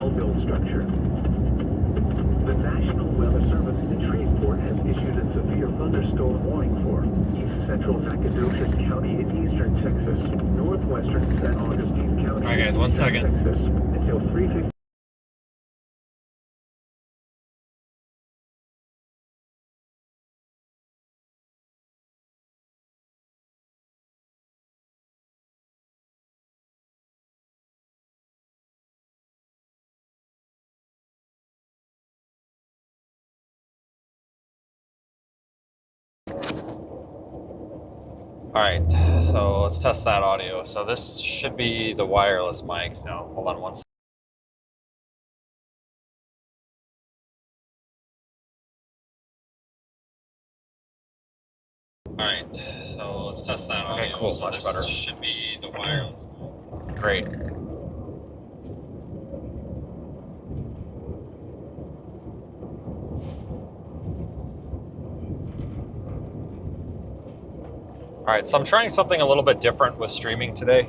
build structure. The National Weather Service in Shreveport has issued a severe thunderstorm warning for east central Nacogdoches County in eastern Texas, northwestern San Augustine County. All right, guys, 1 second. Texas until 3:50. All right, so let's test that audio. So this should be the wireless mic. No, hold on 1 second. All right, so let's test that audio. Okay, cool, so much better. Should be the wireless mic. Great. All right, so I'm trying something a little bit different with streaming today.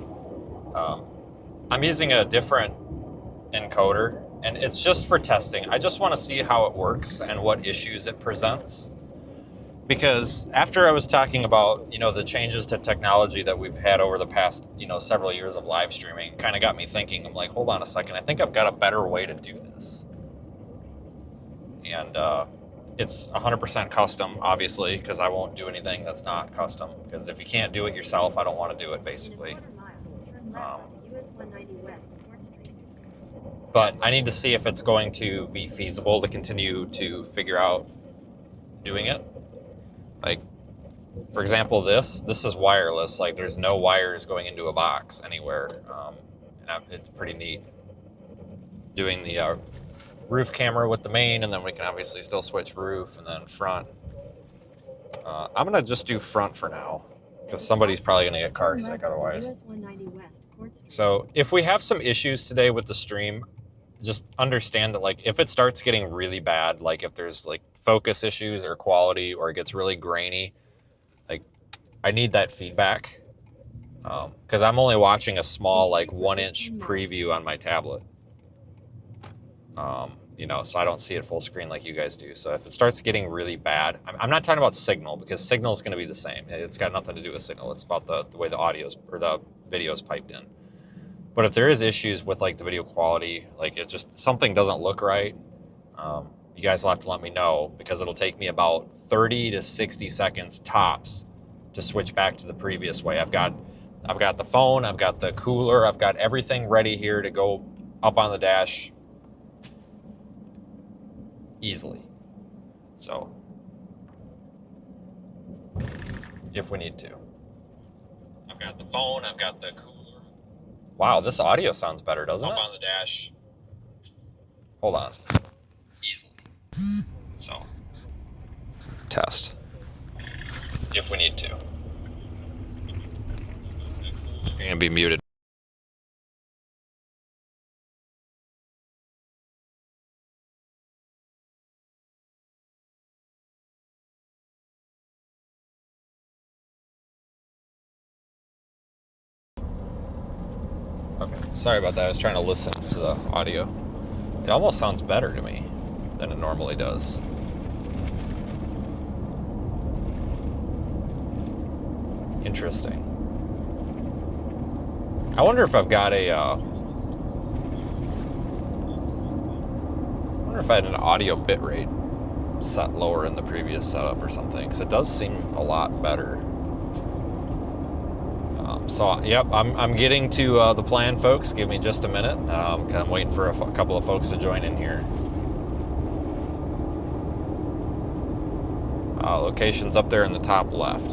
I'm using a different encoder, and it's just for testing. I just want to see how it works and what issues it presents. Because after I was talking about, the changes to technology that we've had over the past, several years of live streaming, kind of got me thinking. I'm like, hold on a second, I think I've got a better way to do this. And it's 100% custom, obviously, because I won't do anything that's not custom. Because if you can't do it yourself, I don't want to do it, basically. But I need to see if it's going to be feasible to continue to figure out doing it. Like, for example, this is wireless. Like, there's no wires going into a box anywhere. And it's pretty neat. Doing the roof camera with the main, and then we can obviously still switch roof and then front. I'm gonna just do front for now, because somebody's probably gonna get car sick otherwise. So if we have some issues today with the stream, just understand that, like, if it starts getting really bad, like if there's like focus issues or quality, or it gets really grainy, like, I need that feedback, because I'm only watching a small, like, 1-inch preview on my tablet. So I don't see it full screen like you guys do. So if it starts getting really bad, I'm not talking about signal, because signal is going to be the same. It's got nothing to do with signal. It's about the way the audio's or the video's piped in. But if there is issues with, like, the video quality, like, it just, something doesn't look right, you guys will have to let me know, because it'll take me about 30 to 60 seconds tops to switch back to the previous way. I've got the phone, I've got the cooler, I've got everything ready here to go up on the dash easily. So, if we need to. I've got the phone, I've got the cooler. Wow, this audio sounds better, doesn't it? Up on the dash. Hold on. Easily. So, test. If we need to. You're going to be muted. Okay, sorry about that. I was trying to listen to the audio. It almost sounds better to me than it normally does. Interesting. I wonder if I've got a, I wonder if I had an audio bitrate set lower in the previous setup or something, because it does seem a lot better. So, yep, I'm getting to the plan, folks. Give me just a minute. I'm waiting for a couple of folks to join in here. Location's up there in the top left.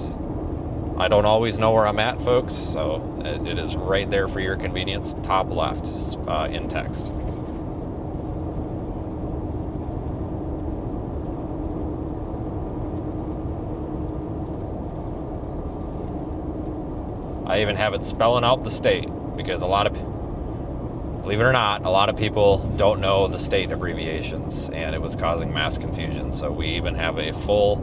I don't always know where I'm at, folks, so it is right there for your convenience. Top left, in text. I even have it spelling out the state, because believe it or not, a lot of people don't know the state abbreviations, and it was causing mass confusion. So we even have a full,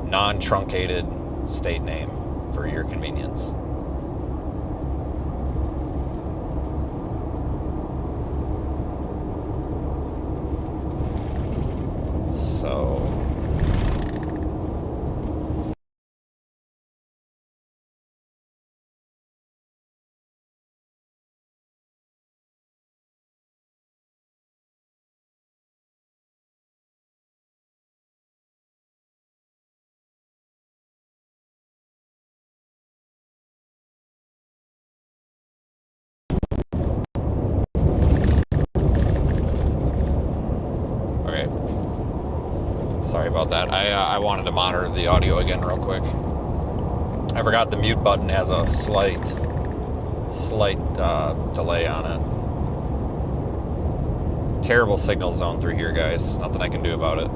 non-truncated state name for your convenience. So okay. Sorry about that. I wanted to monitor the audio again real quick. I forgot the mute button has a slight delay on it. Terrible signal zone through here, guys. Nothing I can do about it.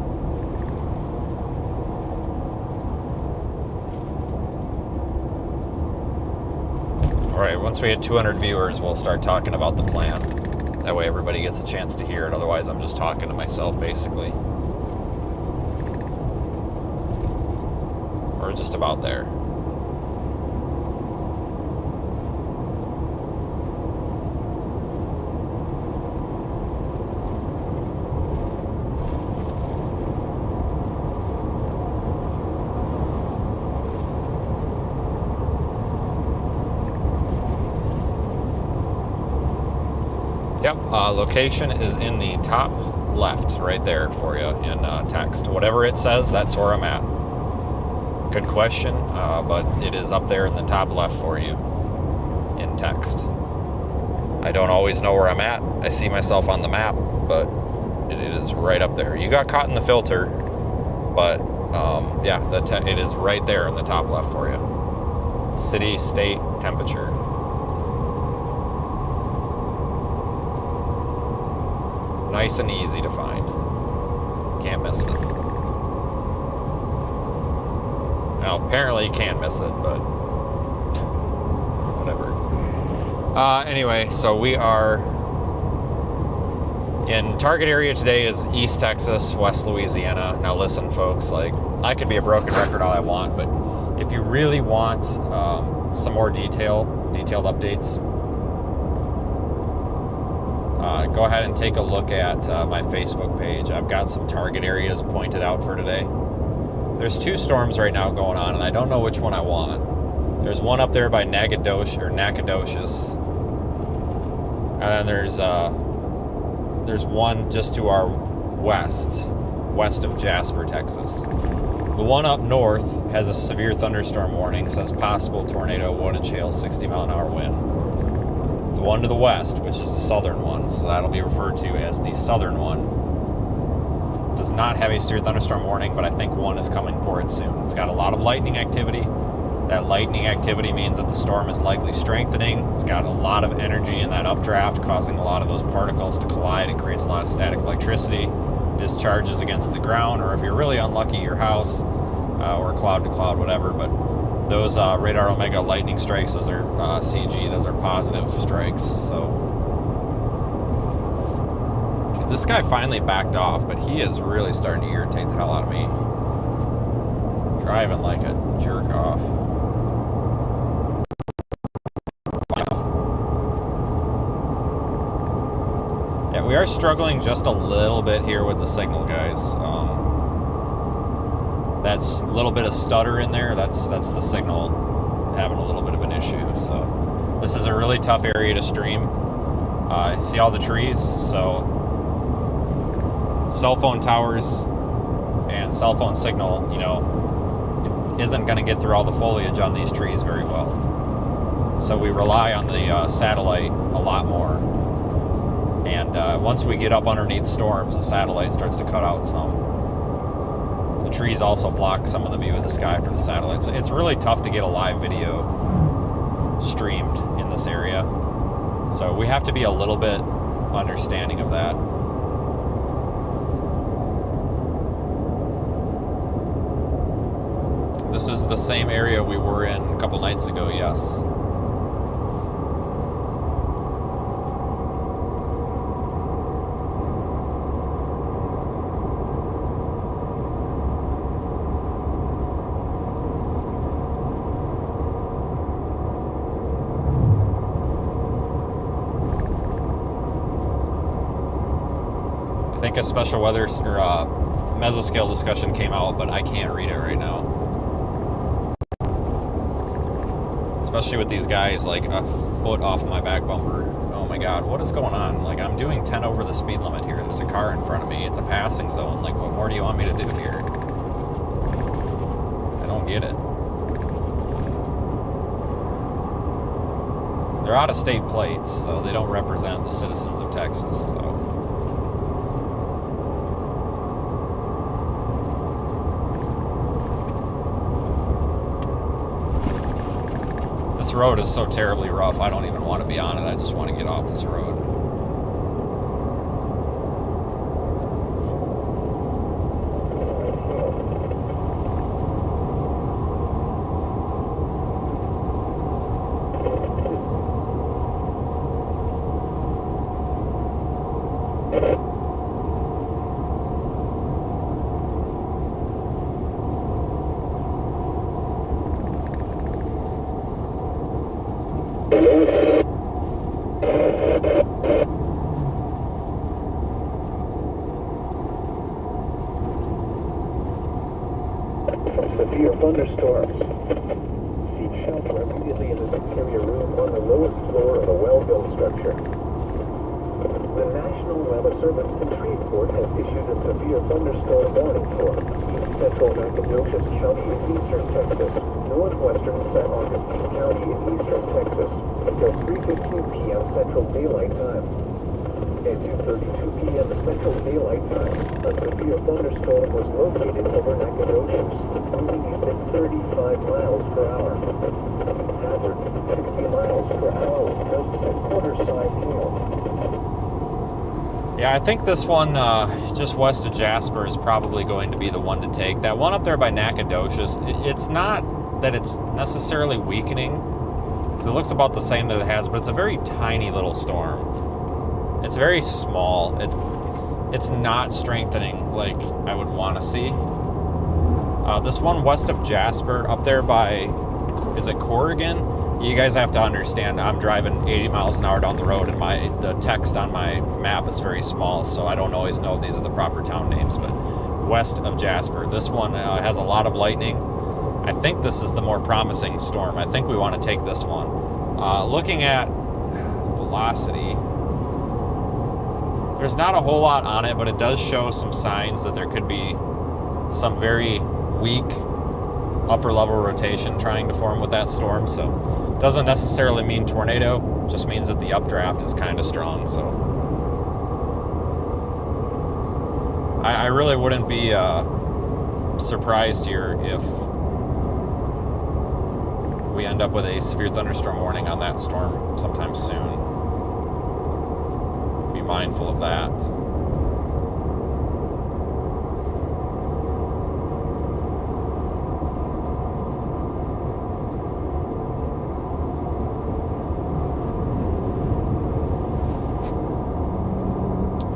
Alright, once we hit 200 viewers, we'll start talking about the plan. That way everybody gets a chance to hear it. Otherwise, I'm just talking to myself, basically. We're just about there. Yep, location is in the top left, right there for you in text. Whatever it says, that's where I'm at. Good question, but it is up there in the top left for you in text. I don't always know where I'm at. I see myself on the map, but it is right up there. You got caught in the filter, but yeah, it is right there in the top left for you. City, state, temperature. Nice and easy to find. Can't miss it. Now, apparently you can miss it, but whatever. Anyway, so we are in target area today is East Texas, West Louisiana. Now listen, folks, like, I could be a broken record all I want, but if you really want some more detailed updates, go ahead and take a look at my Facebook page. I've got some target areas pointed out for today. There's two storms right now going on, and I don't know which one I want. There's one up there by Nacogdoches, and then there's one just to our west of Jasper, Texas. The one up north has a severe thunderstorm warning, says possible tornado, wind and hail, 60-mile-an-hour wind. The one to the west, which is the southern one, so that'll be referred to as the southern one, does not have a severe thunderstorm warning, but I think one is coming for it soon. It's got a lot of lightning activity. That lightning activity means that the storm is likely strengthening. It's got a lot of energy in that updraft, causing a lot of those particles to collide. It creates a lot of static electricity, discharges against the ground, or if you're really unlucky, your house, or cloud to cloud, whatever. But those Radar Omega lightning strikes, those are CG, those are positive strikes. So this guy finally backed off, but he is really starting to irritate the hell out of me. Driving like a jerk off. Yeah, we are struggling just a little bit here with the signal, guys. That's a little bit of stutter in there. That's the signal having a little bit of an issue. So this is a really tough area to stream. See all the trees? So cell phone towers and cell phone signal, you know, isn't going to get through all the foliage on these trees very well. So we rely on the satellite a lot more. And once we get up underneath storms, the satellite starts to cut out some. The trees also block some of the view of the sky from the satellite. So it's really tough to get a live video streamed in this area. So we have to be a little bit understanding of that. This is the same area we were in a couple nights ago, yes. I think a special weather or mesoscale discussion came out, but I can't read it right now. Especially with these guys like a foot off my back bumper. Oh my god, what is going on? Like, I'm doing 10 over the speed limit here. There's a car in front of me. It's a passing zone. Like, what more do you want me to do here? I don't get it. They're out-of-state plates, so they don't represent the citizens of Texas, so... This road is so terribly rough, I don't even want to be on it. I just want to get off this road. Severe thunderstorms. Seek shelter immediately in the interior room on the lowest floor of a well-built structure. The National Weather Service in Shreveport has issued a severe thunderstorm warning for East Central Nacogdoches County in eastern Texas, northwestern San Augustine County in eastern Texas until 3:15 p.m. Central Daylight Time. At 2:32 p.m. Central Daylight Time, a severe thunderstorm was located over Nacogdoches, moving east at 35 miles per hour. Hazard, 60 miles per hour with gusts at quarter-side hail. Yeah, I think this one just west of Jasper is probably going to be the one to take. That one up there by Nacogdoches, it's not that it's necessarily weakening, because it looks about the same that it has, but it's a very tiny little storm. It's very small. It's not strengthening like I would want to see. This one west of Jasper, up there by, is it Corrigan? You guys have to understand, I'm driving 80 miles an hour down the road, and the text on my map is very small, so I don't always know if these are the proper town names, but west of Jasper. This one has a lot of lightning. I think this is the more promising storm. I think we want to take this one. Looking at velocity, there's not a whole lot on it, but it does show some signs that there could be some very weak upper level rotation trying to form with that storm. So doesn't necessarily mean tornado, just means that the updraft is kind of strong. So I really wouldn't be surprised here if we end up with a severe thunderstorm warning on that storm sometime soon. Be mindful of that.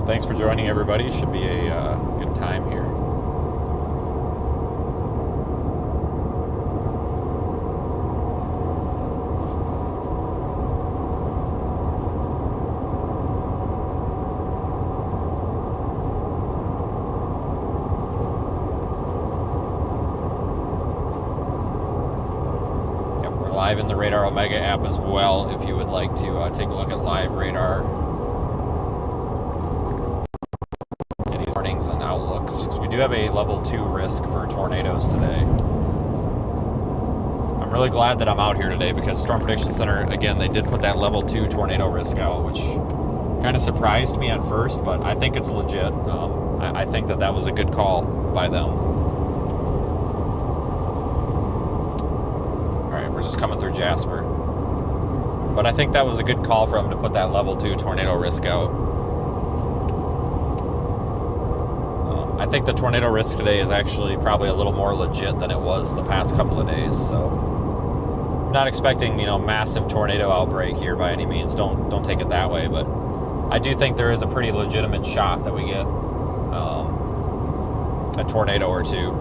Thanks for joining, everybody. Should be a good time here. Yep, we're live in the Radar Omega app as well if you would like to take a look at live radar. Warnings and outlooks, because we do have a level 2 risk for tornadoes today. I'm really glad that I'm out here today, because Storm Prediction Center, again, they did put that level 2 tornado risk out, which kind of surprised me at first, but I think it's legit. I think that was a good call by them. Alright, we're just coming through Jasper. But I think that was a good call for them to put that level 2 tornado risk out. I think the tornado risk today is actually probably a little more legit than it was the past couple of days, so I'm not expecting, massive tornado outbreak here by any means. Don't take it that way, but I do think there is a pretty legitimate shot that we get a tornado or two.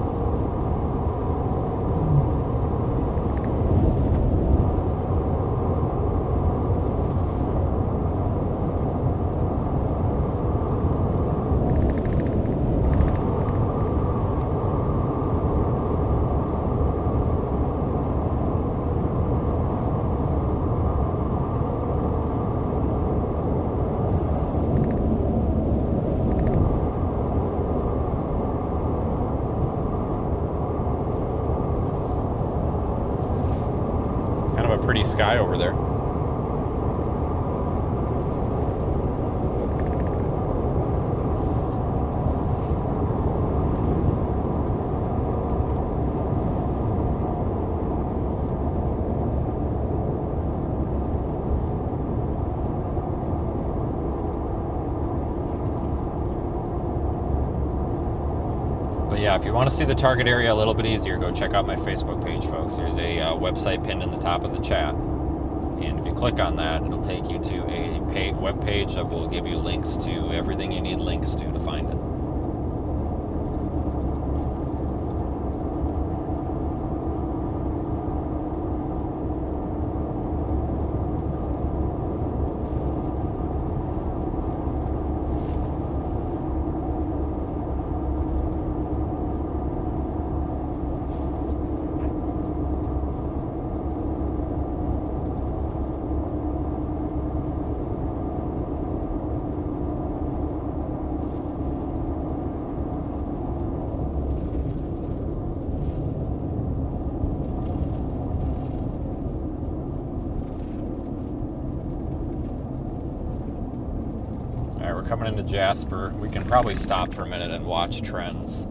pretty sky over there. But yeah, if you want to see the target area a little bit easier, go check out my Facebook page, folks. There's a website pinned in the top of the chat. And if you click on that, it'll take you to a web page that will give you links to everything you need links to find it. Alright, we're coming into Jasper. We can probably stop for a minute and watch trends.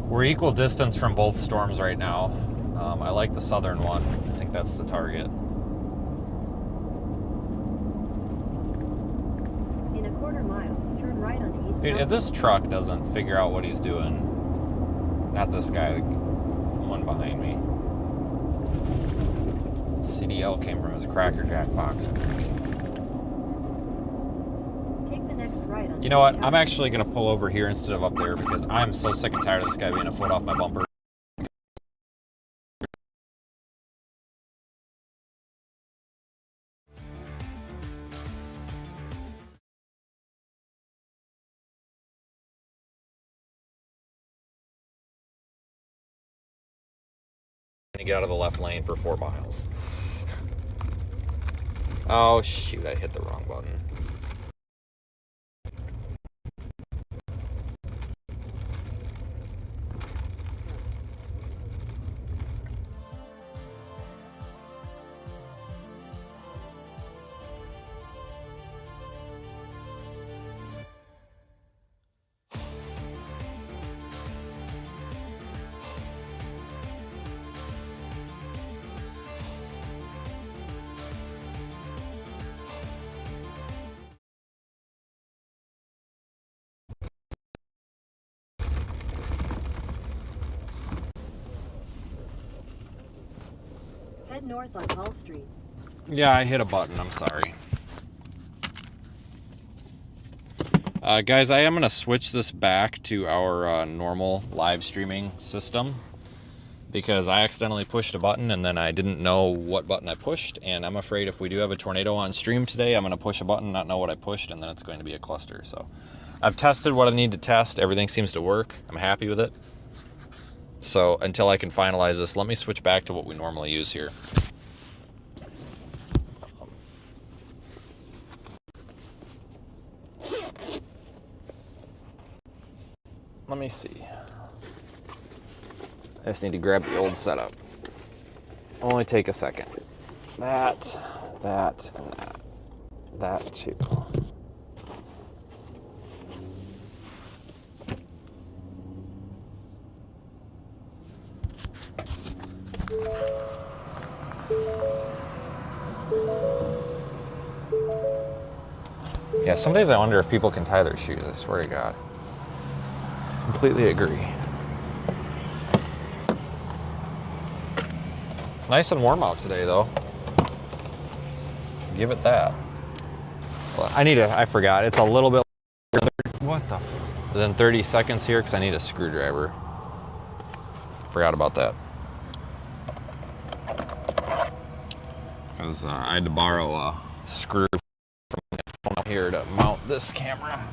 We're equal distance from both storms right now. I like the southern one. I think that's the target. In a quarter mile, turn right onto East Dude, if this truck doesn't figure out what he's doing, not this guy, the one behind me. CDL came from his Cracker Jack box, I think. Take the next right onto You know what? East I'm Towson. actually going to pull over here instead of up there because I'm so sick and tired of this guy being a foot off my bumper. To get out of the left lane for 4 miles. Oh shoot, I hit the wrong button. Head north on Hall Street. Yeah, I hit a button, I'm sorry. Guys, I am going to switch this back to our normal live streaming system because I accidentally pushed a button and then I didn't know what button I pushed, and I'm afraid if we do have a tornado on stream today, I'm going to push a button, not know what I pushed, and then it's going to be a cluster. So I've tested what I need to test. Everything seems to work. I'm happy with it. So until I can finalize this, let me switch back to what we normally use here. Let me see. I just need to grab the old setup. Only take a second. That, and that. That too. Yeah, some days I wonder if people can tie their shoes, I swear to God. Completely agree. It's nice and warm out today, though. Give it that. Well, I forgot, it's a little bit, what the than 30 seconds here because I need a screwdriver. Forgot about that. Because I had to borrow a screw from my phone up here to mount this camera.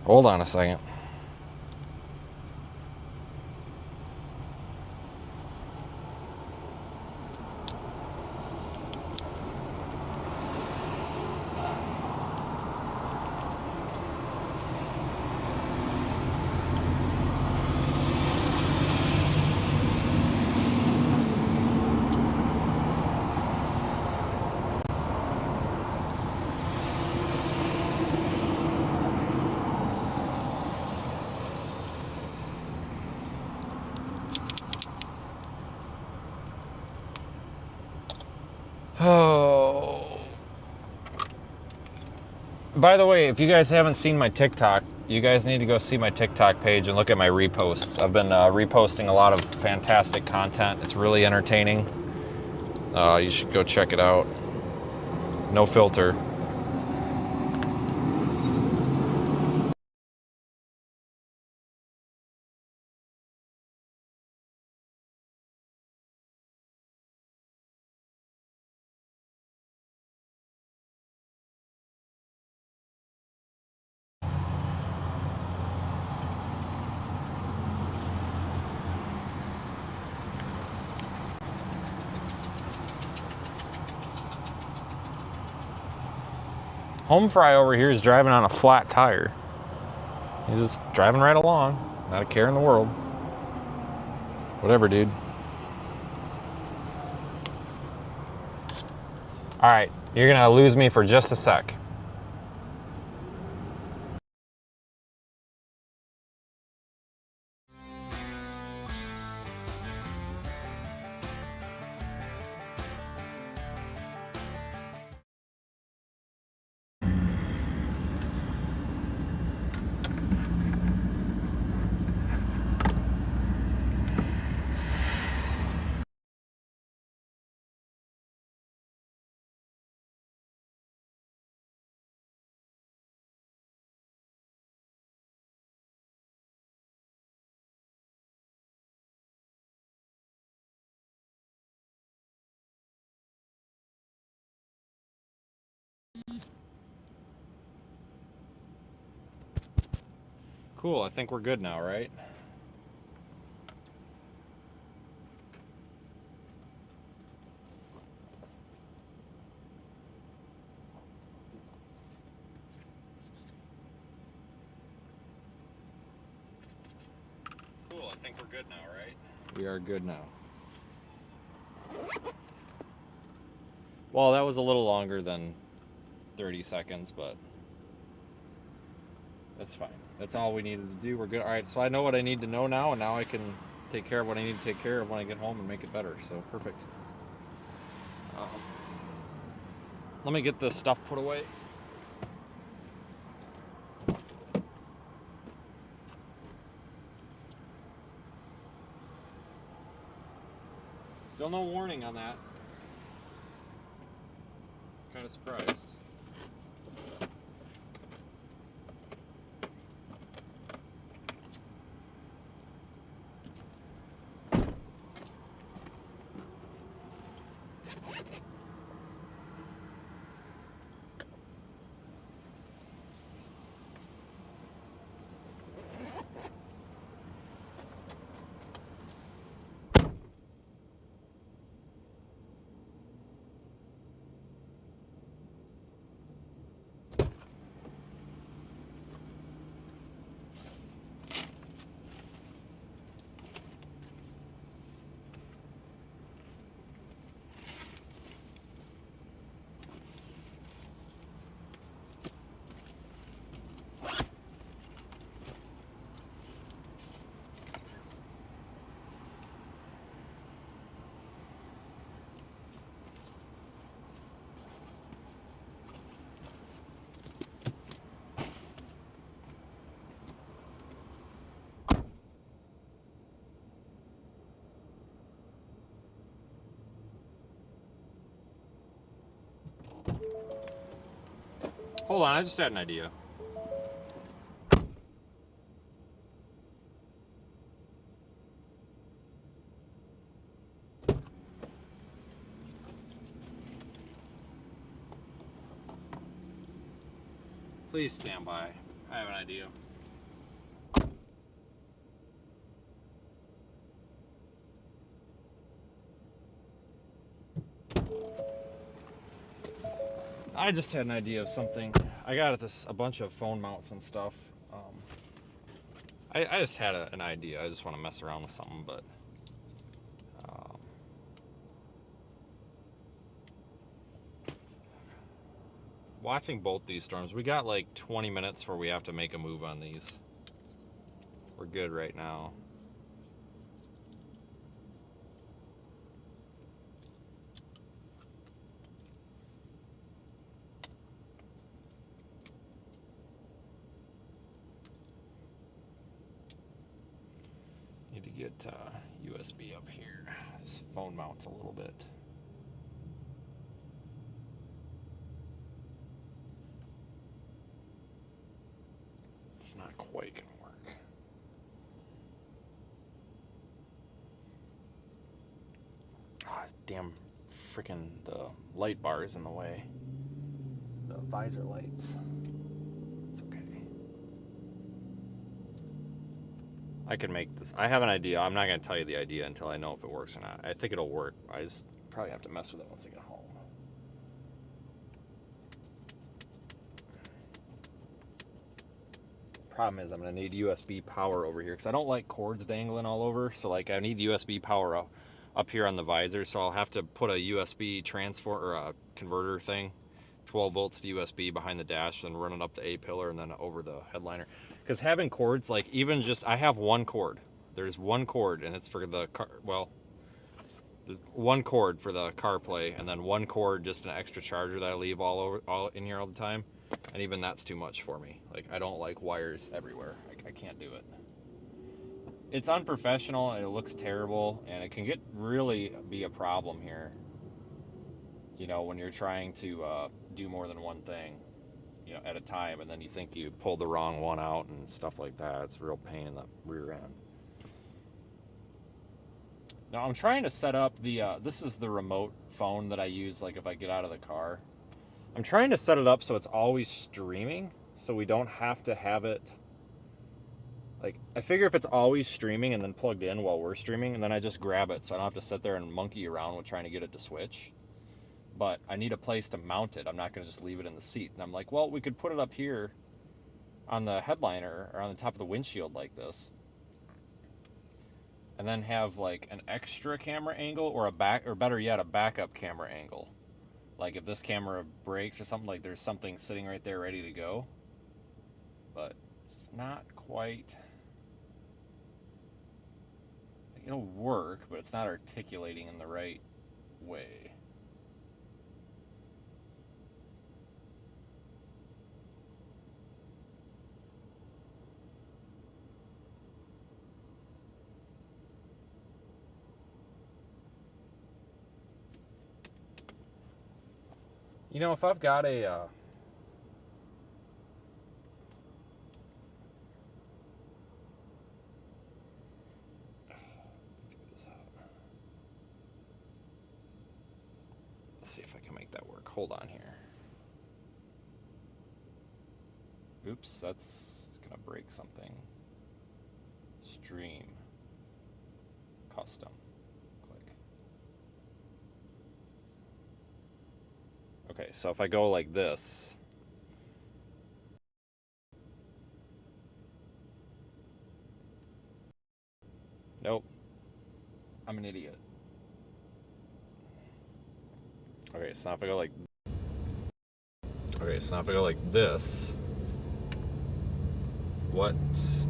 Hold on a second. Oh. By the way, if you guys haven't seen my TikTok, you guys need to go see my TikTok page and look at my reposts. I've been reposting a lot of fantastic content. It's really entertaining. You should go check it out. No filter. Home Fry over here is driving on a flat tire. He's just driving right along. Not a care in the world. Whatever, dude. All right, you're gonna lose me for just a sec. Cool, I think we're good now, right? Cool, I think we're good now, right? We are good now. Well, that was a little longer than 30 seconds, but that's fine. That's all we needed to do. We're good. All right, so I know what I need to know now, and now I can take care of what I need to take care of when I get home and make it better. So perfect. Let me get this stuff put away. Still no warning on that. Kind of surprised. Hold on, I just had an idea. Please stand by. I have an idea. I just had an idea of something. I got a bunch of phone mounts and stuff. I just had an idea. I just want to mess around with something, but watching both these storms, we got like 20 minutes before we have to make a move on these. We're good right now. Need to get USB up here. This phone mounts a little bit. It's not quite gonna work. Ah, damn freaking the light bar is in the way. The visor lights. It's okay. I can make this. I have an idea. I'm not going to tell you the idea until I know if it works or not. I think it'll work. I just probably have to mess with it once I get home. Problem is I'm going to need USB power over here because I don't like cords dangling all over. So like I need USB power up here on the visor. So I'll have to put a USB transfer or a converter thing, 12 volts to USB behind the dash and run it up the A-pillar and then over the headliner. Because having cords, like even just, I have one cord. There's one cord and it's for the car, well, there's one cord for the CarPlay and then one cord, just an extra charger that I leave all in here all the time. And even that's too much for me. Like I don't like wires everywhere. I can't do it. It's unprofessional and it looks terrible and it can really be a problem here. You know, when you're trying to do more than one thing, you know, at a time, and then you think you pulled the wrong one out and stuff like that. It's a real pain in the rear end. Now I'm trying to set up the, this is the remote phone that I use, like if I get out of the car. I'm trying to set it up so it's always streaming, so we don't have to have it, like, I figure if it's always streaming and then plugged in while we're streaming, and then I just grab it, so I don't have to sit there and monkey around with trying to get it to switch. But I need a place to mount it. I'm not going to just leave it in the seat. And I'm like, well, we could put it up here on the headliner or on the top of the windshield like this. And then have like an extra camera angle or better yet, a backup camera angle. Like if this camera breaks or something, like there's something sitting right there ready to go. But it's not quite, it'll work, but it's not articulating in the right way. You know, if I've got a figure this out. Let's see if I can make that work. Hold on here. Oops, that's gonna break something. Stream. Custom. Okay, so if I go like this, nope, I'm an idiot. Okay, so now if I go like, this, what,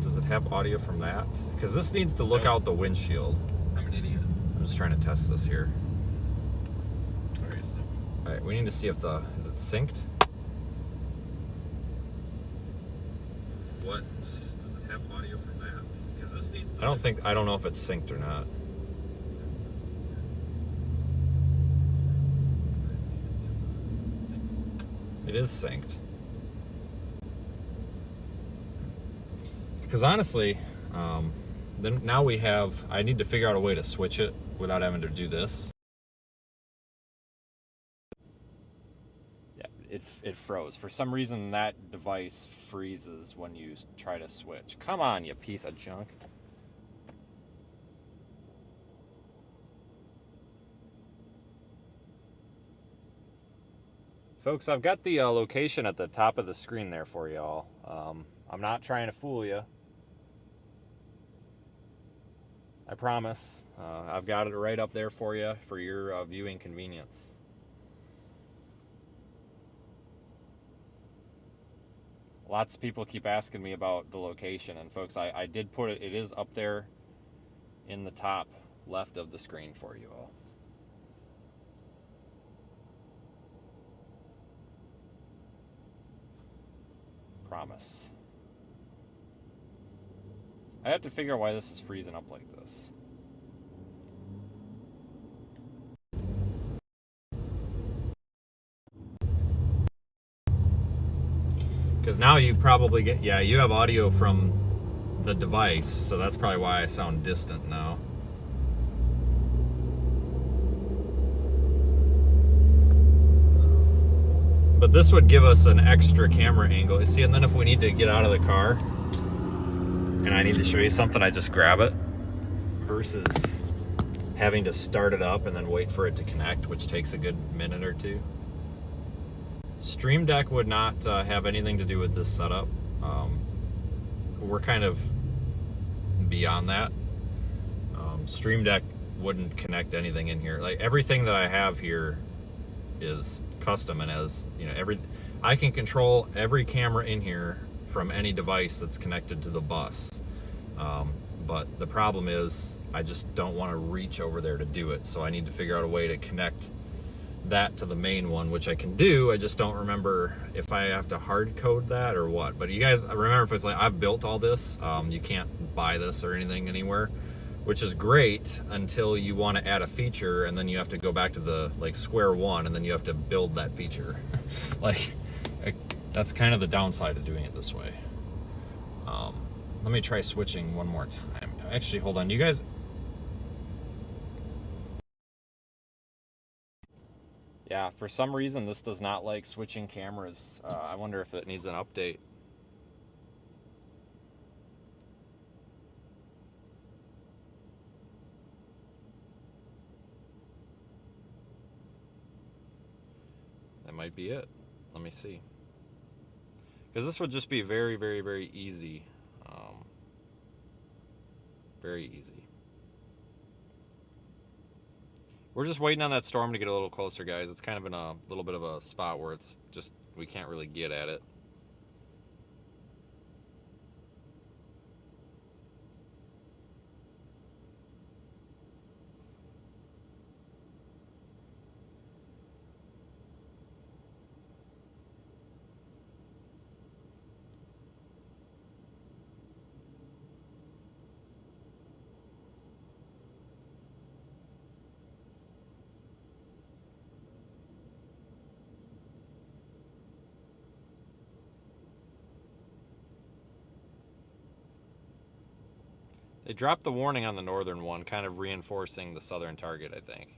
does it have audio from that? Because this needs to look out the windshield. I'm an idiot. I'm just trying to test this here. All right, we need to see if is it synced? What, does it have audio from that? Because this needs to, I don't know if it's synced or not. It is synced. Because honestly, then now I need to figure out a way to switch it without having to do this. It froze. For some reason, that device freezes when you try to switch. Come on, you piece of junk. Folks, I've got the location at the top of the screen there for y'all. I'm not trying to fool you. I promise. I've got it right up there for you for your viewing convenience. Lots of people keep asking me about the location, and folks, I did put it. It is up there in the top left of the screen for you all. Promise. I have to figure out why this is freezing up like this. Because now you probably get, yeah, you have audio from the device, so that's probably why I sound distant now. But this would give us an extra camera angle. You see, and then if we need to get out of the car and I need to show you something, I just grab it versus having to start it up and then wait for it to connect, which takes a good minute or two. Stream Deck would not have anything to do with this setup. We're kind of beyond that. Stream Deck wouldn't connect anything in here. Like everything that I have here is custom, and as you know, I can control every camera in here from any device that's connected to the bus. But the problem is I just don't want to reach over there to do it, so I need to figure out a way to connect that to the main one, which I can do. I just don't remember if I have to hard code that or what. But you guys remember, if it's like I've built all this, you can't buy this or anything anywhere, which is great until you want to add a feature, and then you have to go back to the like square one, and then you have to build that feature. That's kind of the downside of doing it this way. Let me try switching one more time. Actually, hold on, you guys. Yeah, for some reason this does not like switching cameras. I wonder if it needs an update. That might be it. Let me see. Because this would just be very, very, very easy. Very easy. We're just waiting on that storm to get a little closer, guys. It's kind of in a little bit of a spot where it's just, we can't really get at it. They dropped the warning on the northern one, kind of reinforcing the southern target, I think.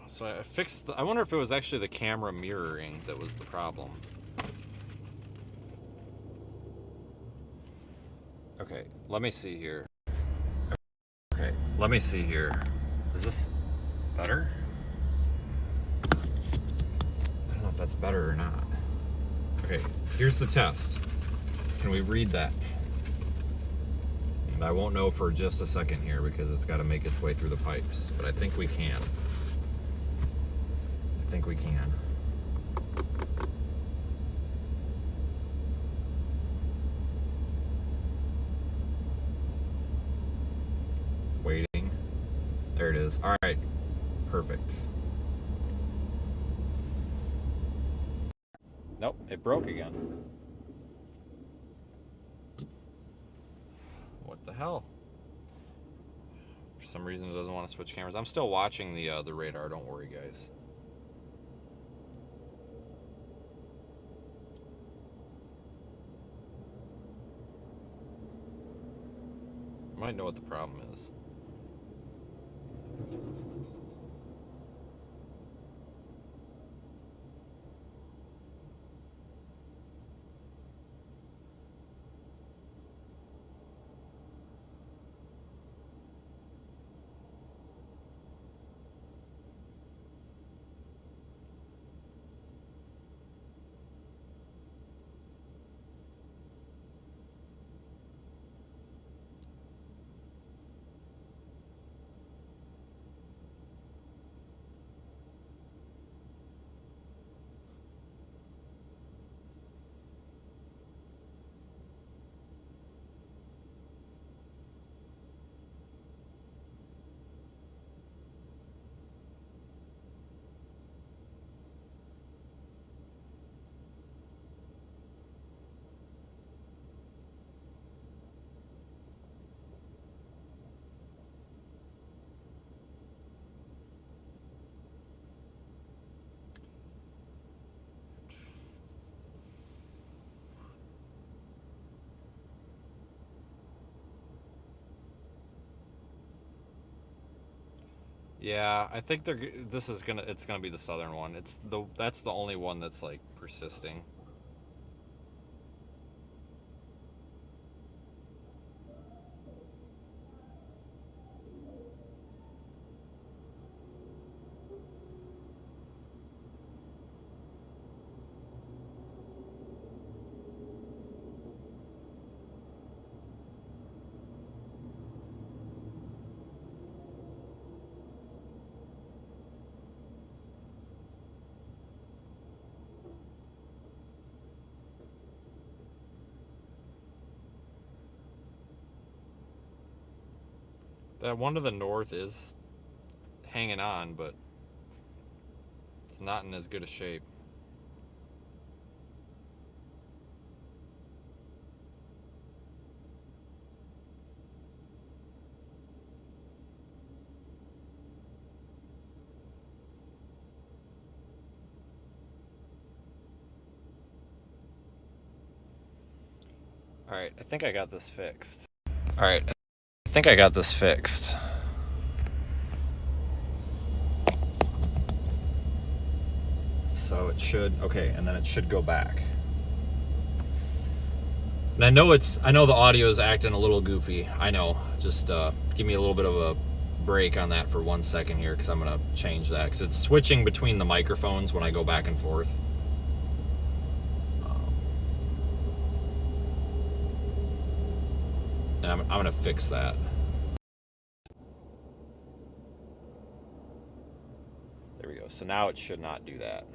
So I fixed, I wonder if it was actually the camera mirroring that was the problem. Okay, let me see here. Okay, let me see here. Is this better? I don't know if that's better or not. Okay, here's the test. Can we read that? And I won't know for just a second here because it's got to make its way through the pipes, but I think we can. I think we can. Waiting. There it is. All right. Perfect. Nope, it broke again. What the hell? some reason it doesn't want to switch cameras. I'm still watching the radar. Don't worry, guys. Might know what the problem is. Yeah, I think it's gonna be the southern one. That's the only one that's like persisting. That one to the north is hanging on, but it's not in as good a shape. All right, I think I got this fixed. All right, I think I got this fixed. So it should, okay, and then it should go back. And I know the audio is acting a little goofy. I know. Just give me a little bit of a break on that for 1 second here, because I'm gonna change that, because it's switching between the microphones when I go back and forth. And I'm gonna fix that. There we go. So now it should not do that.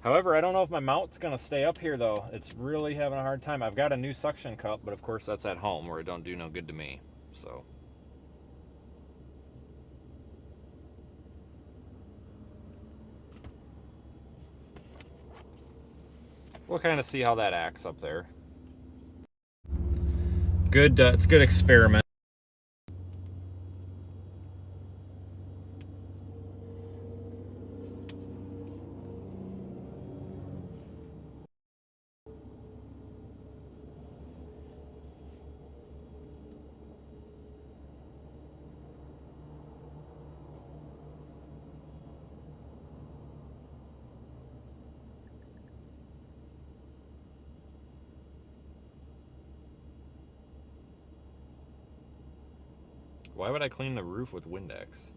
However, I don't know if my mount's gonna stay up here though. It's really having a hard time. I've got a new suction cup, but of course that's at home where it don't do no good to me. So we'll kind of see how that acts up there. Good, it's a good experiment. Why would I clean the roof with Windex?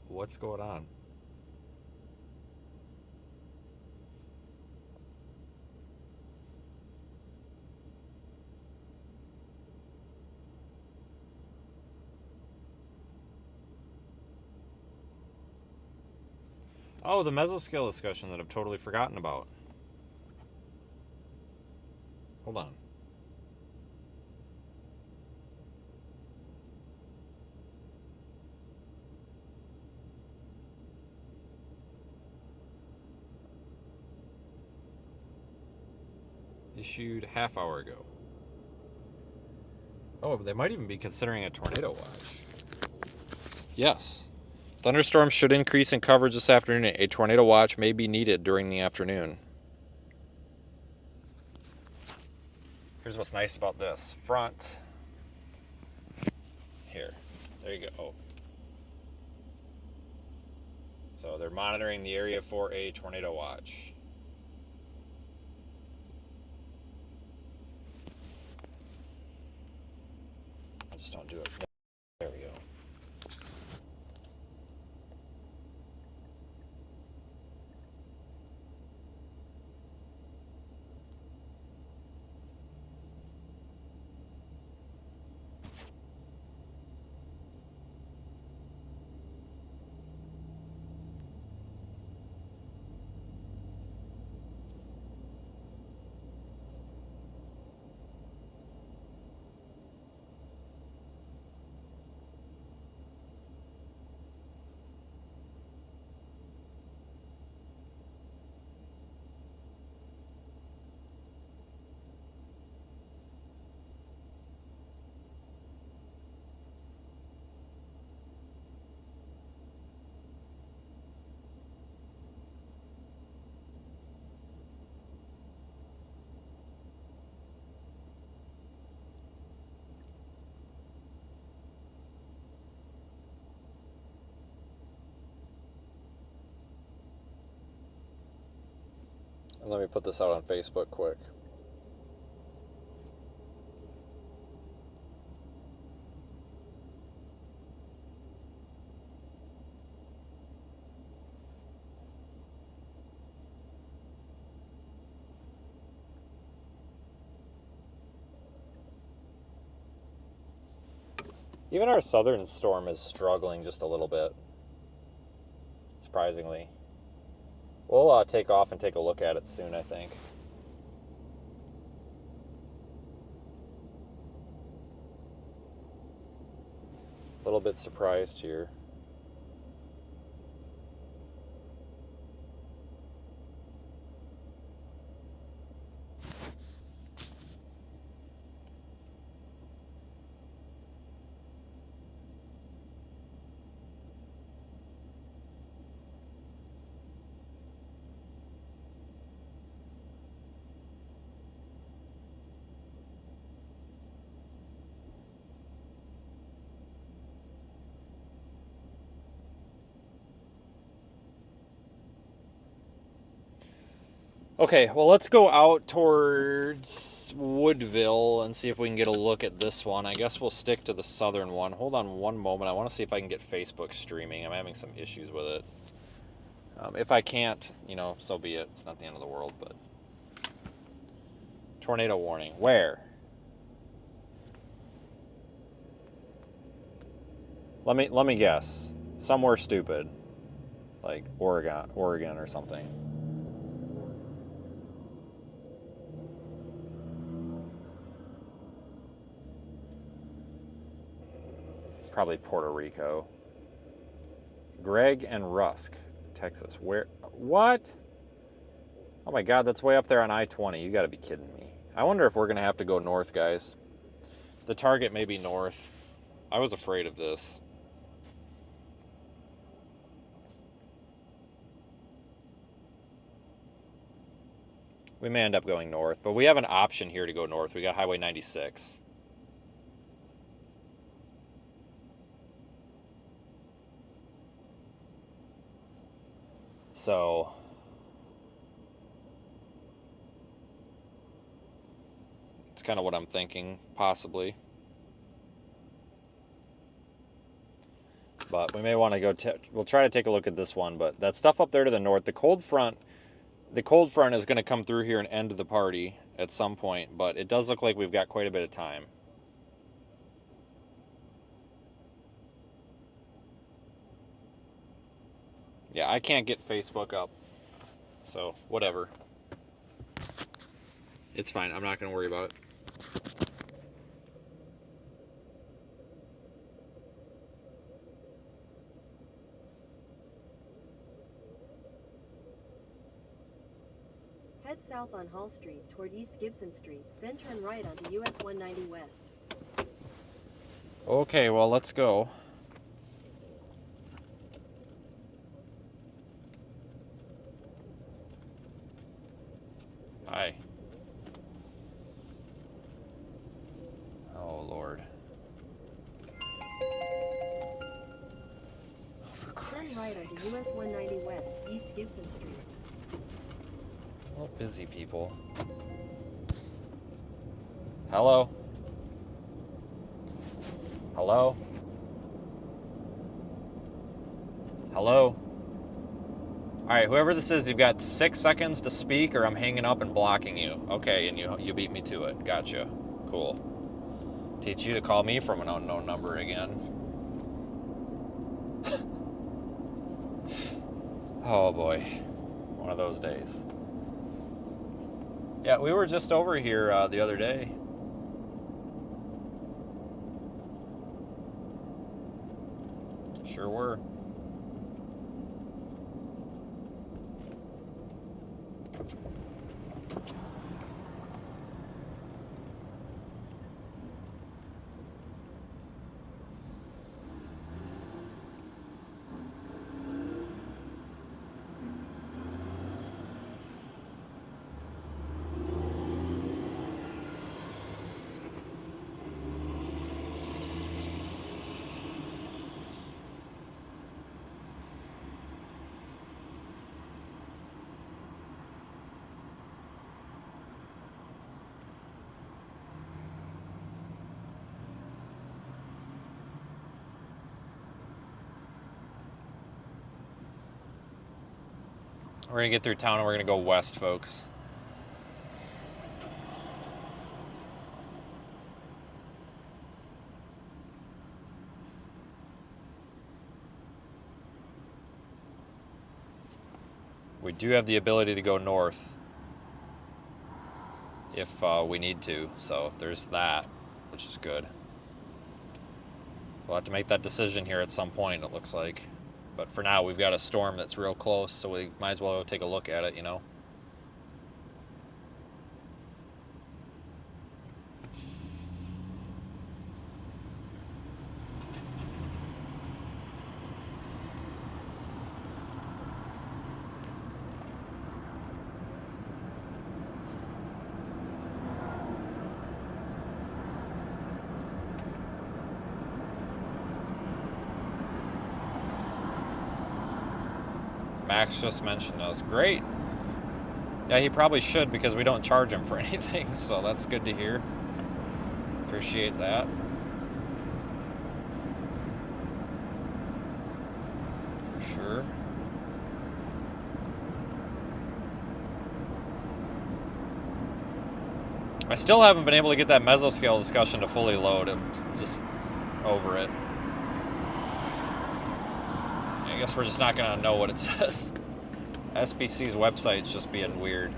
What's going on? Oh, the mesoscale discussion that I've totally forgotten about. Hold on. issued half hour ago. Oh, they might even be considering a tornado watch. Yes. Thunderstorms should increase in coverage this afternoon. A tornado watch may be needed during the afternoon. Here's what's nice about this. Front. Here. There you go. So they're monitoring the area for a tornado watch. I just don't do it. There we go. And let me put this out on Facebook quick. Even our southern storm is struggling just a little bit, surprisingly. We'll take off and take a look at it soon, I think. A little bit surprised here. Okay, well, let's go out towards Woodville and see if we can get a look at this one. I guess we'll stick to the southern one. Hold on one moment. I want to see if I can get Facebook streaming. I'm having some issues with it. If I can't, so be it. It's not the end of the world, but... Tornado warning. Where? Let me guess. Somewhere stupid. Like Oregon or something. Probably Puerto Rico. Greg and Rusk, Texas. Where? What? Oh my God, that's way up there on I-20. You gotta be kidding me. I wonder if we're gonna have to go north, guys. The target may be north. I was afraid of this. We may end up going north, but we have an option here to go north. We got Highway 96. So, it's kind of what I'm thinking, possibly. But we may want to go, we'll try to take a look at this one, but that stuff up there to the north, the cold front is going to come through here and end the party at some point, but it does look like we've got quite a bit of time. Yeah, I can't get Facebook up, so whatever. It's fine. I'm not going to worry about it. Head Head south on Hall Street toward East Gibson Street, then turn right onto US 190 West. Okay, well, let's go. Hi. Oh, Lord. Oh, for Turn Christ's right onto sakes. US 190 West, East Gibson Street. Well, busy people. Hello? Hello? Hello? Alright, whoever this is, you've got 6 seconds to speak or I'm hanging up and blocking you. Okay, and you beat me to it. Gotcha. Cool. Teach you to call me from an unknown number again. Oh boy. One of those days. Yeah, we were just over here the other day. Sure were. We're gonna get through town and we're gonna go west, folks. We do have the ability to go north if we need to, so there's that, which is good. We'll have to make that decision here at some point, it looks like. But for now, we've got a storm that's real close, so we might as well take a look at it, you know? Max just mentioned us. Great. Yeah, he probably should because we don't charge him for anything, so that's good to hear. Appreciate that. For sure. I still haven't been able to get that mesoscale discussion to fully load. I'm just over it. I guess we're just not going to know what it says. SBC's website's just being weird.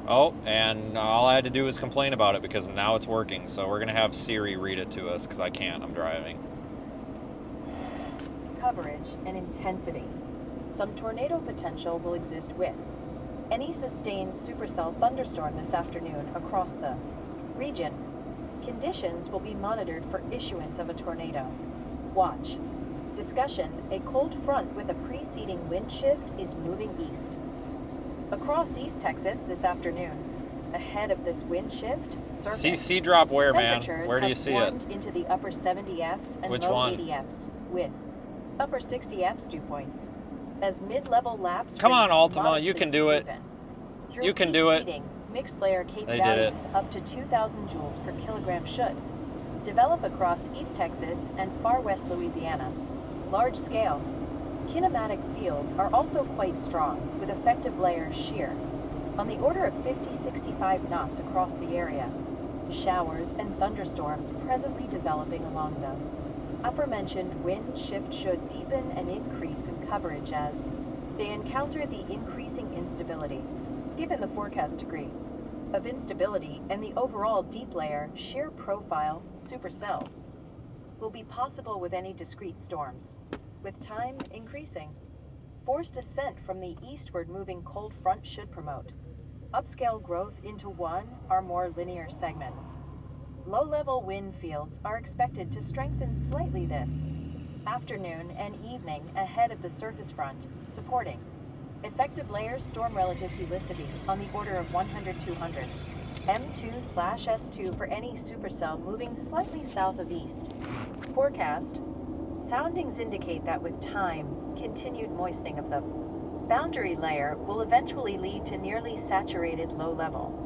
Oh, and all I had to do was complain about it because now it's working. So we're going to have Siri read it to us because I can't. I'm driving. Coverage and intensity. Some tornado potential will exist with any sustained supercell thunderstorm this afternoon across the region. Conditions will be monitored for issuance of a tornado. Watch. Discussion: a cold front with a preceding wind shift is moving east. Across East Texas this afternoon. Ahead of this wind shift, surface. CC drop where, man? Temperatures Where do you have see warmed it? into the upper 70Fs and Which low one? 80Fs with upper 60Fs dew points. As mid-level laps Come on, rates Ultima, you modestly can do it. steepen. Through You can peak do it. heating, mixed layer Cape They did it. values up to 2,000 joules per kilogram should develop across East Texas and far west Louisiana. Large scale. Kinematic fields are also quite strong, with effective layers shear, on the order of 50-65 knots across the area. Showers and thunderstorms presently developing along the aforementioned wind shift should deepen and increase in coverage as they encounter the increasing instability, given the forecast degree. of instability and the overall deep layer shear profile supercells will be possible with any discrete storms, with time increasing. Forced ascent from the eastward moving cold front should promote upscale growth into one or more linear segments. Low-level wind fields are expected to strengthen slightly this afternoon and evening ahead of the surface front, supporting effective layers storm relative helicity on the order of 100-200. M2/S2 for any supercell moving slightly south of east. Forecast. Soundings indicate that with time, continued moistening of the boundary layer will eventually lead to nearly saturated low level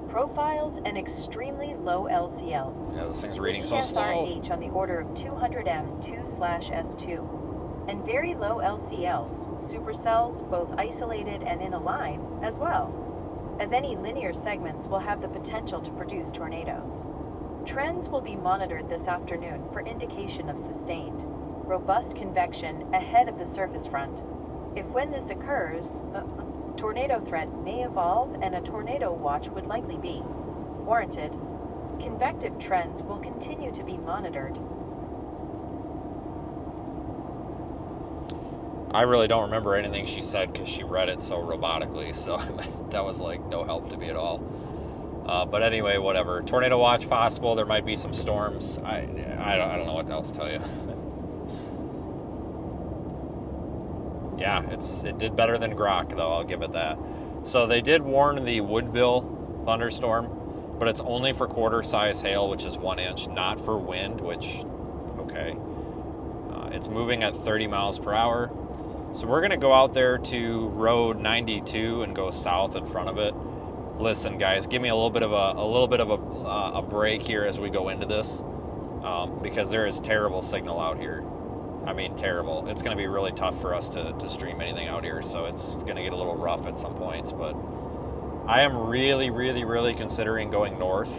profiles and extremely low LCLs. Yeah, this thing's reading so slow. SRH on the order of 200 M2/S2. And very low LCLs, supercells, both isolated and in a line, as well, as any linear segments will have the potential to produce tornadoes. Trends will be monitored this afternoon for indication of sustained, robust convection ahead of the surface front. If when this occurs, tornado threat may evolve and a tornado watch would likely be warranted. Convective trends will continue to be monitored. I really don't remember anything she said because she read it so robotically, so that was like no help to me at all. But anyway, whatever. Tornado watch possible. There might be some storms. I don't know what else to tell you. Yeah, it did better than Grok, though. I'll give it that. So they did warn the Woodville thunderstorm, but it's only for quarter-size hail, which is 1 inch, not for wind, which, okay. It's moving at 30 miles per hour. So we're going to go out there to Road 92 and go south in front of it. Listen, guys, give me a little bit of a break here as we go into this, because there is terrible signal out here. I mean, terrible. It's going to be really tough for us to stream anything out here, so it's going to get a little rough at some points. But I am really, really, really considering going north,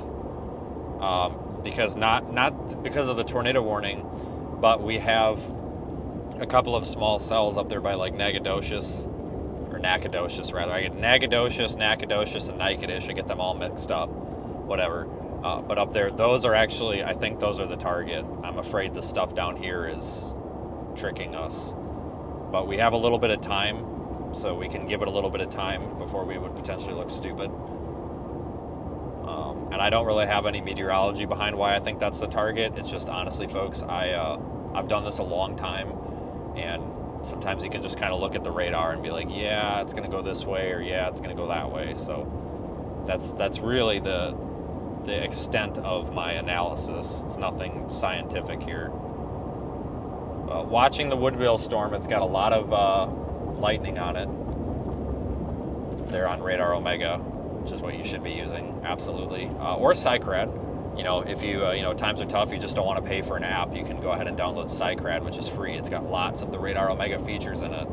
because not because of the tornado warning, but we have a couple of small cells up there by like Nacogdoches, rather. I get Nacogdoches, and Natchitoches. I get them all mixed up, whatever. But up there, those are actually, I think those are the target. I'm afraid the stuff down here is tricking us. But we have a little bit of time, so we can give it a little bit of time before we would potentially look stupid. And I don't really have any meteorology behind why I think that's the target. It's just, honestly, folks, I've done this a long time, and sometimes you can just kind of look at the radar and be like, yeah, it's going to go this way, or yeah, it's going to go that way. So that's really the extent of my analysis. It's nothing scientific here. Watching the Woodville storm, it's got a lot of lightning on it. They're on Radar Omega, which is what you should be using, absolutely. Or Cycrad. You know, if you, times are tough, you just don't want to pay for an app, you can go ahead and download Cycrad, which is free. It's got lots of the Radar Omega features in it.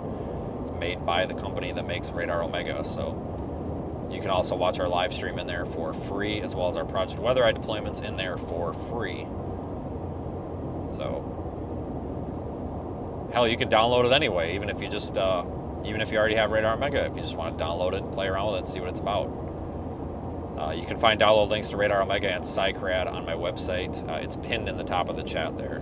It's made by the company that makes Radar Omega, so you can also watch our live stream in there for free, as well as our Project Weather Eye deployments in there for free. So, hell, you can download it anyway, even if you just, even if you already have Radar Omega, if you just want to download it, play around with it, see what it's about. You can find download links to Radar Omega and Cycrad on my website. It's pinned in the top of the chat there.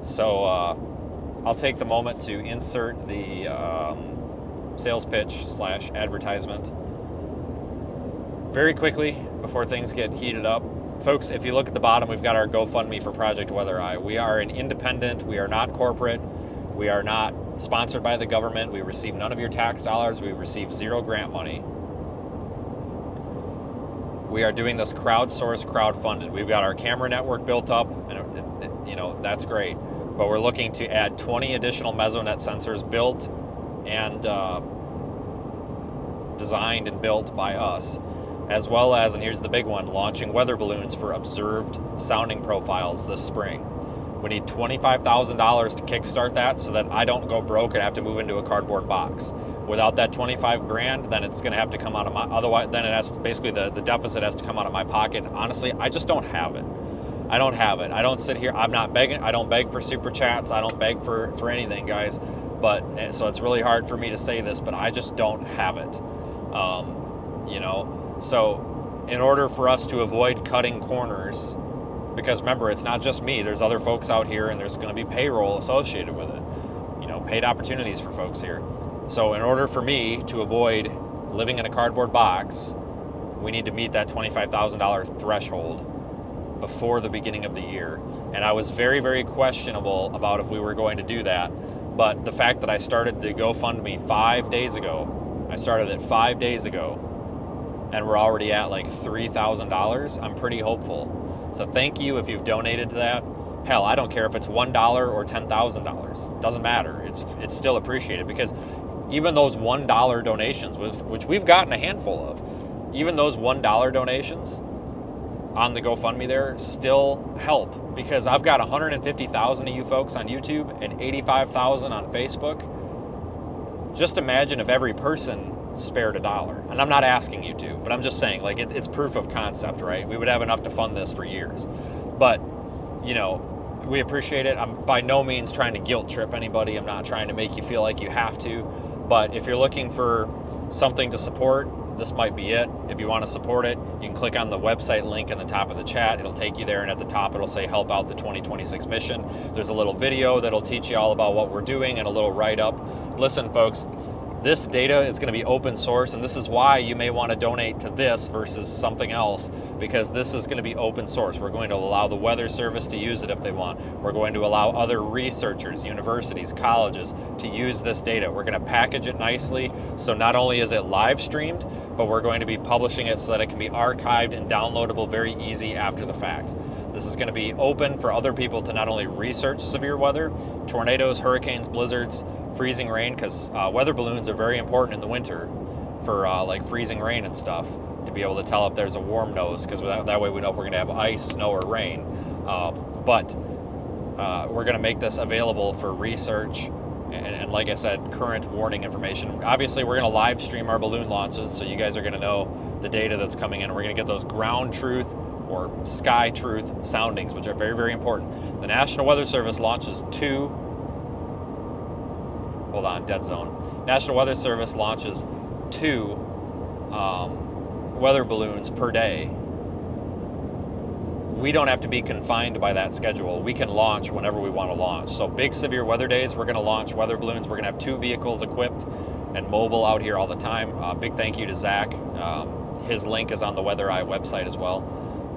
So I'll take the moment to insert the sales pitch / advertisement very quickly before things get heated up. Folks, if you look at the bottom, we've got our GoFundMe for Project Weather Eye. We are an independent. We are not corporate. We are not sponsored by the government. We receive none of your tax dollars. We receive zero grant money. We are doing this crowdsourced, crowdfunded. We've got our camera network built up, and that's great. But we're looking to add 20 additional Mesonet sensors built and designed and built by us, as well as, and here's the big one, launching weather balloons for observed sounding profiles this spring. We need $25,000 to kickstart that so that I don't go broke and have to move into a cardboard box. Without that 25 grand, then it's going to have to come out of my, otherwise, then it has, basically the deficit has to come out of my pocket. Honestly, I just don't have it. I don't have it. I don't sit here. I'm not begging. I don't beg for super chats. I don't beg for anything, guys. But so it's really hard for me to say this, but I just don't have it. So in order for us to avoid cutting corners, because remember, it's not just me. There's other folks out here, and there's going to be payroll associated with it. Paid opportunities for folks here. So in order for me to avoid living in a cardboard box, we need to meet that $25,000 threshold before the beginning of the year. And I was very, very questionable about if we were going to do that. But the fact that I started the GoFundMe 5 days ago, I started it 5 days ago, and we're already at like $3,000, I'm pretty hopeful. So thank you if you've donated to that. Hell, I don't care if it's $1 or $10,000. Doesn't matter. It's still appreciated, because even those $1 donations, which we've gotten a handful of, even those $1 donations on the GoFundMe there still help, because I've got 150,000 of you folks on YouTube and 85,000 on Facebook. Just imagine if every person spared $1. And I'm not asking you to, but I'm just saying, like, it's proof of concept, right? We would have enough to fund this for years. But we appreciate it. I'm by no means trying to guilt trip anybody. I'm not trying to make you feel like you have to. But if you're looking for something to support, this might be it. If you want to support it, you can click on the website link in the top of the chat. It'll take you there, and at the top it'll say help out the 2026 mission. There's a little video that'll teach you all about what we're doing and a little write-up. Listen, folks, this data is going to be open source, and this is why you may want to donate to this versus something else, because this is going to be open source. We're going to allow the Weather Service to use it if they want. We're going to allow other researchers, universities, colleges to use this data. We're going to package it nicely, so not only is it live streamed, but we're going to be publishing it so that it can be archived and downloadable very easy after the fact. This is going to be open for other people to not only research severe weather, tornadoes, hurricanes, blizzards, freezing rain, because weather balloons are very important in the winter for like freezing rain and stuff, to be able to tell if there's a warm nose, because that way we know if we're going to have ice, snow, or rain. But we're going to make this available for research and like I said, current warning information. Obviously, we're going to live stream our balloon launches, so you guys are going to know the data that's coming in. We're going to get those ground truth or sky truth soundings, which are very, very important. The National Weather Service launches dead zone. National Weather Service launches 2 weather balloons per day. We don't have to be confined by that schedule. We can launch whenever we want to launch. So big severe weather days, we're going to launch weather balloons. We're going to have 2 vehicles equipped and mobile out here all the time. Big thank you to Zach. His link is on the Weather Eye website as well.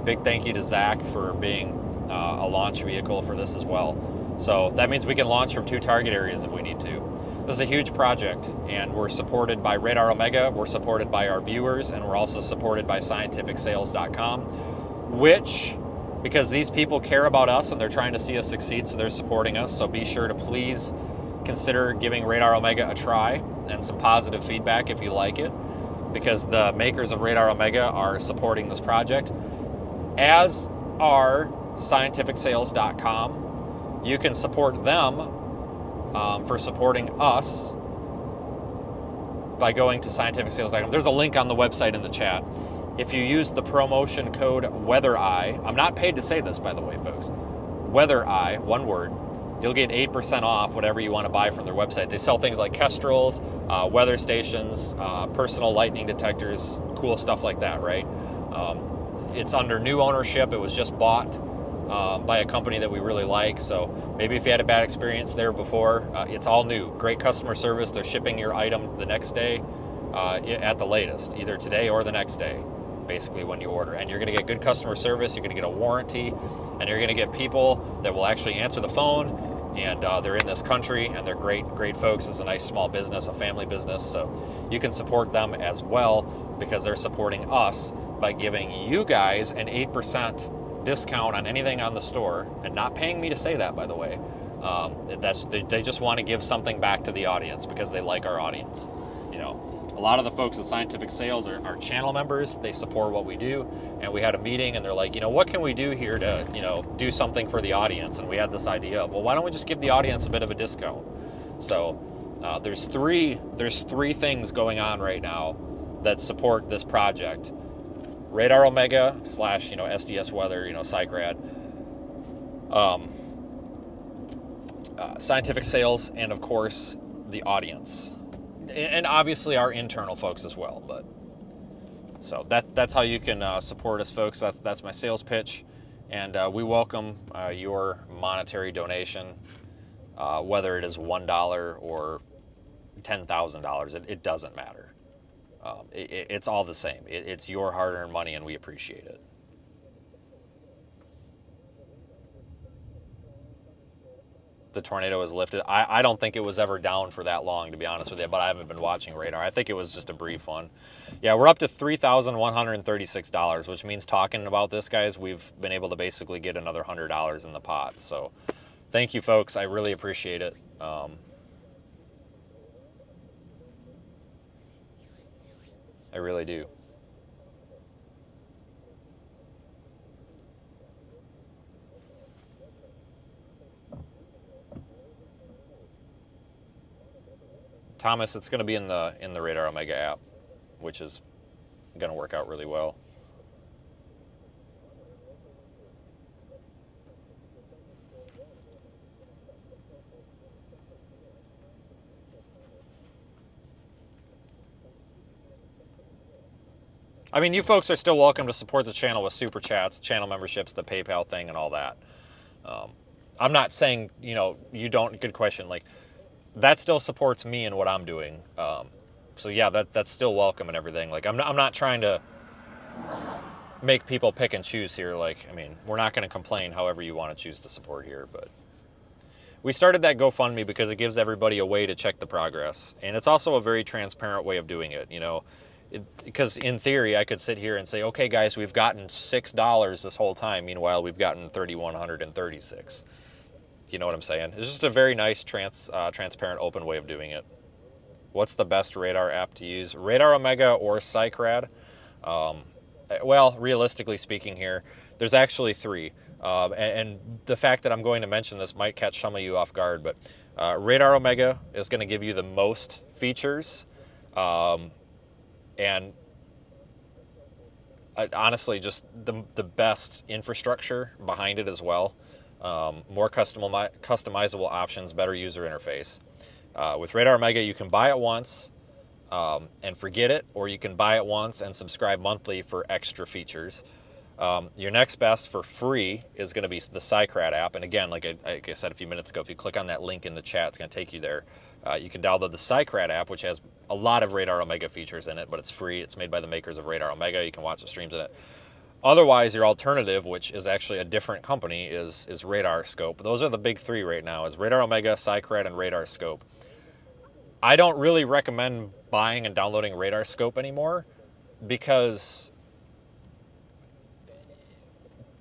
Big thank you to Zach for being a launch vehicle for this as well. So that means we can launch from 2 target areas if we need to. This is a huge project, and we're supported by Radar Omega, we're supported by our viewers, and we're also supported by scientificsales.com, which, because these people care about us and they're trying to see us succeed, so they're supporting us. So be sure to please consider giving Radar Omega a try and some positive feedback if you like it, because the makers of Radar Omega are supporting this project, as are scientificsales.com. You can support them for supporting us by going to scientificsales.com. There's a link on the website in the chat. If you use the promotion code WeatherEye, I'm not paid to say this, by the way, folks, WeatherEye, one word, you'll get 8% off whatever you want to buy from their website. They sell things like Kestrels, weather stations, personal lightning detectors, cool stuff like that, right? It's under new ownership. It was just bought by a company that we really like. So maybe if you had a bad experience there before, it's all new. Great customer service. They're shipping your item the next day at the latest, either today or the next day, basically when you order. And you're going to get good customer service. You're going to get a warranty, and you're going to get people that will actually answer the phone. And they're in this country, and they're great folks. It's a nice small business, a family business. So you can support them as well, because they're supporting us by giving you guys an 8% discount on anything on the store, and not paying me to say that, by the way. They just want to give something back to the audience because they like our audience. A lot of the folks at Scientific Sales are channel members. They support what we do, and we had a meeting, and they're like, what can we do here to do something for the audience? And we had this idea of, well, why don't we just give the audience a bit of a discount? So there's three things going on right now that support this project. Radar Omega / SDS Weather, PsychRad, Scientific sales, and of course the audience, and obviously our internal folks as well. But so that's how you can support us, folks. That's my sales pitch, and we welcome your monetary donation, whether it is $1 or $10,000. It doesn't matter. It's all the same. It's your hard-earned money, and we appreciate it. The tornado is lifted. I don't think it was ever down for that long, to be honest with you, but I haven't been watching radar. I think it was just a brief one. Yeah, we're up to $3,136, which means talking about this, guys, we've been able to basically get another $100 in the pot. So thank you, folks. I really appreciate it. I really do. Thomas, it's going to be in the Radar Omega app, which is going to work out really well. I mean, you folks are still welcome to support the channel with super chats, channel memberships, the PayPal thing, and all that. I'm not saying, you don't. Good question. Like, that still supports me and what I'm doing. So yeah, that's still welcome and everything. Like, I'm not trying to make people pick and choose here. Like, I mean, we're not going to complain however you want to choose to support here, but we started that GoFundMe because it gives everybody a way to check the progress. And it's also a very transparent way of doing it, because in theory, I could sit here and say, okay, guys, we've gotten $6 this whole time. Meanwhile, we've gotten $3,136. You know what I'm saying? It's just a very nice, transparent, open way of doing it. What's the best radar app to use? Radar Omega or Cycrad? Well, realistically speaking here, there's actually three. And the fact that I'm going to mention this might catch some of you off guard, but Radar Omega is going to give you the most features. And honestly, just the best infrastructure behind it as well. More customizable options, better user interface. With Radar Omega, you can buy it once and forget it, or you can buy it once and subscribe monthly for extra features. Your next best for free is going to be the Cycrad app. And again, like I said a few minutes ago, if you click on that link in the chat, it's going to take you there. You can download the Cycrad app, which has a lot of Radar Omega features in it, but it's free. It's made by the makers of Radar Omega. You can watch the streams in it. Otherwise, your alternative, which is actually a different company, is RadarScope. Those are the big three right now, is Radar Omega, Cycrad, and RadarScope. I don't really recommend buying and downloading RadarScope anymore because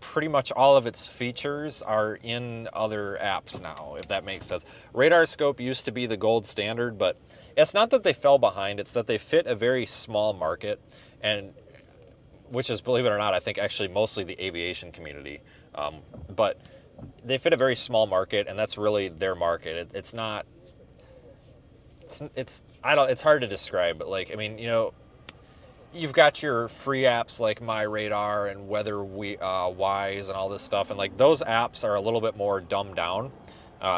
pretty much all of its features are in other apps now, if that makes sense. RadarScope used to be the gold standard, but it's not that they fell behind, it's that they fit a very small market, and which is, believe it or not, I think actually mostly the aviation community. But they fit a very small market, and that's really their market. It's not, it's hard to describe, but like, I mean, you've got your free apps like My Radar and Weather Wise and all this stuff, and like those apps are a little bit more dumbed down.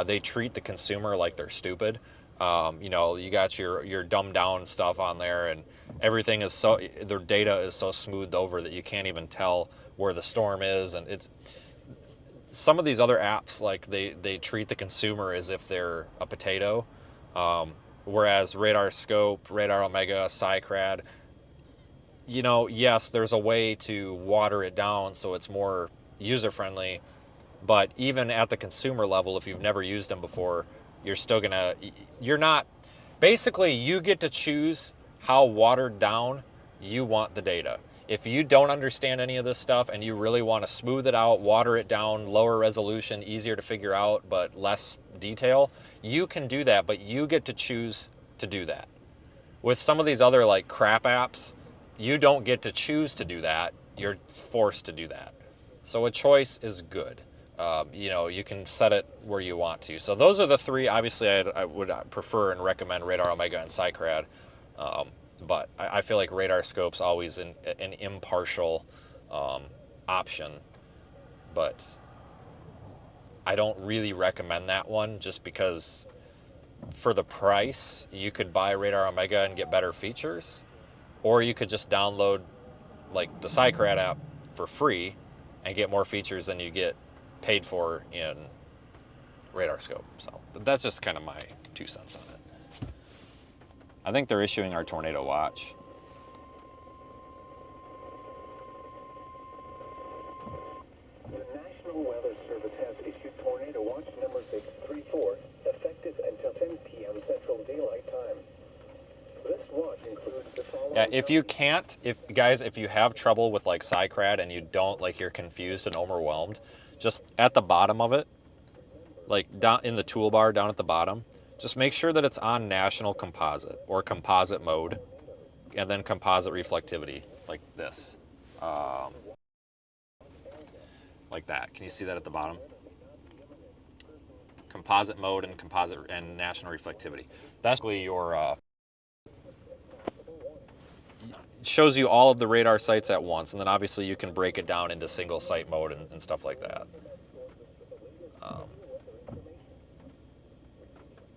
They treat the consumer like they're stupid. You got your dumbed down stuff on there, and everything is their data is so smoothed over that you can't even tell where the storm is. And it's some of these other apps, like they treat the consumer as if they're a potato. Whereas RadarScope, Radar Omega, Cycrad, yes, there's a way to water it down so it's more user friendly, but even at the consumer level, if you've never used them before, you're still basically you get to choose how watered down you want the data. If you don't understand any of this stuff and you really want to smooth it out, water it down, lower resolution, easier to figure out, but less detail, you can do that, but you get to choose to do that. With some of these other like crap apps, you don't get to choose to do that. You're forced to do that. So a choice is good. You can set it where you want to. So those are the three. Obviously, I would prefer and recommend Radar Omega and Cycrad. But I feel like RadarScope's always an impartial option. But I don't really recommend that one just because for the price, you could buy Radar Omega and get better features, or you could just download like the SciCrad app for free and get more features than you get paid for in RadarScope. So that's just kind of my 2 cents on it. I think they're issuing our Tornado watch. The National Weather Service has issued Tornado Watch number 634, effective until 10 p.m. Central Daylight Time. This watch includes the following... Yeah, if you can't, if you have trouble with like SciCrad and you don't, like you're confused and overwhelmed, just at the bottom of it, like down in the toolbar down at the bottom, just make sure that it's on National Composite or Composite mode, and then Composite Reflectivity, like this. Like that. Can you see that at the bottom? Composite mode and Composite and National Reflectivity. That's basically your... shows you all of the radar sites at once, and then obviously you can break it down into single site mode and stuff like that.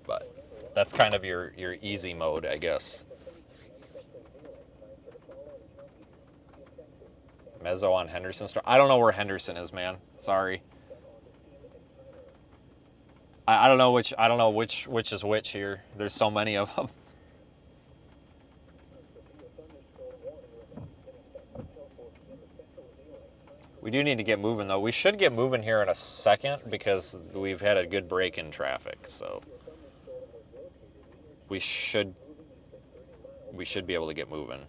But that's kind of your easy mode, I guess. Mezzo on Henderson Store. I don't know where Henderson is, man. Sorry. I don't know which is which here. There's so many of them. We do need to get moving though. We should get moving here in a second because we've had a good break in traffic, so we should be able to get moving.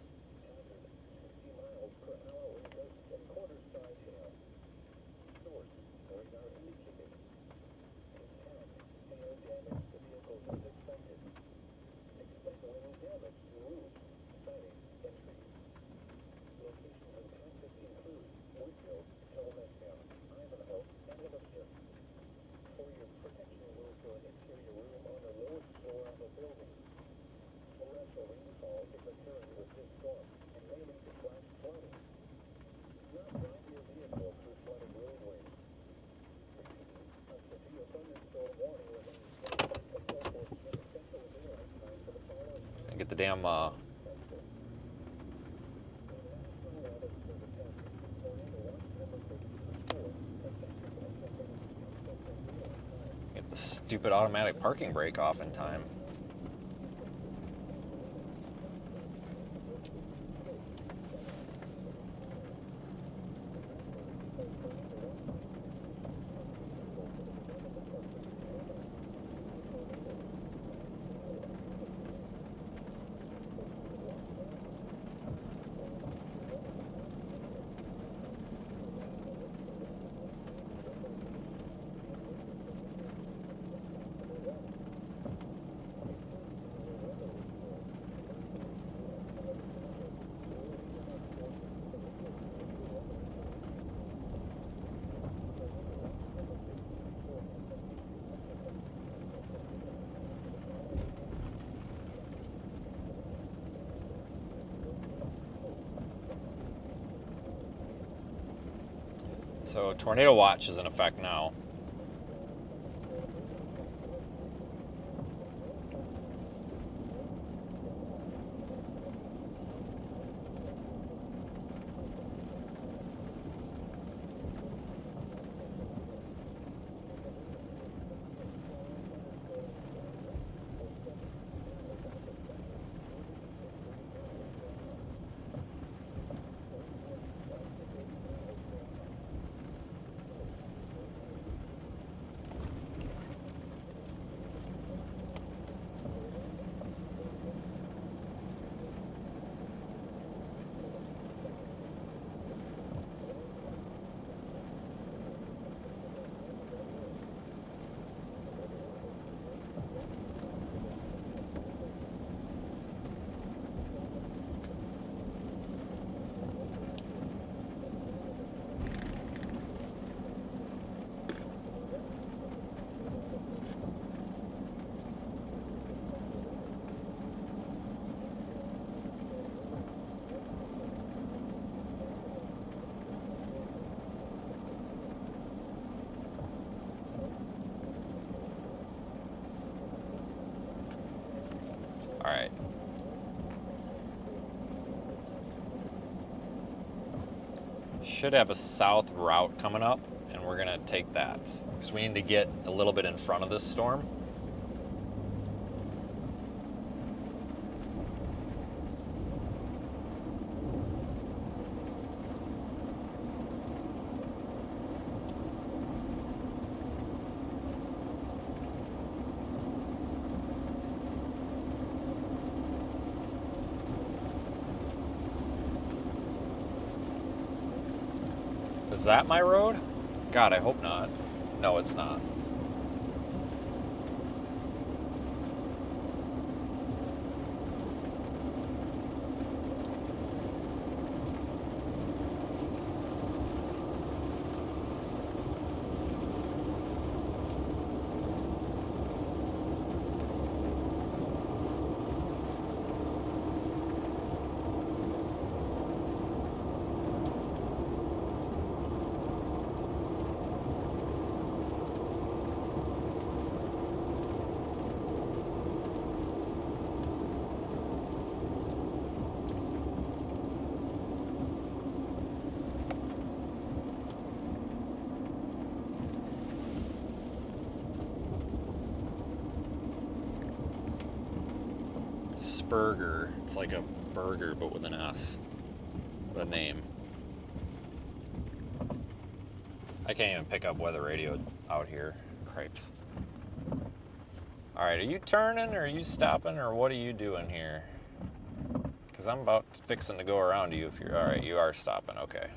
Get the damn get the stupid automatic parking brake off in time. So Tornado Watch is in effect now. Should have a south route coming up, and we're gonna take that because we need to get a little bit in front of this storm. Is that my road? God, I hope not. No, it's not. Spurger. It's like a burger, but with an S. The name. I can't even pick up weather radio out here. Cripes. Alright, are you turning, or are you stopping, or what are you doing here? Because I'm about fixing to go around you if you're... Alright, you are stopping, okay.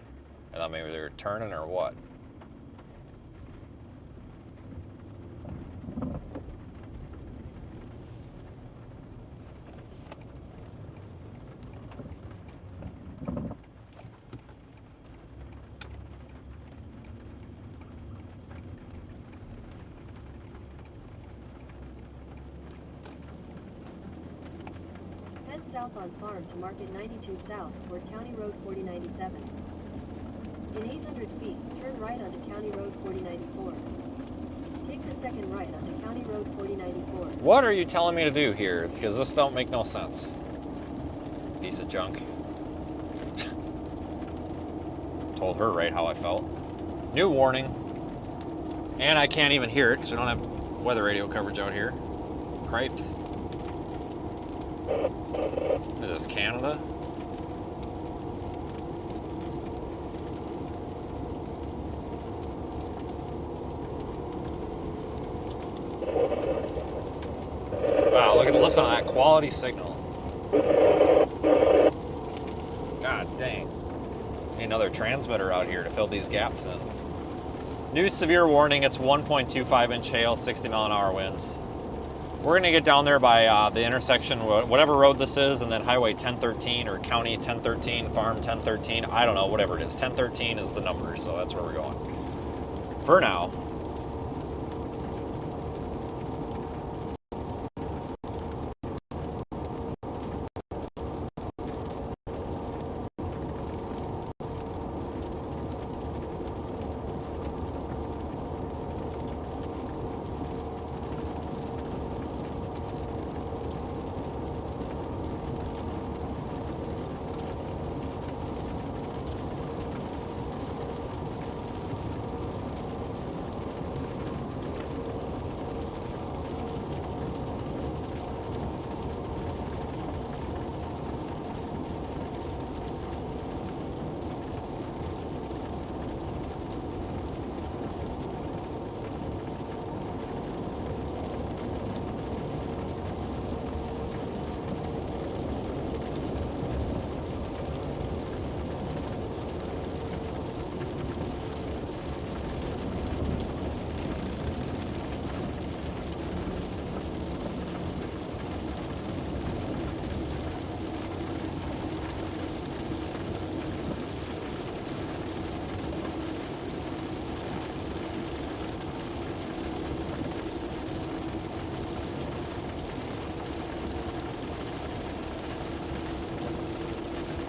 And I'm either turning or what? Head south on Farm to Market 92 South toward County Road 4097. In 800 feet, turn right onto County Road 4094. Take the second right onto County Road 4094. What are you telling me to do here? Because this don't make no sense. Piece of junk. Told her right how I felt. New warning. And I can't even hear it because we don't have weather radio coverage out here. Cripes. Is this Canada? Wow, listen to that quality signal. God dang. Need another transmitter out here to fill these gaps in. New severe warning, it's 1.25 inch hail, 60 mile an hour winds. We're gonna get down there by the intersection, whatever road this is, and then Highway 1013 or County 1013, Farm 1013, I don't know, whatever it is. 1013 is the number, so that's where we're going. For now.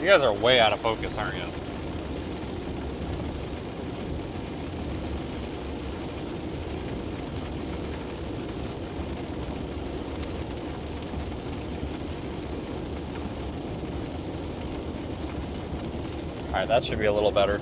You guys are way out of focus, aren't you? All right, that should be a little better.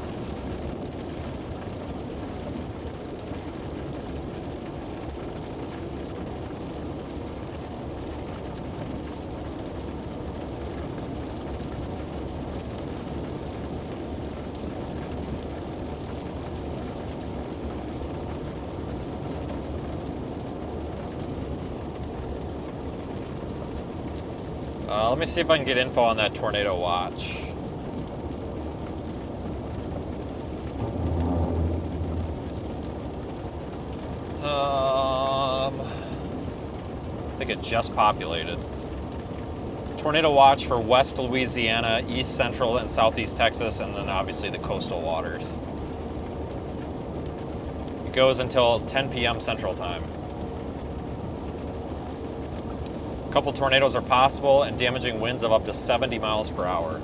me see if I can get info on that tornado watch. I think it just populated. Tornado watch for West Louisiana, East Central and Southeast Texas, and then obviously the coastal waters. It goes until 10 p.m. Central Time. A couple tornadoes are possible and damaging winds of up to 70 miles per hour.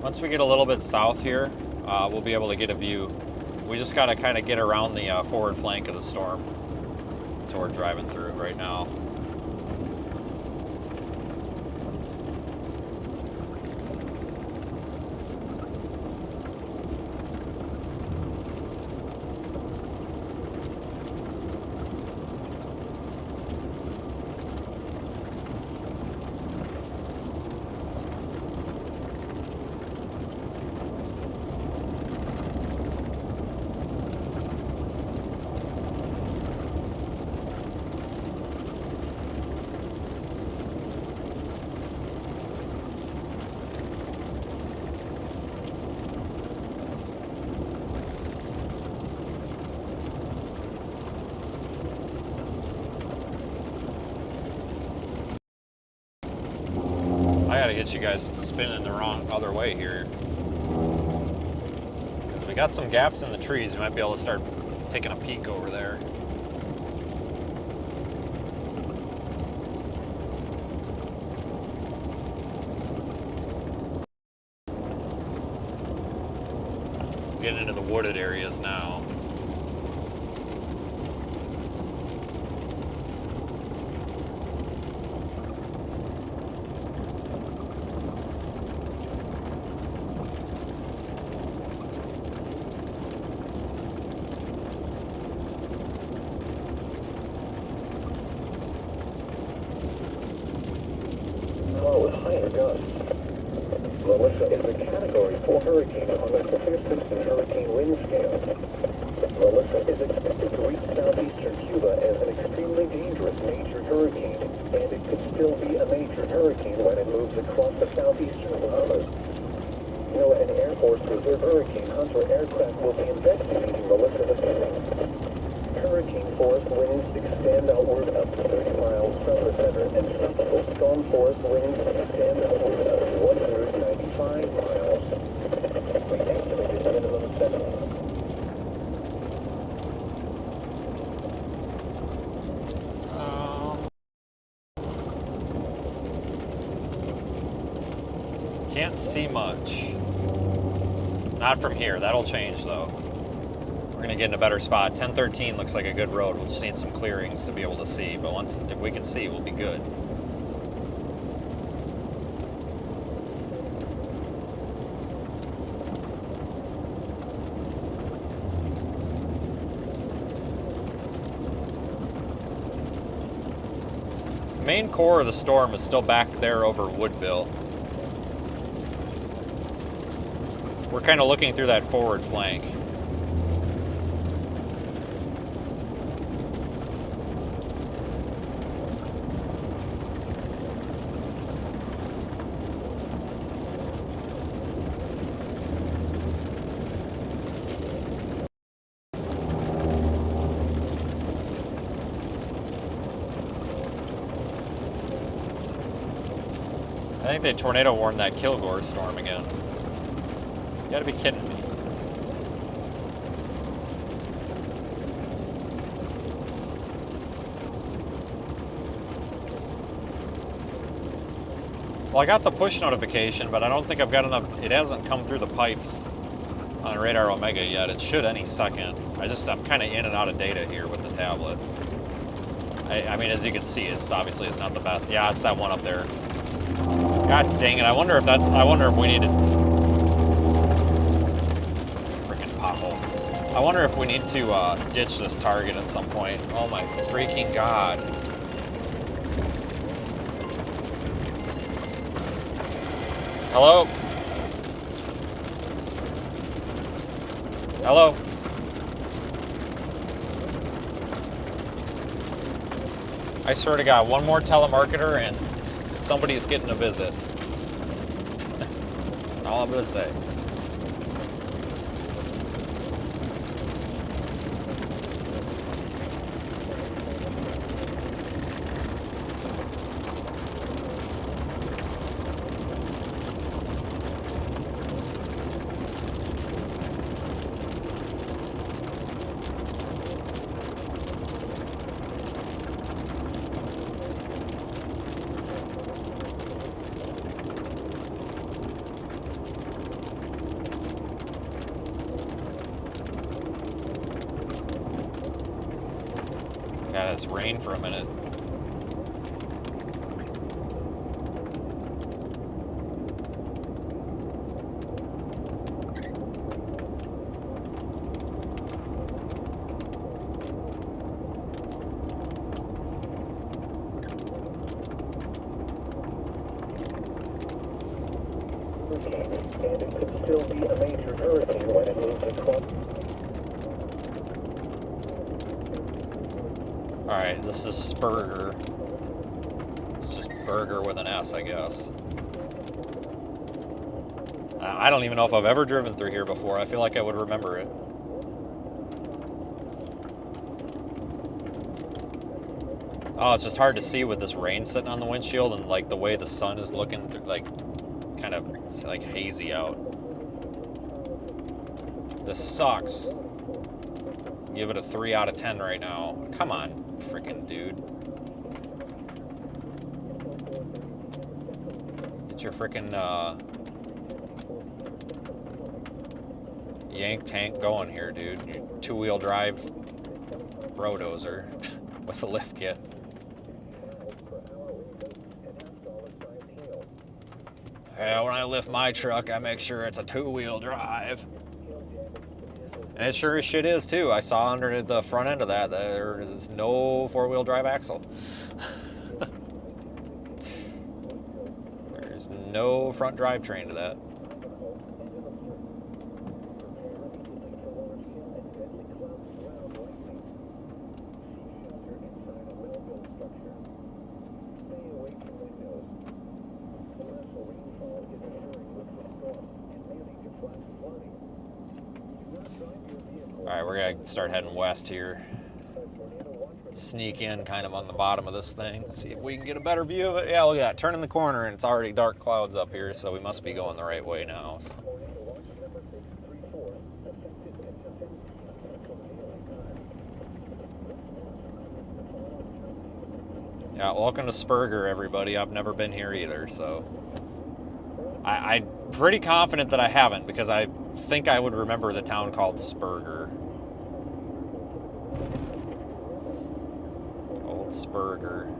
Once we get a little bit south here, we'll be able to get a view. We just got to kind of get around the forward flank of the storm. So we're driving through right now. I gotta get you guys spinning the wrong other way here. We got some gaps in the trees. We might be able to start taking a peek over there. Getting into the wooded areas now. Melissa is a Category 4 hurricane on the Saffir-Simpson hurricane wind scale. Melissa is expected to reach southeastern Cuba as an extremely dangerous major hurricane, and it could still be a major hurricane when it moves across the southeastern Bahamas. NOAA and Air Force Reserve Hurricane Hunter aircraft will be investigating Melissa this evening. Hurricane force winds extend outward up to 30 miles from the center, and tropical storm force winds extend outward up to 195 miles. The estimated minimum of 7. Can't see much. Not from here. That'll change though. We're gonna get in a better spot. 1013 looks like a good road. We'll just need some clearings to be able to see. But if we can see, we'll be good. main core of the storm is still back there over Woodville. We're kind of looking through that forward flank. I think they tornado warned that Kilgore storm again. You gotta be kidding me. Well, I got the push notification, but I don't think I've got enough. It hasn't come through the pipes on Radar Omega yet. It should any second. I'm kind of in and out of data here with the tablet. I mean, as you can see, it's obviously not the best. Yeah, it's that one up there. God dang it! I wonder if we need to freaking pothole. I wonder if we need to ditch this target at some point. Oh my freaking god! Hello? Hello? I swear to God, one more telemarketer and somebody's getting a visit. That's all I'm gonna say. God, it's rained for a minute. And it could still be a major hurricane when it moves across. Alright, this is Spurger. It's just Burger with an S, I guess. I don't even know if I've ever driven through here before. I feel like I would remember it. Oh, it's just hard to see with this rain sitting on the windshield and like the way the sun is looking through, like kind of it's like hazy out. This sucks. Give it a 3 out of 10 right now. Come on, freaking dude. Get your freaking yank tank going here, dude. Your 2-wheel drive rodozer with a lift kit. Yeah, when I lift my truck, I make sure it's a 2-wheel drive. And it sure as shit is, too. I saw under the front end of that, there is no 4-wheel drive axle. There's no front drivetrain to that. Alright, we're gonna start heading west here. Sneak in kind of on the bottom of this thing. See if we can get a better view of it. Yeah, look at that. Turning the corner and it's already dark clouds up here, so we must be going the right way now. So. Yeah, welcome to Spurger, everybody. I've never been here either, so... I'm pretty confident that I haven't, because I think I would remember the town called Spurger. Old Spurger.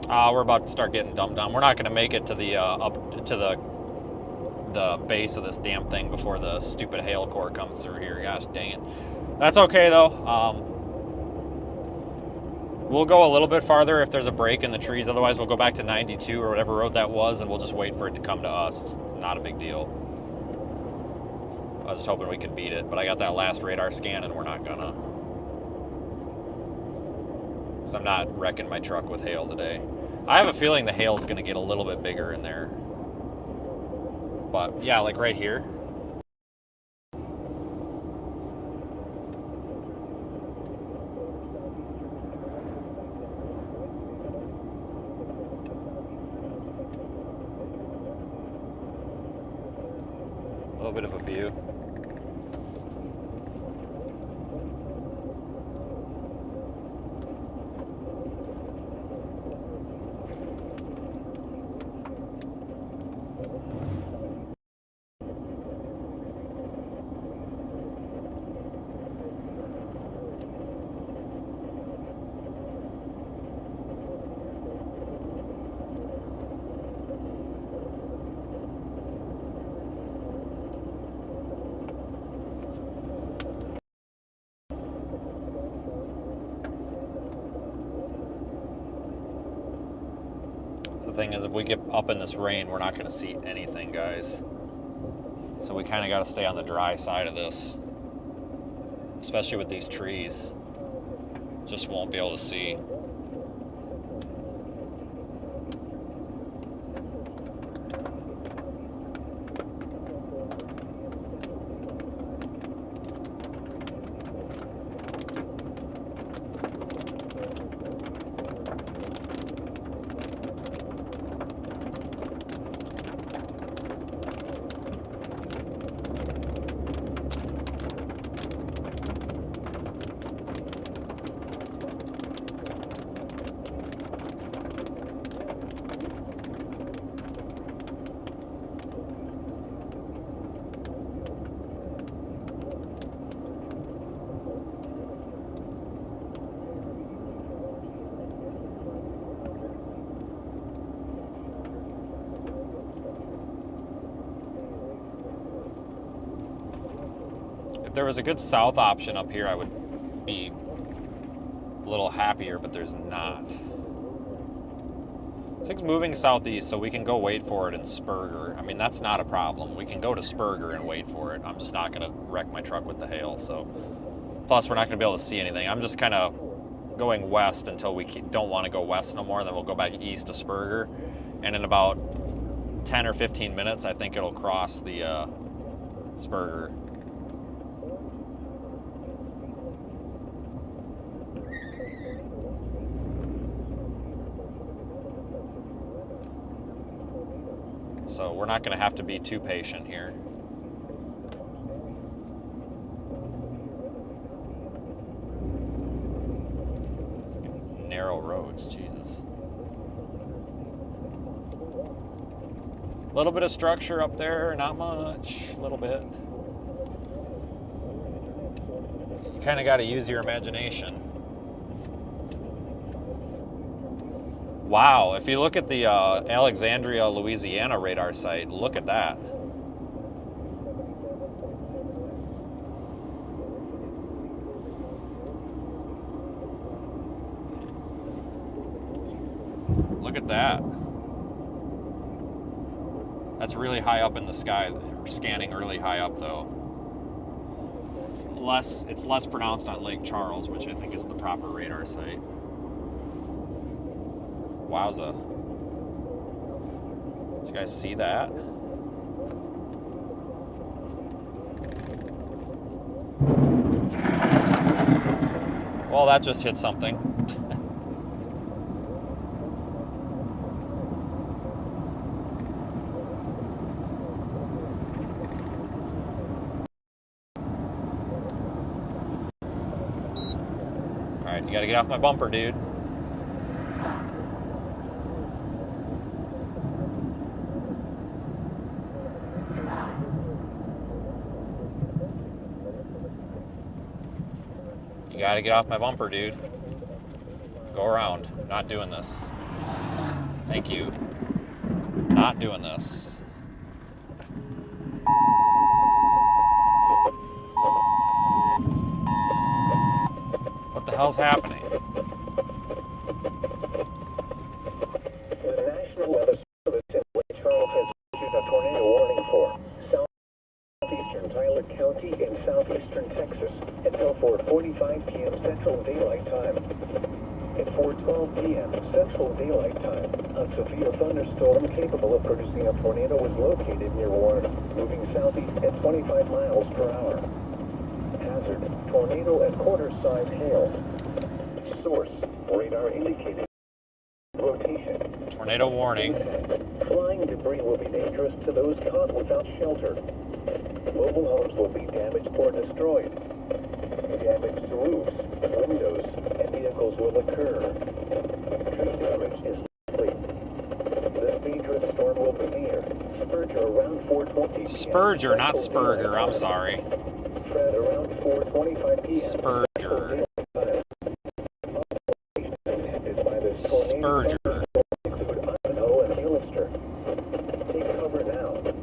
We're about to start getting dumped on. We're not going to make it to the up to the base of this damn thing before the stupid hail core comes through here. Gosh dang it. That's okay though. We'll go a little bit farther if there's a break in the trees. Otherwise, we'll go back to 92 or whatever road that was, and we'll just wait for it to come to us. It's not a big deal. I was just hoping we could beat it, but I got that last radar scan, and we're not gonna. So I'm not wrecking my truck with hail today. I have a feeling the hail's gonna get a little bit bigger in there. But yeah, like right here. A little bit of a view. The thing is, if we get up in this rain, we're not going to see anything, guys. So we kind of got to stay on the dry side of this, especially with these trees. Just won't be able to see. If there was a good south option up here, I would be a little happier, but there's not. This thing's moving southeast, so we can go wait for it in Spurger. I mean, that's not a problem. We can go to Spurger and wait for it. I'm just not going to wreck my truck with the hail. So, plus, we're not going to be able to see anything. I'm just kind of going west until we don't want to go west no more. Then we'll go back east to Spurger. And in about 10 or 15 minutes, I think it'll cross the Spurger. So we're not going to have to be too patient here. Narrow roads, Jesus. A little bit of structure up there, not much, a little bit. You kind of got to use your imagination. Wow, if you look at the Alexandria, Louisiana radar site, look at that. Look at that. That's really high up in the sky. We're scanning really high up though. It's less pronounced on Lake Charles, which I think is the proper radar site. Wowza. Did you guys see that? Well, that just hit something. All right, you gotta get off my bumper, dude. You gotta get off my bumper, dude. Go around. I'm not doing this. Thank you. Not doing this. What the hell's happening? The National Weather Service in Lake Charles has issued a tornado warning for southeastern Tyler County in southeastern Texas until 4:45 p.m. Central Daylight Time. At 4:12 p.m. Central Daylight Time, a severe thunderstorm capable of producing a tornado was located near Warren, moving southeast at 25 miles per hour. Hazard: tornado at quarter-size hail. Source: radar indicated rotation. Tornado warning. Flying debris will be dangerous to those caught without shelter. Mobile homes will be damaged or destroyed. Damage to roofs, windows, and vehicles will occur. Tree damage is likely. This dangerous storm will be near Spurger around 4:20 p.m. Spurger, not Spurger. I'm sorry. Fred around 4:25 p.m. Spurger. Spurger. Include Ivanhoe and Hilister. Take cover now.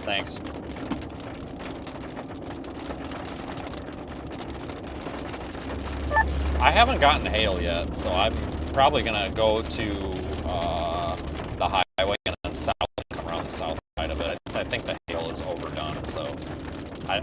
Thanks. I haven't gotten hail yet, so I'm probably gonna go to the highway and then south and come around the south side of it. I think the hail is overdone, so I.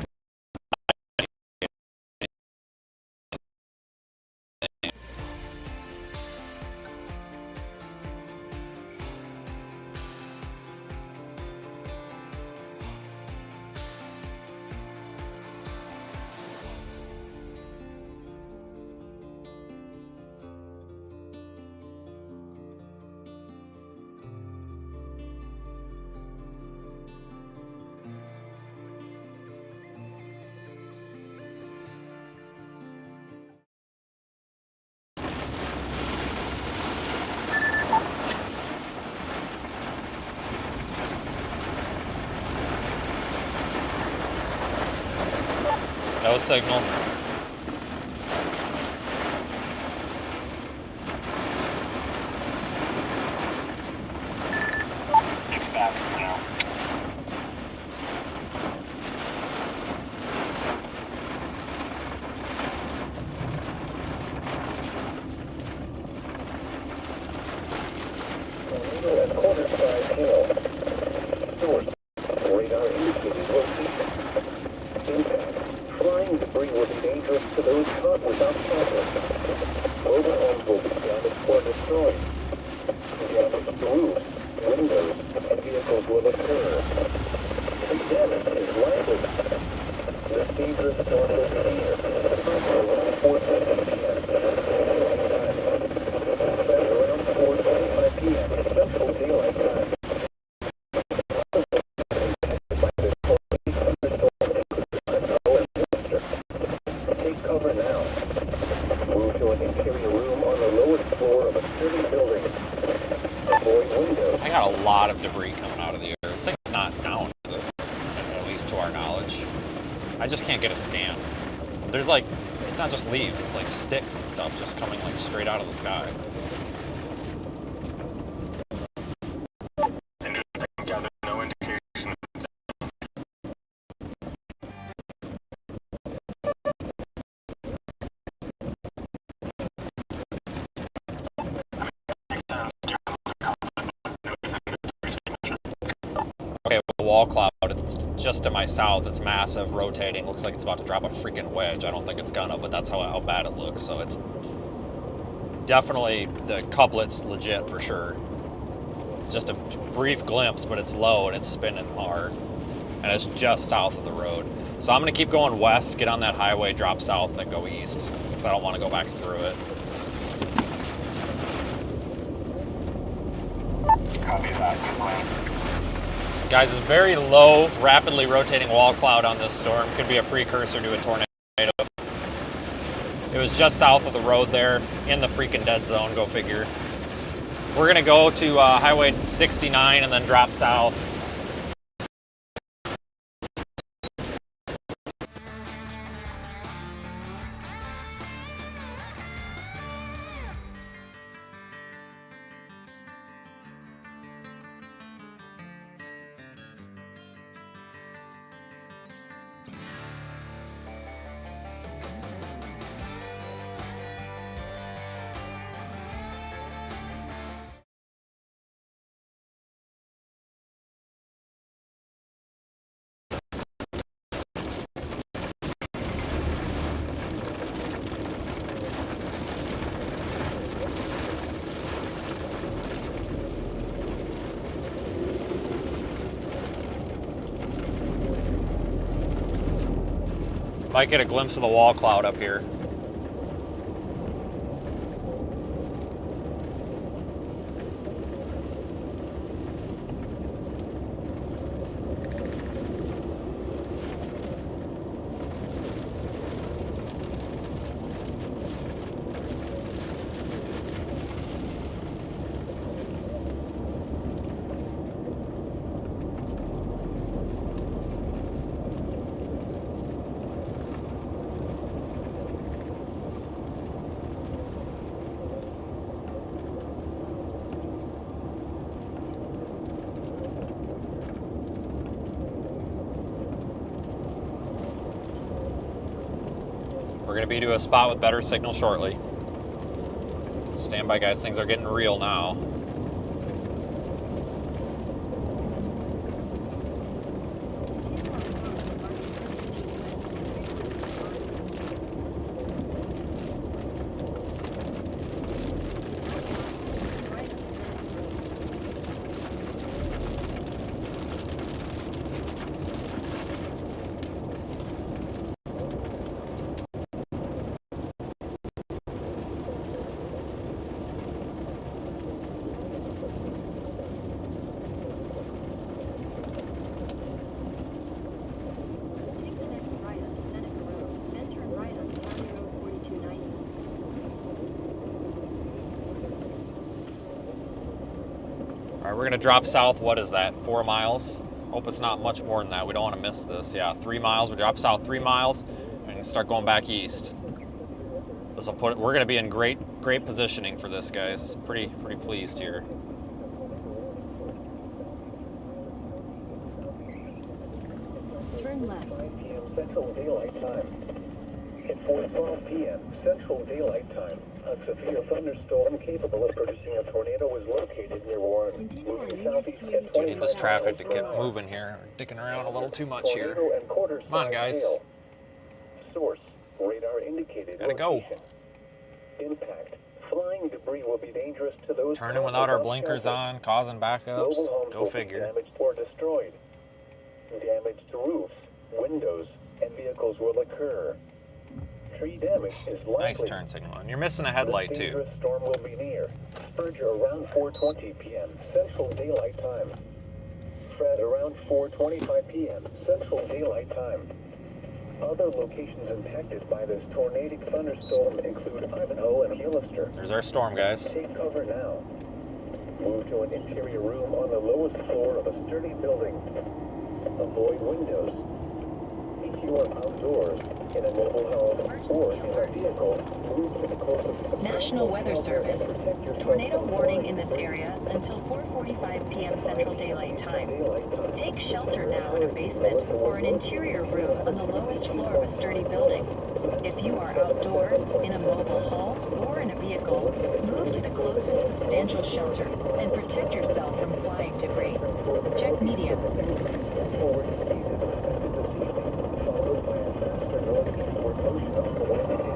No signal. It's back now. Tornado at Quarterside Hill. Source. Radar indicating location. Impact. Flying debris will be dangerous to those caught without shelter. Mobile homes will be damaged or destroyed. Damaged roofs, windows, and vehicles will occur. The damage is likely. This dangerous storm will be near. Around 4:50 p.m. Around 4:25 p.m. Central Daylight Time. Take cover now. Move to an interior room on the lowest floor of a sturdy building. Avoid windows. I got a lot of debris coming out of the air. This thing's not down, is it? At least to our knowledge. I just can't get a scan. There's like, it's not just leaves, it's like sticks and stuff just coming like straight out of the sky. Interesting. Gather no indication. Okay, well, the wall cloud, it's just to my south. It's massive, rotating. Looks like it's about to drop a freaking wedge. I don't think it's gonna, but that's how bad it looks. So it's definitely, the couplet's legit for sure. It's just a brief glimpse, but it's low and it's spinning hard. And it's just south of the road. So I'm gonna keep going west, get on that highway, drop south, and then go east. Because I don't want to go back through it. Copy that. Good plan. Guys, it's very low, rapidly rotating wall cloud on this storm. Could be a precursor to a tornado. It was just south of the road there, in the freaking dead zone, go figure. We're gonna go to Highway 69 and then drop south. Might get a glimpse of the wall cloud up here. We're going to be to a spot with better signal shortly. Stand by, guys. Things are getting real now. All right, we're gonna drop south. What is that, 4 miles? Hope it's not much more than that. We don't want to miss this. Yeah, 3 miles. We drop south 3 miles and start going back east. This will put. We're going to be in great positioning for this, guys. Pretty pleased here. Turn left. 5 p.m. Central Daylight Time. At 4:12 p.m. Central Daylight Time, a severe thunderstorm capable of producing a tornado was located near Warren. Continue on Moving US southeast at 287. We need this 25 traffic to miles per get hour. moving here. We're dicking around a little too much here. Tornado and quarter Come on, size guys. hail. Source, radar indicated Gotta go. location. Impact. Flying debris will be dangerous to those Turning without our above blinkers shelter. on, causing backups. Mobile homes Go will be figure. damaged or destroyed. Damage to roofs, windows, and vehicles will occur. Tree damage is likely. Nice turn signal. And you're missing a headlight This too. dangerous storm will be near. Spurgeon around 4:20 p.m. Central Daylight Time. Fred around 4:25 p.m. Central Daylight Time. Other locations impacted by this tornadic thunderstorm include Ivanhoe and Hollister. There's our storm, guys. Take cover now. Move to an interior room on the lowest floor of a sturdy building. Avoid windows. If you are outdoors, in a mobile home, or in a vehicle, move to the closest National Weather Service. Tornado warning in this area until 4:45 p.m. Central Daylight Time. Take shelter now in a basement or an interior room on the lowest floor of a sturdy building. If you are outdoors, in a mobile home, or in a vehicle, move to the closest substantial shelter and protect yourself from flying debris. Check media. Forward speed is expected this evening, followed by a faster northeastward motion on the Wednesday.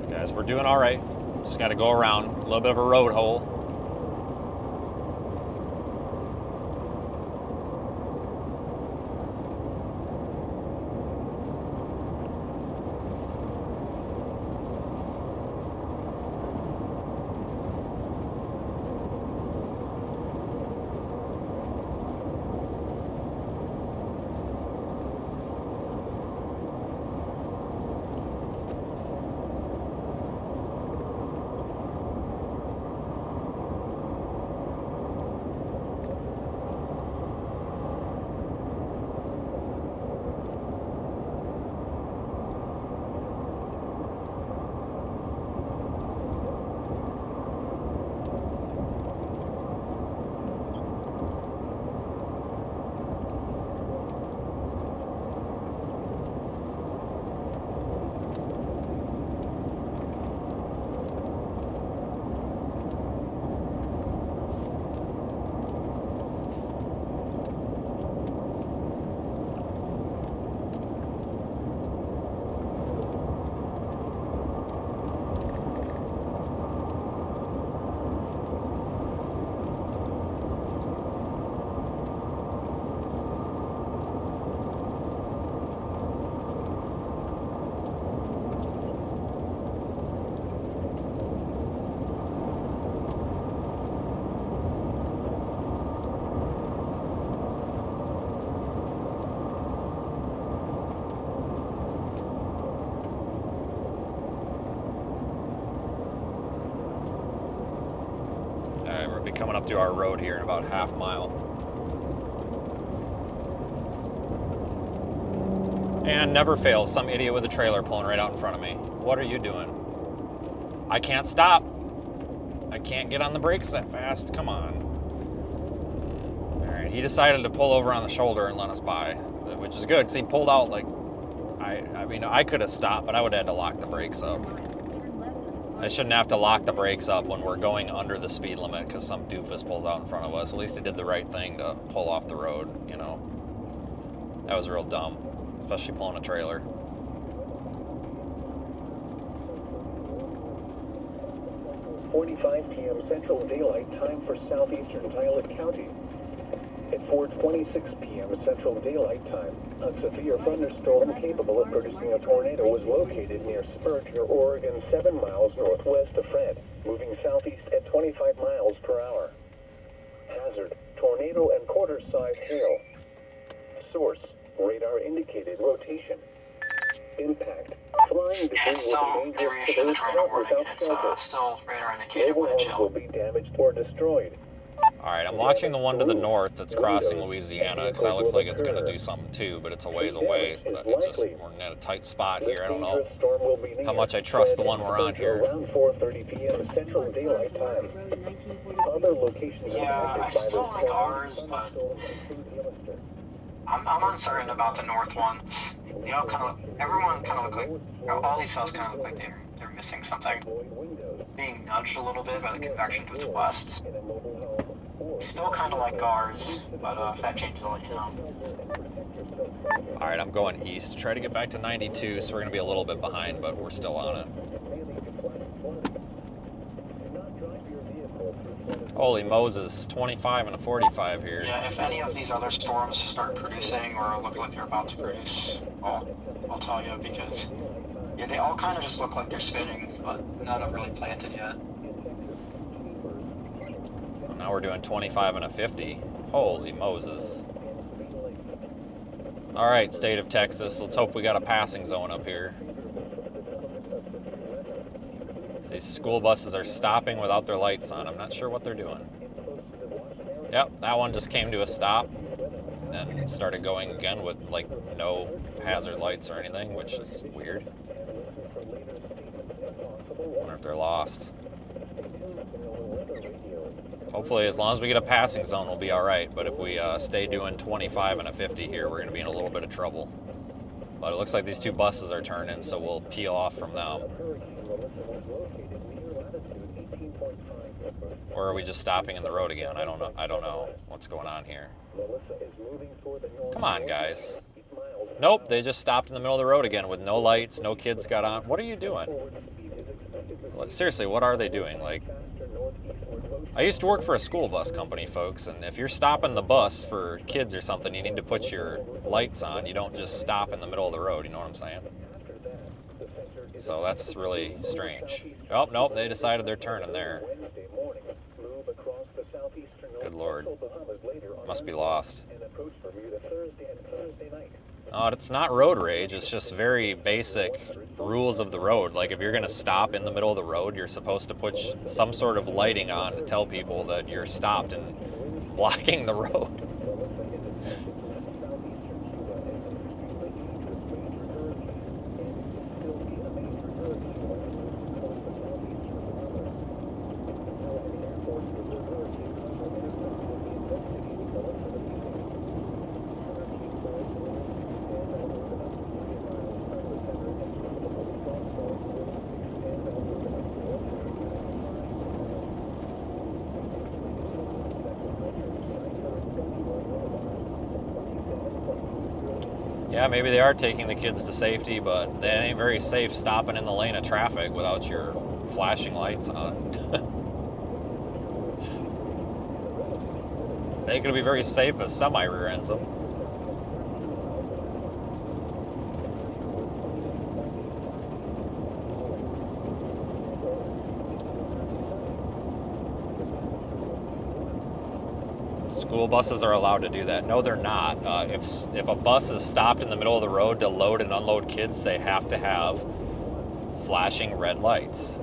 Guys, we're doing all right. Just got to go around. A little bit of a road hole. We'll be coming up to our road here in about a half mile. And never fails, some idiot with a trailer pulling right out in front of me. What are you doing? I can't stop. I can't get on the brakes that fast. Come on. All right, he decided to pull over on the shoulder and let us by, which is good because he pulled out like, I mean, I could have stopped, but I would have had to lock the brakes up. Turn left on I shouldn't have to lock the brakes up when we're going under the speed limit because some doofus pulls out in front of us. At least he did the right thing to pull off the road, you know. That was real dumb, especially pulling a trailer. .45 p.m. Central Daylight Time for southeastern Tioga County. At 4:26 p.m. Central Daylight Time, a severe thunderstorm capable of producing a tornado was located near Spurgeon, Oregon, 7 miles northwest of Fred, moving southeast at 25 miles per hour. Hazard, tornado and quarter-sized hail. Source, radar indicated rotation. Impact, flying debris Yeah, it's still, will be they dangerous to reissued the those tornado caught warning. without It's shelter. still radar indicated Mobile wind homes will chill. be damaged or destroyed. All right, I'm watching the one to the north that's crossing Louisiana because that looks like it's going to do something too, but it's a ways away. But it's just we're in a tight spot here. I don't know how much I trust the one we're on here. Around 4:30 p.m. Central Southbound Daylight Farm to Time. Market Road in 1943. Other locations Yeah, affected I by still this like storm ours, but include Illister. I'm uncertain about the north ones. They all kind of, everyone kind of look like, all these cells kind of look like they're missing something. Being nudged a little bit by the convection to its west. Still kind of like ours, but if that changes, I'll let you know. All right, I'm going east to try to get back to 92, so we're going to be a little bit behind, but we're still on it. Holy Moses, 25 and a 45 here. Yeah, if any of these other storms start producing or look like they're about to produce, I'll tell you, because yeah, they all kind of just look like they're spinning, but none have really planted yet. Now we're doing 25 and a 50. Holy Moses. All right, state of Texas, let's hope we got a passing zone up here. These school buses are stopping without their lights on. I'm not sure what they're doing. Yep, that one just came to a stop and started going again with like no hazard lights or anything, which is weird. Wonder if they're lost. Hopefully, as long as we get a passing zone, we'll be all right. But if we stay doing 25 and a 50 here, we're going to be in a little bit of trouble. But it looks like these two buses are turning, so we'll peel off from them. Or are we just stopping in the road again? I don't know what's going on here. Come on, guys. Nope, they just stopped in the middle of the road again with no lights, no kids got on. What are you doing? Like, seriously, what are they doing? Like, I used to work for a school bus company, folks, and if you're stopping the bus for kids or something, you need to put your lights on. You don't just stop in the middle of the road, you know what I'm saying? So that's really strange. Oh, nope, they decided they're turning there. Good Lord. Must be lost. Oh, it's not road rage, it's just very basic rules of the road. Like, if you're going to stop in the middle of the road, you're supposed to put some sort of lighting on to tell people that you're stopped and blocking the road. Yeah, maybe they are taking the kids to safety, but they ain't very safe stopping in the lane of traffic without your flashing lights on. They ain't gonna be very safe if semi rear ends them. School buses are allowed to do that. No, they're not. If a bus is stopped in the middle of the road to load and unload kids, they have to have flashing red lights.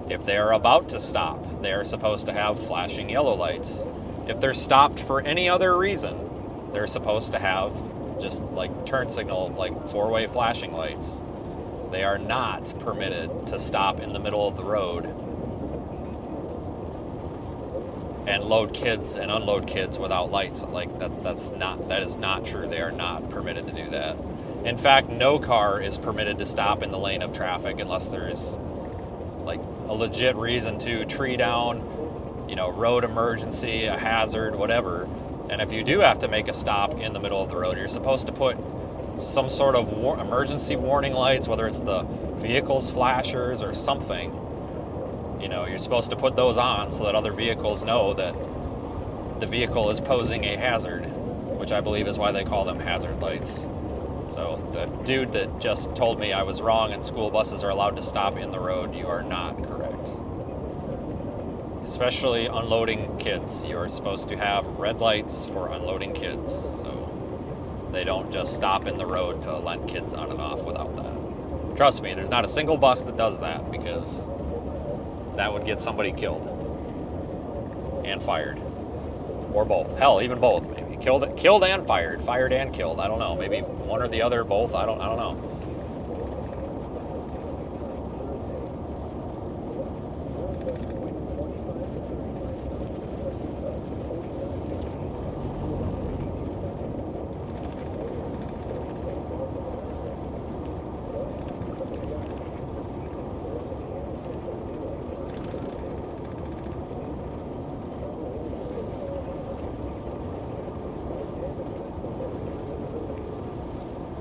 If they are about to stop, they are supposed to have flashing yellow lights. If they're stopped for any other reason, they're supposed to have just like turn signal, like four-way flashing lights. They are not permitted to stop in the middle of the road and load kids and unload kids without lights. Like that is not true. They are not permitted to do that. In fact, no car is permitted to stop in the lane of traffic unless there's like a legit reason to, tree down, road emergency, a hazard, whatever. And if you do have to make a stop in the middle of the road, you're supposed to put some sort of emergency warning lights, whether it's the vehicle's flashers or something. You're supposed to put those on so that other vehicles know that the vehicle is posing a hazard, which I believe is why they call them hazard lights. So the dude that just told me I was wrong and school buses are allowed to stop in the road, you are not correct. Especially unloading kids. You're supposed to have red lights for unloading kids, so they don't just stop in the road to let kids on and off without that. Trust me, there's not a single bus that does that, because that would get somebody killed and fired, or both. Hell, even both, maybe killed and fired and killed. I don't know. Maybe one or the other, both. I don't know.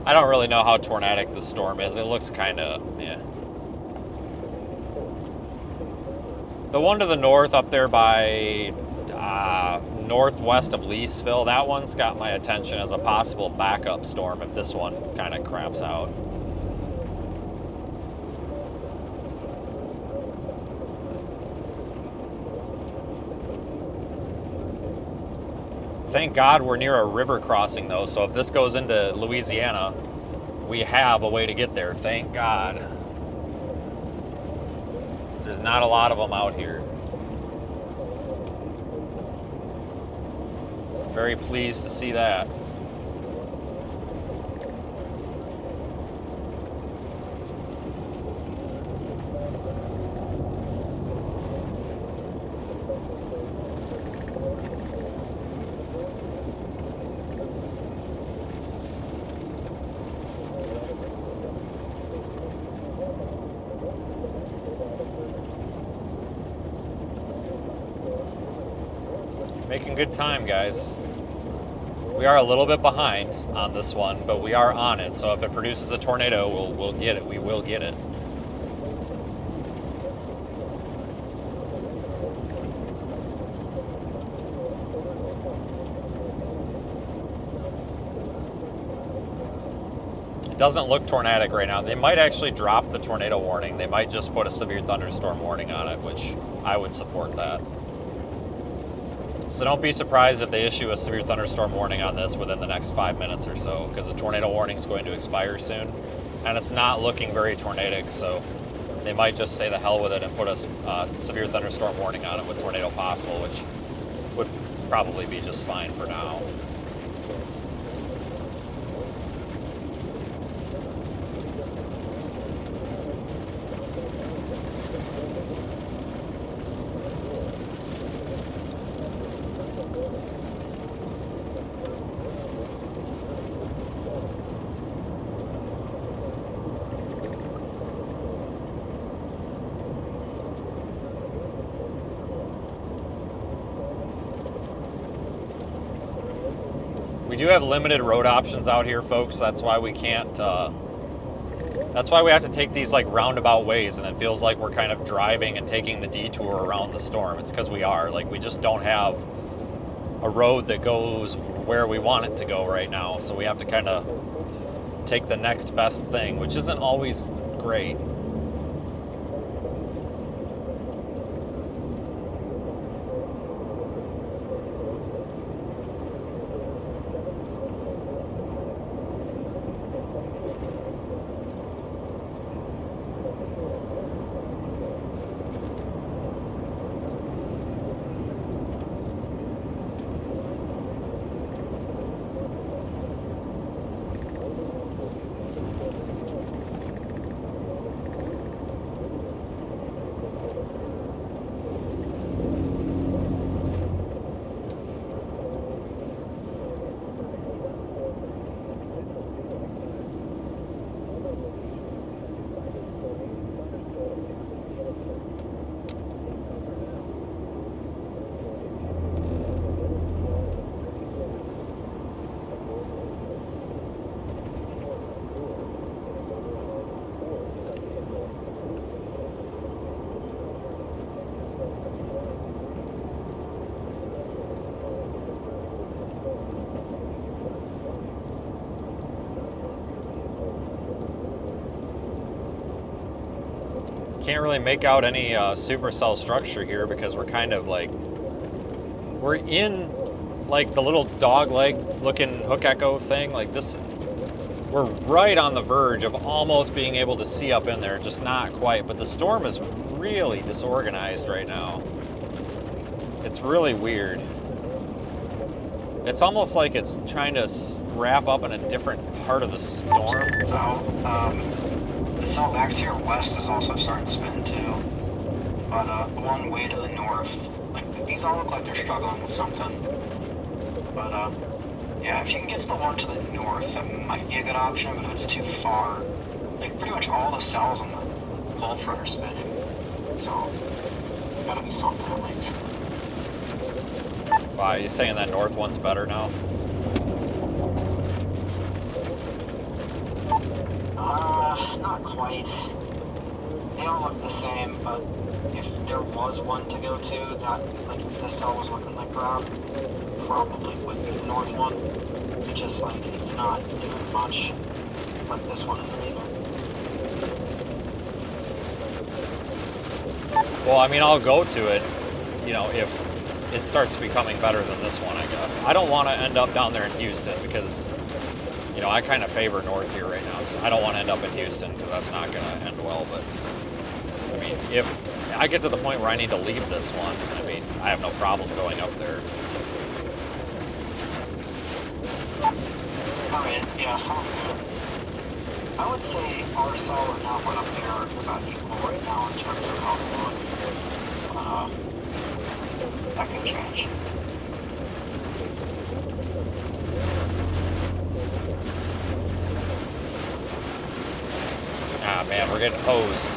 I don't really know how tornadic the storm is. It looks kind of, yeah. The one to the north up there by northwest of Leesville, that one's got my attention as a possible backup storm if this one kind of craps out. Thank God we're near a river crossing though, so if this goes into Louisiana, we have a way to get there. Thank God. There's not a lot of them out here. Very pleased to see that. Making good time, guys. We are a little bit behind on this one, but we are on it. So if it produces a tornado, we'll get it. We will get it. It doesn't look tornadic right now. They might actually drop the tornado warning. They might just put a severe thunderstorm warning on it, which I would support that. So don't be surprised if they issue a severe thunderstorm warning on this within the next 5 minutes or so, because the tornado warning is going to expire soon, and it's not looking very tornadic, so they might just say the hell with it and put a severe thunderstorm warning on it with tornado possible, which would probably be just fine for now. We do have limited road options out here, folks. That's why we can't, that's why we have to take these like roundabout ways, and it feels like we're kind of driving and taking the detour around the storm. It's because we are. Like, we just don't have a road that goes where we want it to go right now. So we have to kind of take the next best thing, which isn't always great. Can't really make out any supercell structure here because we're kind of like, we're in like the little dog leg looking hook echo thing. Like this, we're right on the verge of almost being able to see up in there, just not quite. But the storm is really disorganized right now. It's really weird. It's almost like it's trying to wrap up in a different part of the storm. So, the cell back to your west is also starting to spin too. But the one way to the north, like these all look like they're struggling with something. But yeah, if you can get to the one to the north, that might be a good option. But if it's too far, like pretty much all the cells on the cold front are spinning. So, gotta be something at least. Wow, you saying that north one's better now? Not quite. They all look the same, but if there was one to go to, that, like if this cell was looking like crap, probably would be the north one. It's just like, it's not doing much, like this one isn't either. Well, I mean, I'll go to it, you know, if it starts becoming better than this one, I guess. I don't want to end up down there in Houston because, you know, I kind of favor north here right now. I don't want to end up in Houston because that's not going to end well. But, I mean, if I get to the point where I need to leave this one, I mean, I have no problem going up there. Alright, yeah, sounds good. I would say our cell and that one up there are about equal right now in terms of how they look. That could change. Ah, man, we're getting hosed.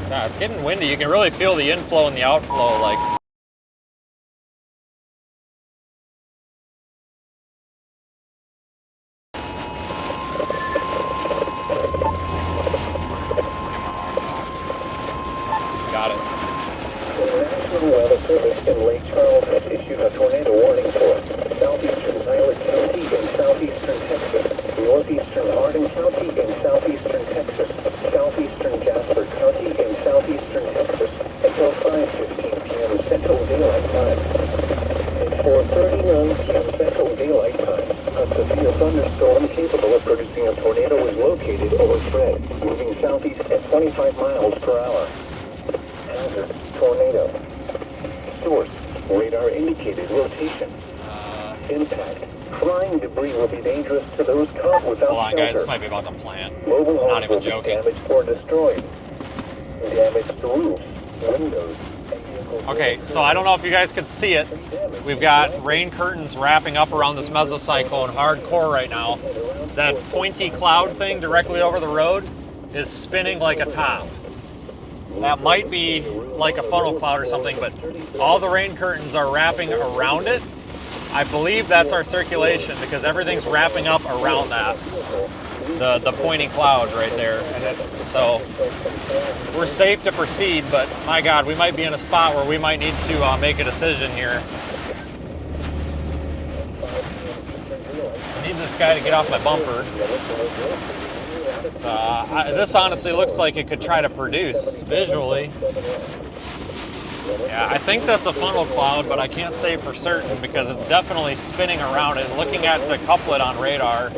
Yeah, it's getting windy. You can really feel the inflow and the outflow, like. Got it. The National Weather Service in Lake Charles has issued a tornado warning for southeastern Violet County in southeastern Texas, northeastern Hardin County in southeastern Texas, southeastern Jasper County in southeastern Texas until 5:15 p.m. Central Daylight Time. At 4:39 p.m. Central Daylight Time, a severe thunderstorm capable of producing a tornado is located over Fred, moving southeast at 25 miles per hour. Hazard, tornado. Source, radar indicated rotation. Impact, flying debris will be dangerous to those caught without Hold on, guys. This shelter. might be about to plant. Mobile homes Not even will be joking. damaged or destroyed. Damaged roofs, windows, and vehicles. Okay, so I don't know if you guys can see it. We've got rain curtains wrapping up around this mesocyclone hardcore right now. That pointy cloud thing directly over the road is spinning like a top. That might be like a funnel cloud or something, but all the rain curtains are wrapping around it. I believe that's our circulation because everything's wrapping up around that. The pointy cloud right there. So we're safe to proceed, but my God, we might be in a spot where we might need to make a decision here. I need this guy to get off my bumper. This honestly looks like it could try to produce visually. Yeah, I think that's a funnel cloud, but I can't say for certain because it's definitely spinning around it. Looking at the couplet on radar, or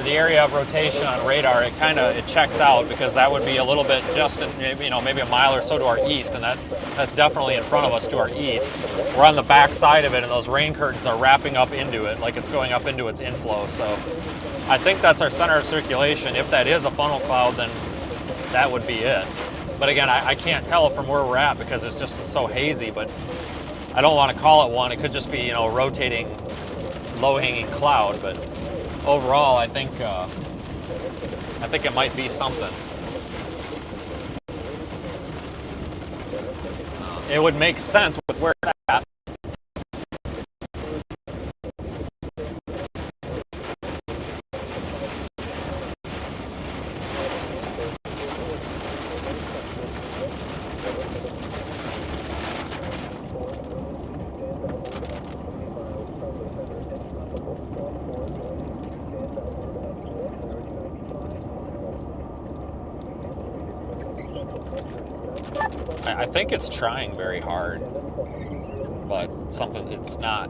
the area of rotation on radar, it checks out because that would be a little bit just, maybe a mile or so to our east, and that's definitely in front of us to our east. We're on the back side of it, and those rain curtains are wrapping up into it, like it's going up into its inflow. So I think that's our center of circulation. If that is a funnel cloud, then that would be it. But again, I can't tell from where we're at because it's just so hazy, but I don't want to call it one. It could just be, a rotating, low-hanging cloud, but overall, I think it might be something. it would make sense with where it's at. I think it's trying very hard, but it's not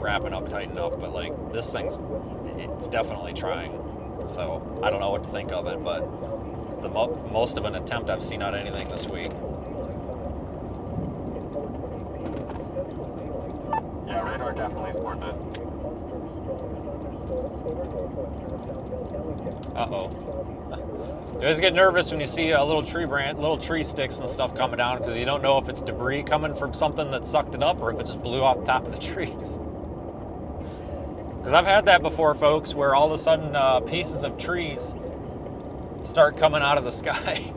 wrapping up tight enough. But like this it's definitely trying. So I don't know what to think of it, but it's the most of an attempt I've seen on anything this week. Yeah, radar definitely supports it. Uh-oh. You always get nervous when you see a little tree sticks and stuff coming down because you don't know if it's debris coming from something that sucked it up or if it just blew off the top of the trees. Because I've had that before, folks, where all of a sudden pieces of trees start coming out of the sky.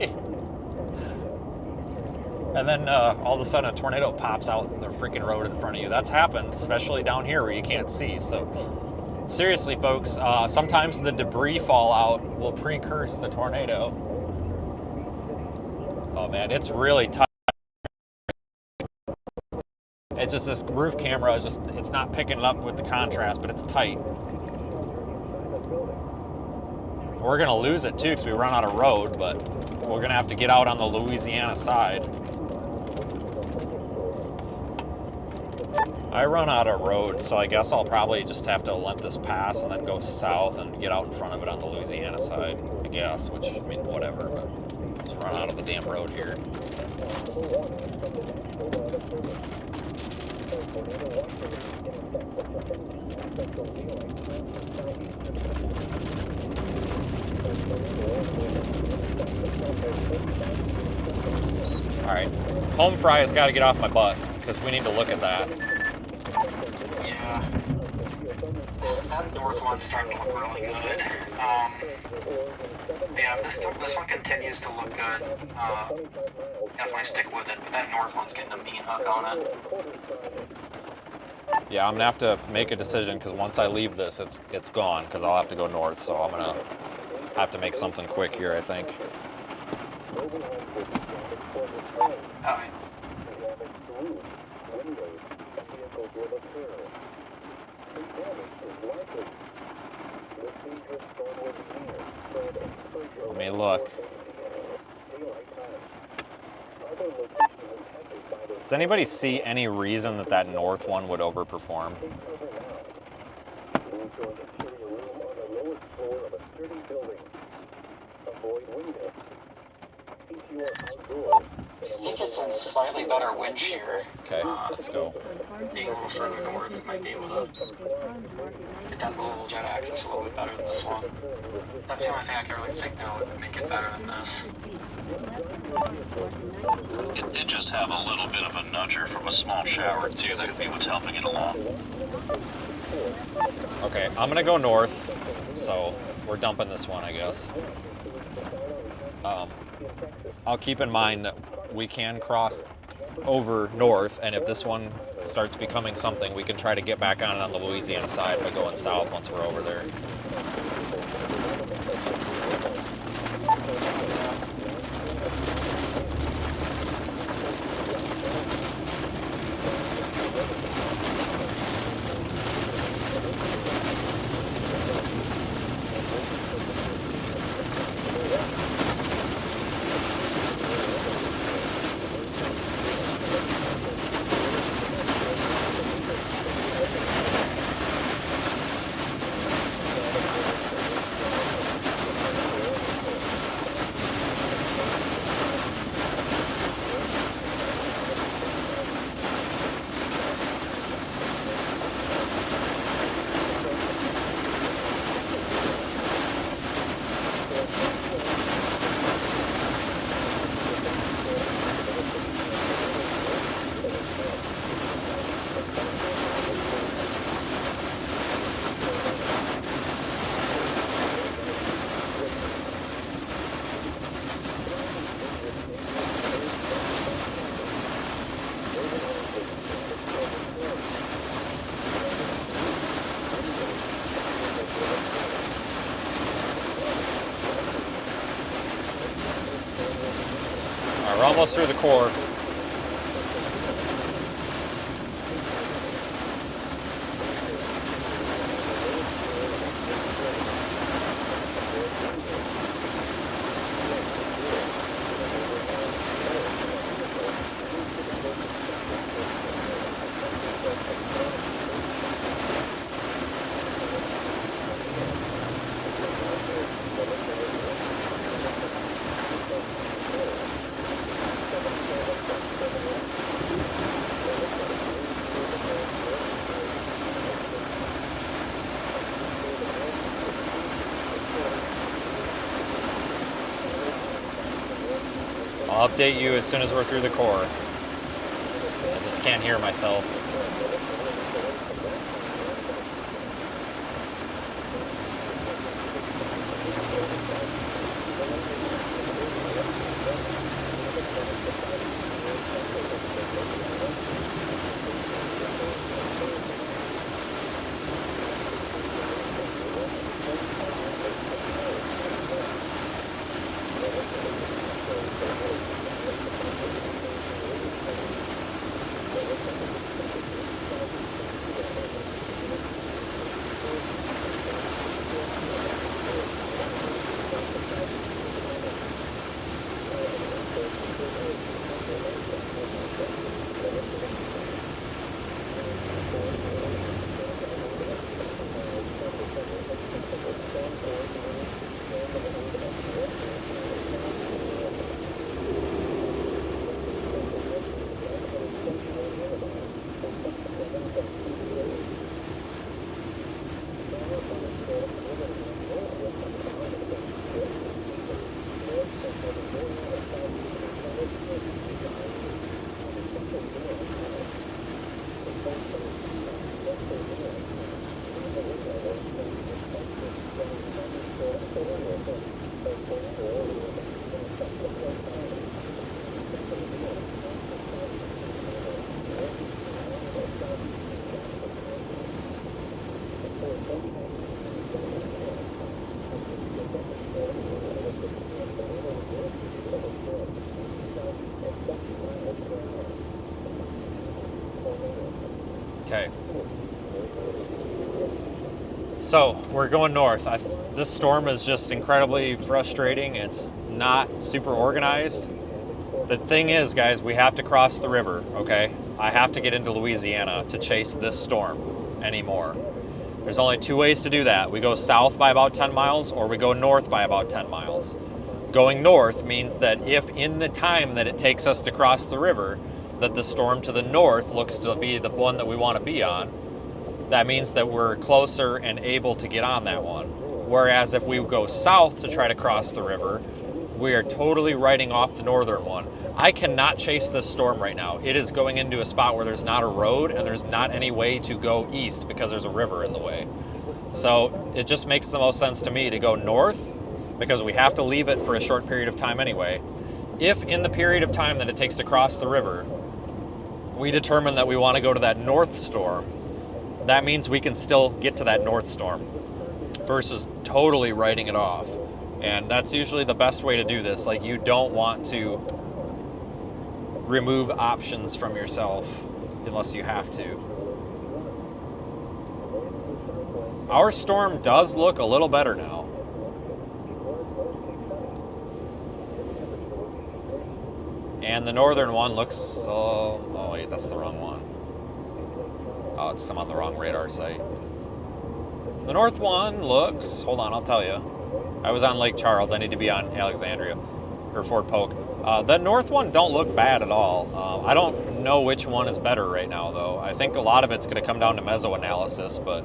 And then all of a sudden a tornado pops out in the freaking road in front of you. That's happened, especially down here where you can't see. So seriously, folks, sometimes the debris fallout will precurse the tornado. Oh man, it's really tight. It's just this roof camera it's not picking it up with the contrast, but it's tight. We're gonna lose it too because we run out of road, but we're gonna have to get out on the Louisiana side. I run out of road, so I guess I'll probably just have to let this pass and then go south and get out in front of it on the Louisiana side, I guess, which, I mean, whatever, but just run out of the damn road here. All right, home fry has got to get off my butt because we need to look at that. Yeah. That north one's starting to look really good. Yeah, if this one continues to look good, definitely stick with it. But that north one's getting a mean hook on it. Yeah, I'm gonna have to make a decision because once I leave this, it's gone because I'll have to go north. So I'm gonna have to make something quick here, I think. Alright. Let me look. Does anybody see any reason that north one would overperform? I think it's in slightly better wind shear. Okay, let's go. Being a little further north might be able to get that oval jet axis a little bit better than this one. That's the only thing I can really think that would make it better than this. It did just have a little bit of a nudger from a small shower too. That could be what's helping it along. Okay, I'm gonna go north, so we're dumping this one, I guess. I'll keep in mind that we can cross over north, and if this one starts becoming something, we can try to get back on the Louisiana side by going south once we're over there. We're almost through the core. I'll update you as soon as we're through the core. I just can't hear myself. Okay. So we're going north. This storm is just incredibly frustrating. It's not super organized. The thing is, guys, we have to cross the river, okay? I have to get into Louisiana to chase this storm anymore. There's only two ways to do that. We go south by about 10 miles or we go north by about 10 miles. Going north means that if in the time that it takes us to cross the river, that the storm to the north looks to be the one that we want to be on, that means that we're closer and able to get on that one. Whereas if we go south to try to cross the river, we are totally writing off the northern one. I cannot chase this storm right now. It is going into a spot where there's not a road and there's not any way to go east because there's a river in the way. So it just makes the most sense to me to go north because we have to leave it for a short period of time anyway. If in the period of time that it takes to cross the river, we determine that we want to go to that north storm, that means we can still get to that north storm versus totally writing it off. And that's usually the best way to do this. Like, you don't want to remove options from yourself unless you have to. Our storm does look a little better now. And the northern one looks, oh wait, that's the wrong one. Oh, it's come on the wrong radar site. The north one looks, hold on, I'll tell you. I was on Lake Charles, I need to be on Alexandria, or Fort Polk. The north one don't look bad at all. I don't know which one is better right now though. I think a lot of it's gonna come down to meso-analysis, but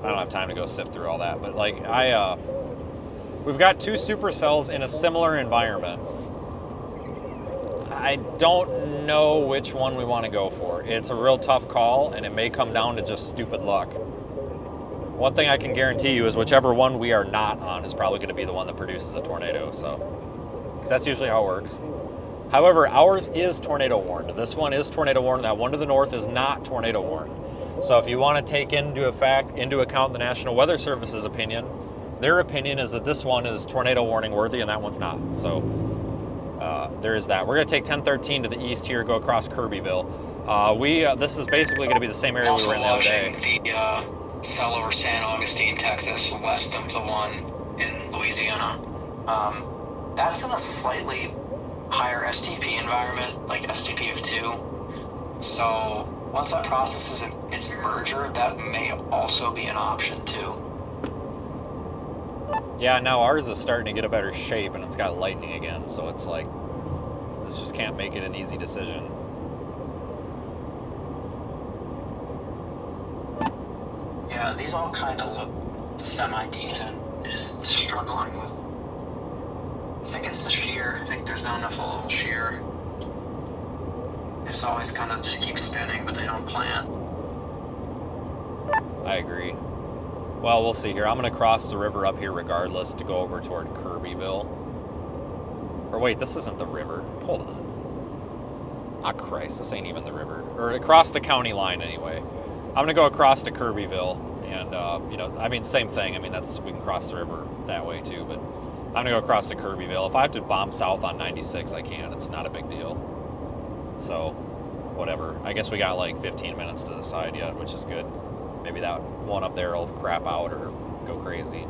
I don't have time to go sift through all that. But like, we've got two supercells in a similar environment. I don't know which one we want to go for. It's a real tough call, and it may come down to just stupid luck. One thing I can guarantee you is whichever one we are not on is probably going to be the one that produces a tornado, so, because that's usually how it works. However, ours is tornado warned. This one is tornado warned. That one to the north is not tornado warned. So if you want to take into account the National Weather Service's opinion, their opinion is that this one is tornado warning worthy and that one's not. So there is that. We're going to take 1013 to the east here, go across Kirbyville. This is basically going to be the same area we Also were in the other day. watching the cell over San Augustine, Texas, west of the one in Louisiana. That's in a slightly higher STP environment, like STP of 2. So once that processes its merger, that may also be an option too. Yeah, now ours is starting to get a better shape and it's got lightning again, so it's like, this just can't make it an easy decision. Yeah, these all kind of look semi-decent. Just struggling with... I think it's the shear. I think there's not enough of a little shear. They just always kind of just keep spinning, but they don't plant. I agree. Well, we'll see here. I'm going to cross the river up here regardless to go over toward Kirbyville. Or wait, this isn't the river. Hold on. Ah, Christ, this ain't even the river. Or across the county line anyway. I'm going to go across to Kirbyville. And, you know, I mean, same thing. I mean, we can cross the river that way too. But I'm going to go across to Kirbyville. If I have to bomb south on 96, I can. It's not a big deal. So, whatever. I guess we got like 15 minutes to decide yet, which is good. Maybe that one up there will crap out or go crazy.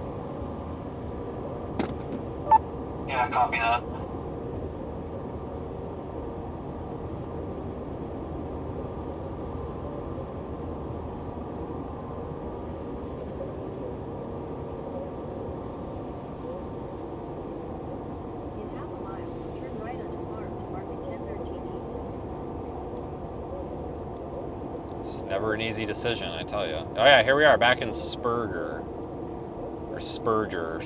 Yeah, copy that. In half a mile, turn right onto Farm to market 1013 east. It's never an easy decision, I tell you. Oh yeah, here we are back in Spurger. Or Spurger,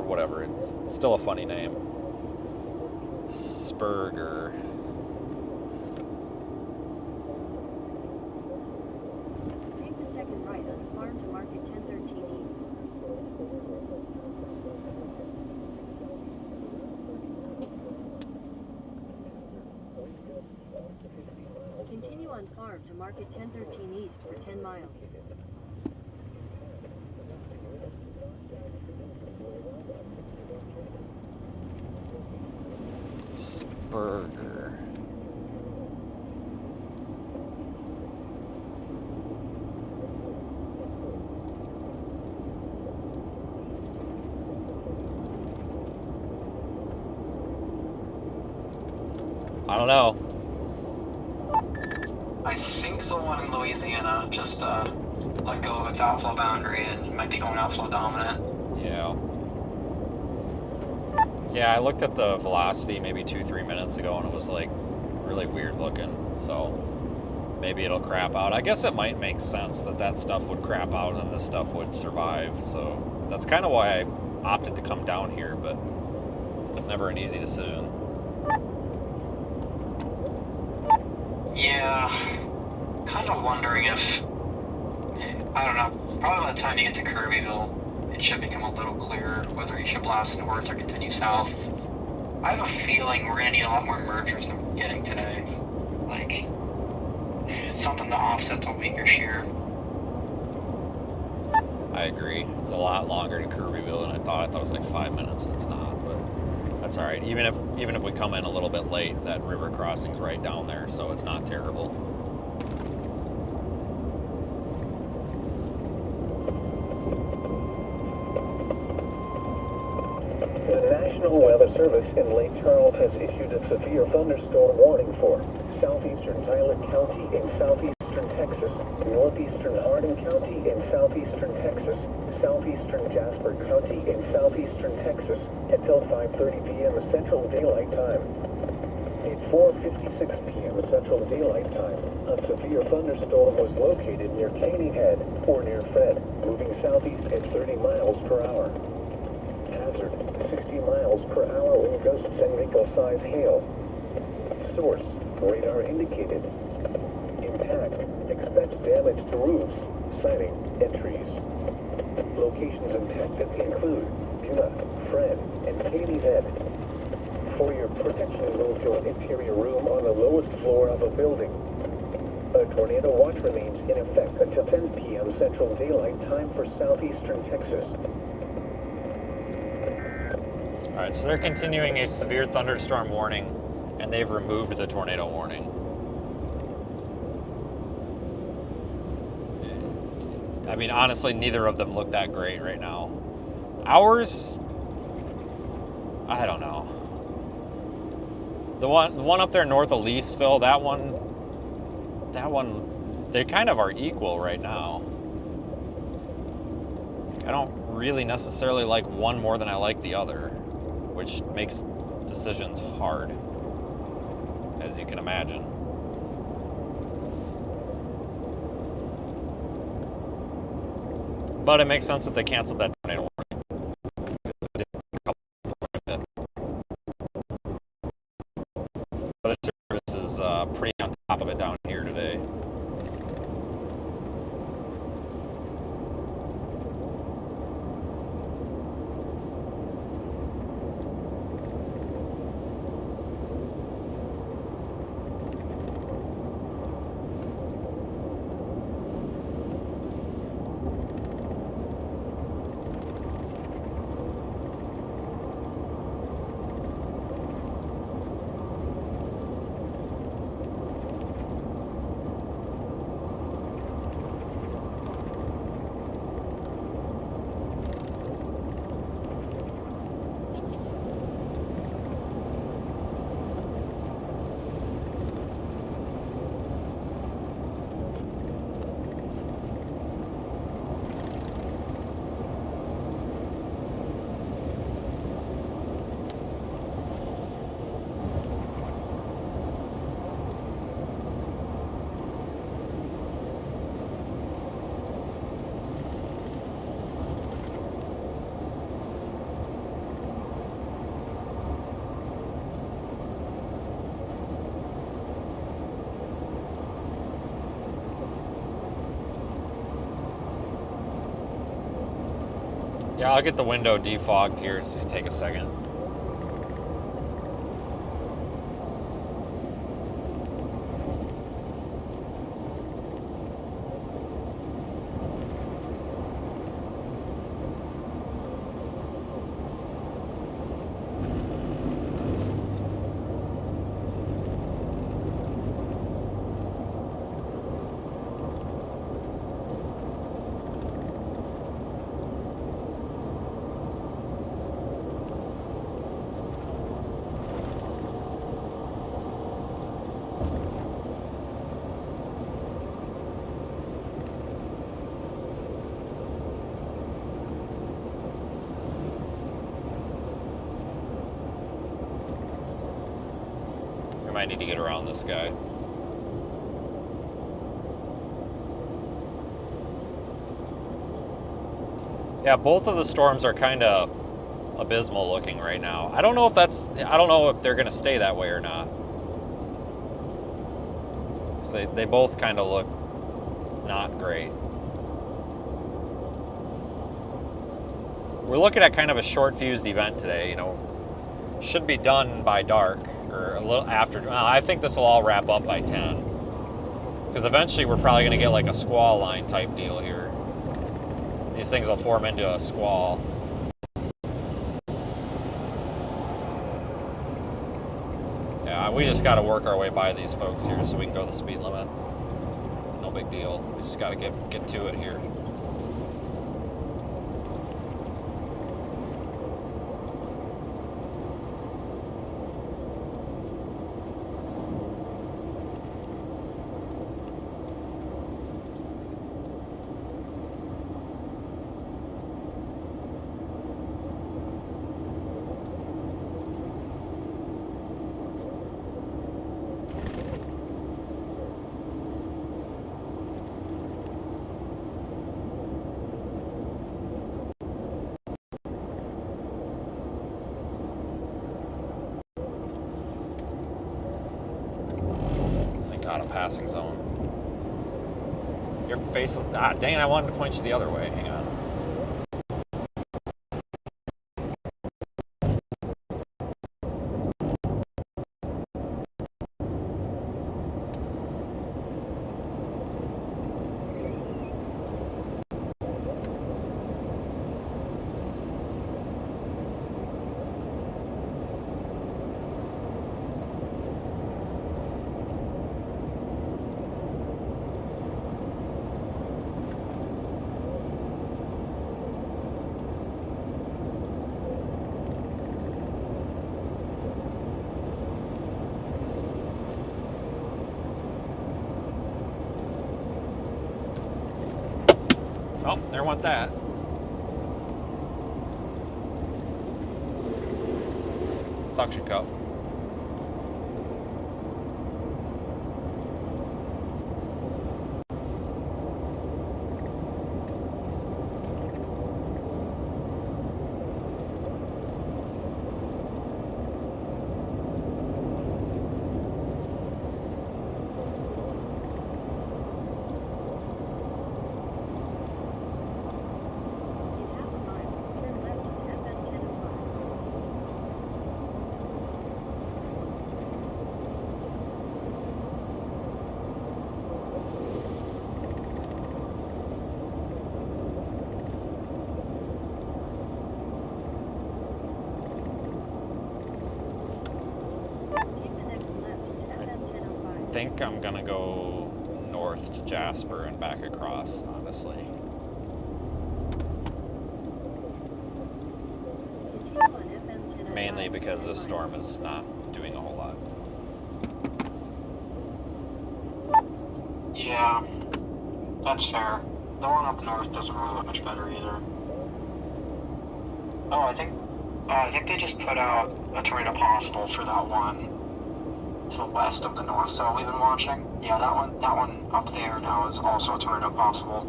whatever. It's still a funny name. Spurger. Take the second right onto Farm to market 1013 east. Continue on Farm to market 1013 east for 10 miles. Spurger. I don't know. I think the one in Louisiana just let go of its outflow boundary and might be going outflow dominant. Yeah. Yeah, I looked at the velocity maybe 2-3 minutes ago and it was like really weird looking. So maybe it'll crap out. I guess it might make sense that stuff would crap out and this stuff would survive. So that's kind of why I opted to come down here, but it's never an easy decision. Yeah, kind of wondering if, I don't know, probably by the time you get to Kirbyville, it should become a little clearer whether you should blast north or continue south. I have a feeling we're going to need a lot more mergers than we're getting today. Like, something to offset the weaker shear. I agree. It's a lot longer to Kirbyville than I thought. I thought it was like 5 minutes and it's not, but that's all right. Even if we come in a little bit late, that river crossing's right down there, so it's not terrible. The National Weather Service in Lake Charles has issued a severe thunderstorm warning for southeastern Tyler County in southeastern Texas, northeastern Hardin County in southeastern Texas, southeastern Jasper County in southeastern Texas until 5:30 p.m. Central Daylight Time. At 4:56 p.m. Central Daylight Time, a severe thunderstorm was located near Caney Head or near Fred, moving southeast at 30 miles per hour. Hazard, 60 miles per hour wind gusts and nickel-size hail. Source, radar indicated. Impact, expect damage to roofs, siding, and trees. Locations impacted include Beulah, Fred, and Caney Head. For your protection, move to an interior room on the lowest floor of a building. A tornado watch remains in effect until 10 p.m. Central Daylight Time for southeastern Texas. All right, so they're continuing a severe thunderstorm warning, and they've removed the tornado warning. I mean, honestly, neither of them look that great right now. Ours, I don't know. The one up there north of Leesville, that one, they kind of are equal right now. I don't really necessarily like one more than I like the other, which makes decisions hard, as you can imagine. But it makes sense that they canceled that tornado warning. But the service is pretty on top of it down here today. Yeah, I'll get the window defogged here. Just take a second. I might need to get around this guy. Yeah, both of the storms are kind of abysmal looking right now. I don't know if they're going to stay that way or not. 'Cause they both kind of look not great. We're looking at kind of a short fused event today, you know. Should be done by dark or a little after. Well, I think this will all wrap up by 10. Because eventually we're probably going to get like a squall line type deal here. These things will form into a squall. Yeah, we just got to work our way by these folks here so we can go the speed limit. No big deal. We just got to get to it here. Not a passing zone. You're facing. Ah, dang it, I wanted to point you the other way. Hang on. Oh, there went that. Suction cup. In half a mile, turn left onto FM 1005. Take the next left onto FM 1005. I think I'm gonna go north to Jasper and back across, honestly. Continue on FM 1005. Mainly because for 10 this storm miles. is not doing a whole lot. Yeah, that's fair. The one up north doesn't really look much better either. Oh, I think they just put out a tornado possible for that one to the west of the north cell we've been watching. Yeah, that one up there now is also a tornado possible.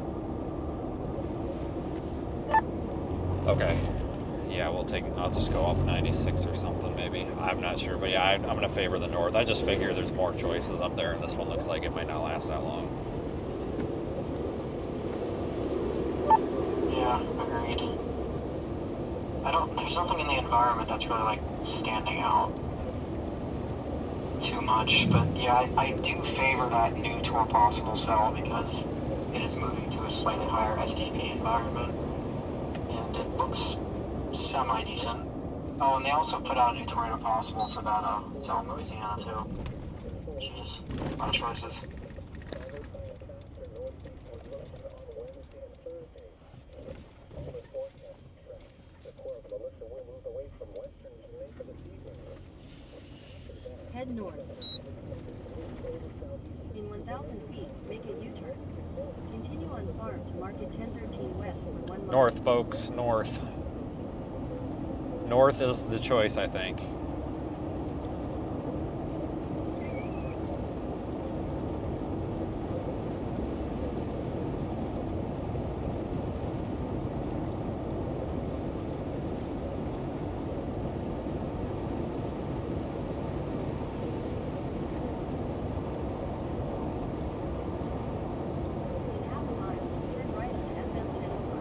Okay. Yeah, I'll just go up 96 or something maybe. I'm not sure, but yeah, I'm gonna favor the north. I just figure there's more choices up there, and this one looks like it might not last that long. Yeah, agreed. There's nothing in the environment that's really like standing out too much, but yeah, I do favor that new Tor possible cell because it is moving to a slightly higher STP environment, and it looks semi-decent. Oh, and they also put out a new tornado possible for that cell in Louisiana too. Jeez, a lot of choices. Head north. In 1,000 feet, make a U-turn. Continue on farm to market 1013 west for 1 mile. North, folks, north. North is the choice, I think. In half a mile, turn right onto FM 1005.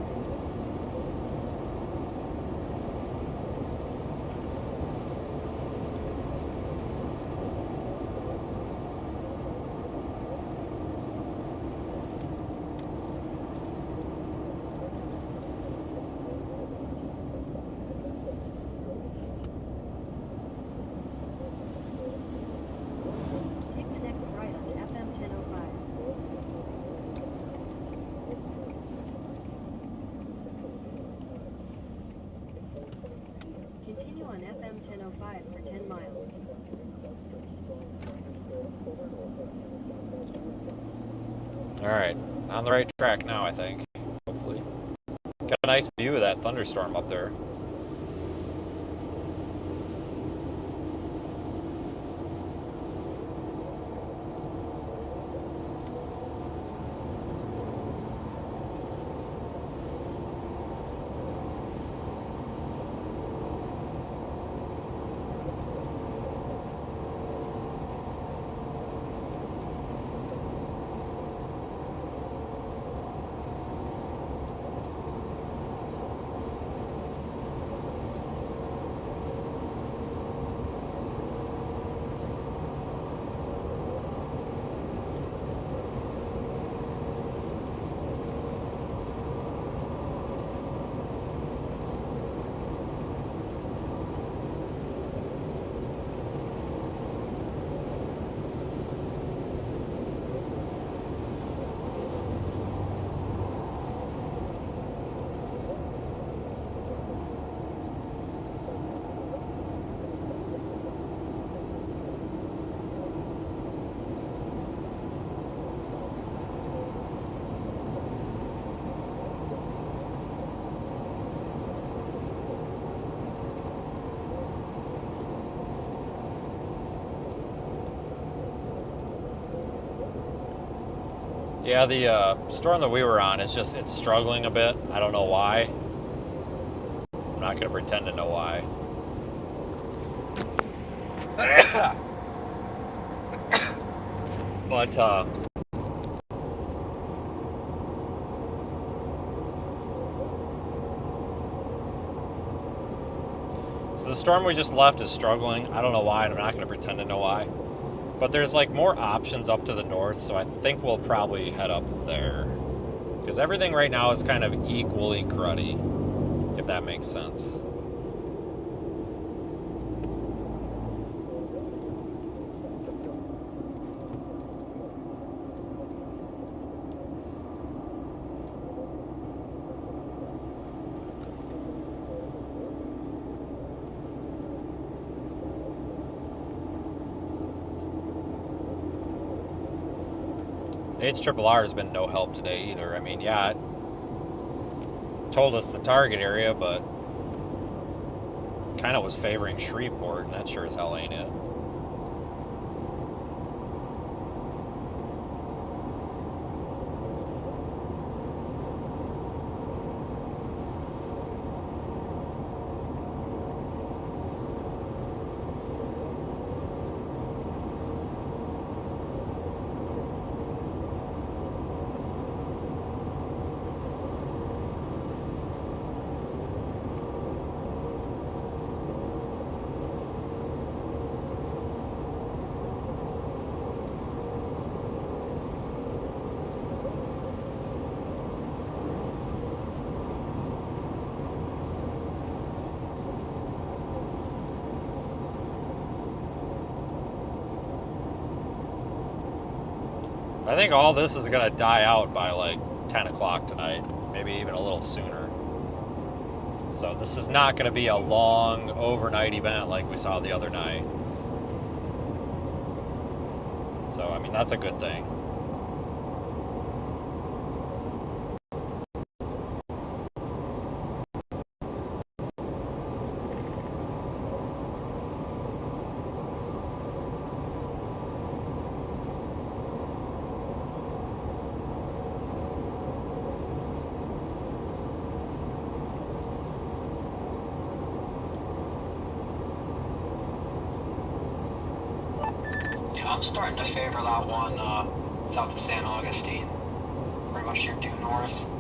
Take the next right onto FM 1005. Continue on FM 1005 for 10 miles. All right, on the right track now, I think. Hopefully, got a nice view of that thunderstorm up there. Yeah, the storm that we were on is it's struggling a bit. I don't know why. I'm not going to pretend to know why. But, so the storm we just left is struggling. I don't know why, and I'm not going to pretend to know why. But there's like more options up to the north, so I think we'll probably head up there. Because everything right now is kind of equally cruddy, if that makes sense. HRRR has been no help today either. I mean, yeah, it told us the target area, but kind of was favoring Shreveport, and that sure as hell ain't it. I think all this is going to die out by like 10 o'clock tonight, maybe even a little sooner. So this is not going to be a long overnight event like we saw the other night. So, I mean, that's a good thing. I'm starting to favor that one south of San Augustine, pretty much your due north.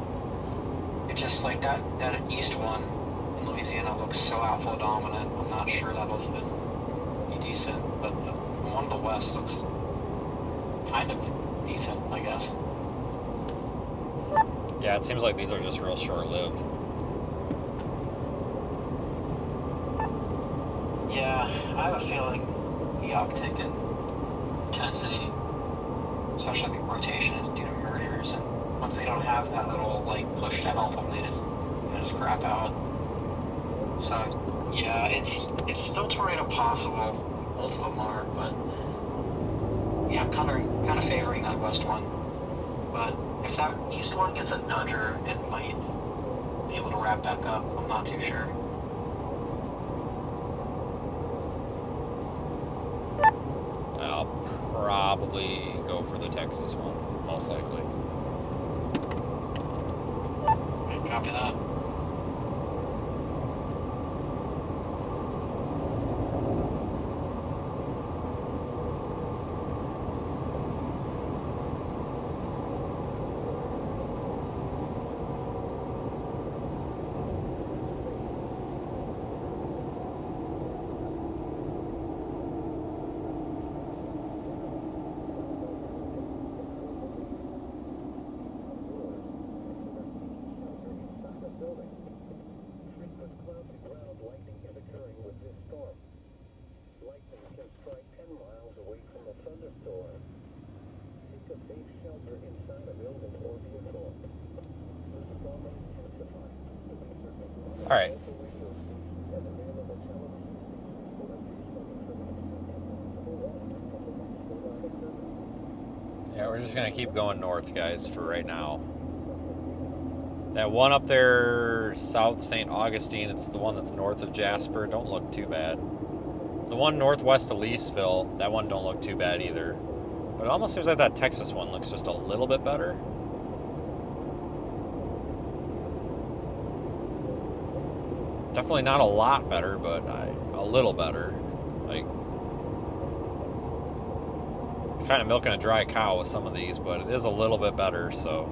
It's just like that east one in Louisiana looks so outflow dominant. I'm not sure that'll even be decent, but the one to the west looks kind of decent, I guess. Yeah, it seems like these are just real short-lived. Yeah, I have a feeling the uptick in intensity, especially the rotation, is due to mergers, and once they don't have that little like push to help them, they just crap out. So yeah, it's still tornado possible. Most of them are, but yeah, I'm kind of favoring that west one. But if that east one gets a nudger, it might be able to wrap back up. I'm not too sure. I'll probably go for the Texas one, most likely. Copy that. All right. Yeah, we're just going to keep going north, guys, for right now. That one up there, South St. Augustine, it's the one that's north of Jasper. Don't look too bad. The one northwest of Leesville, that one don't look too bad either. But it almost seems like that Texas one looks just a little bit better. Definitely not a lot better, but a little better. Like, kind of milking a dry cow with some of these, but it is a little bit better, so.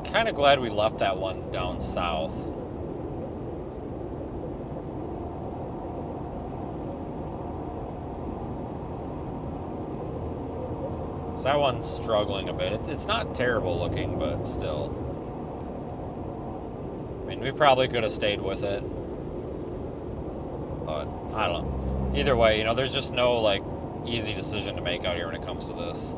Kind of glad we left that one down south. So that one's struggling a bit. It's not terrible looking, but still. I mean, we probably could have stayed with it. But, I don't know. Either way, you know, there's just no, like, easy decision to make out here when it comes to this.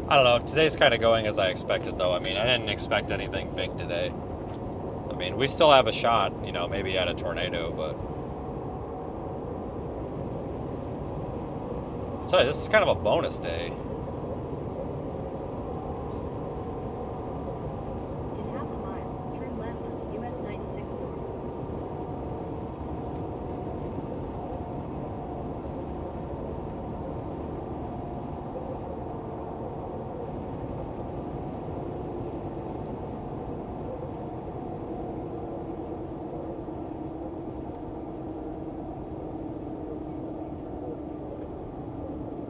I don't know. Today's kind of going as I expected, though. I mean, I didn't expect anything big today. I mean, we still have a shot, you know, maybe at a tornado, but... I'll tell you, this is kind of a bonus day. In half a mile, turn left onto US 96 North.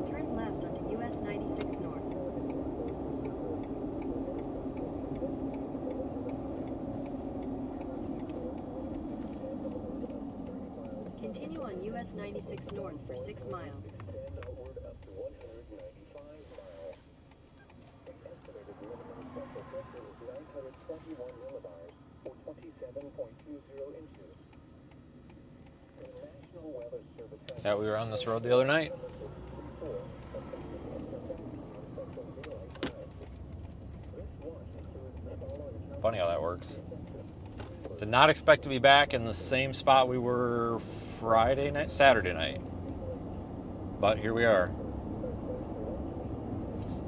Turn left onto US 96 North. Continue on US 96 North for 6 miles. Yeah, we were on this road the other night. Funny how that works. Did not expect to be back in the same spot we were Saturday night. But here we are.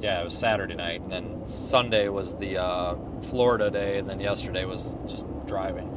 Yeah, it was Saturday night, and then Sunday was the Florida day, and then yesterday was just driving.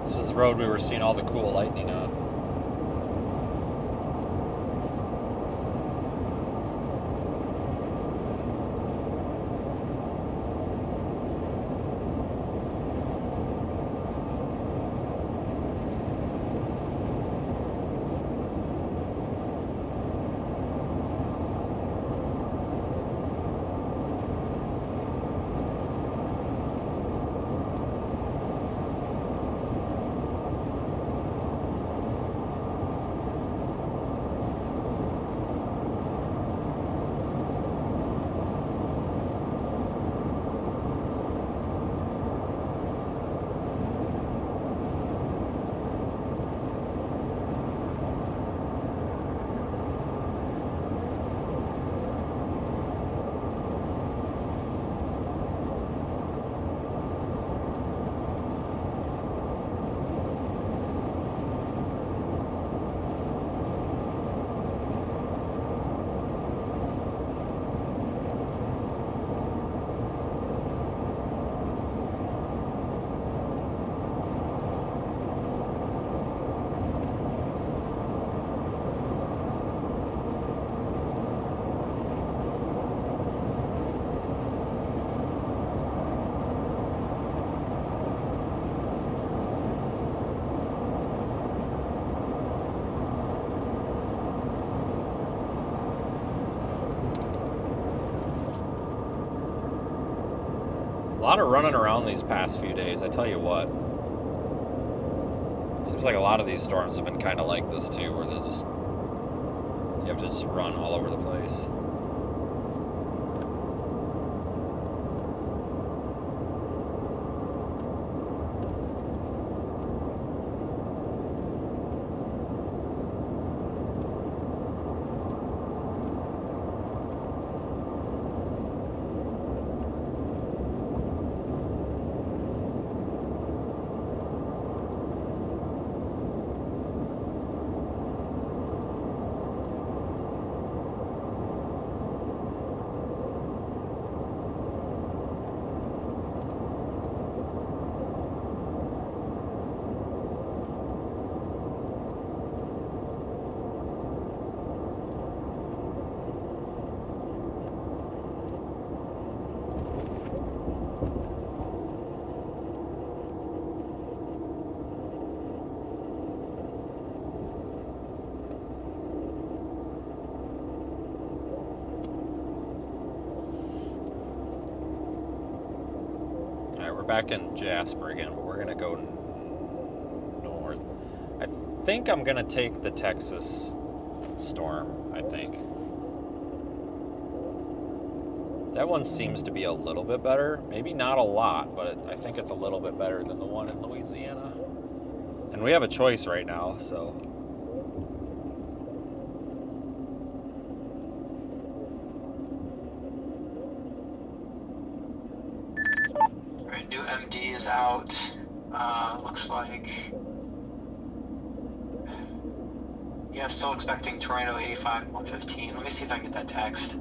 This is the road we were seeing all the cool lightning on. lot of running around these past few days, I tell you what. It seems like a lot of these storms have been kind of like this too, where you have to just run all over the place. Back in Jasper again, but we're gonna go north. I think I'm gonna take the Texas storm. I think that one seems to be a little bit better. Maybe not a lot, but I think it's a little bit better than the one in Louisiana. And we have a choice right now, so. New MD is out. Looks like. Yeah, still expecting tornado 85, 115. Let me see if I can get that text.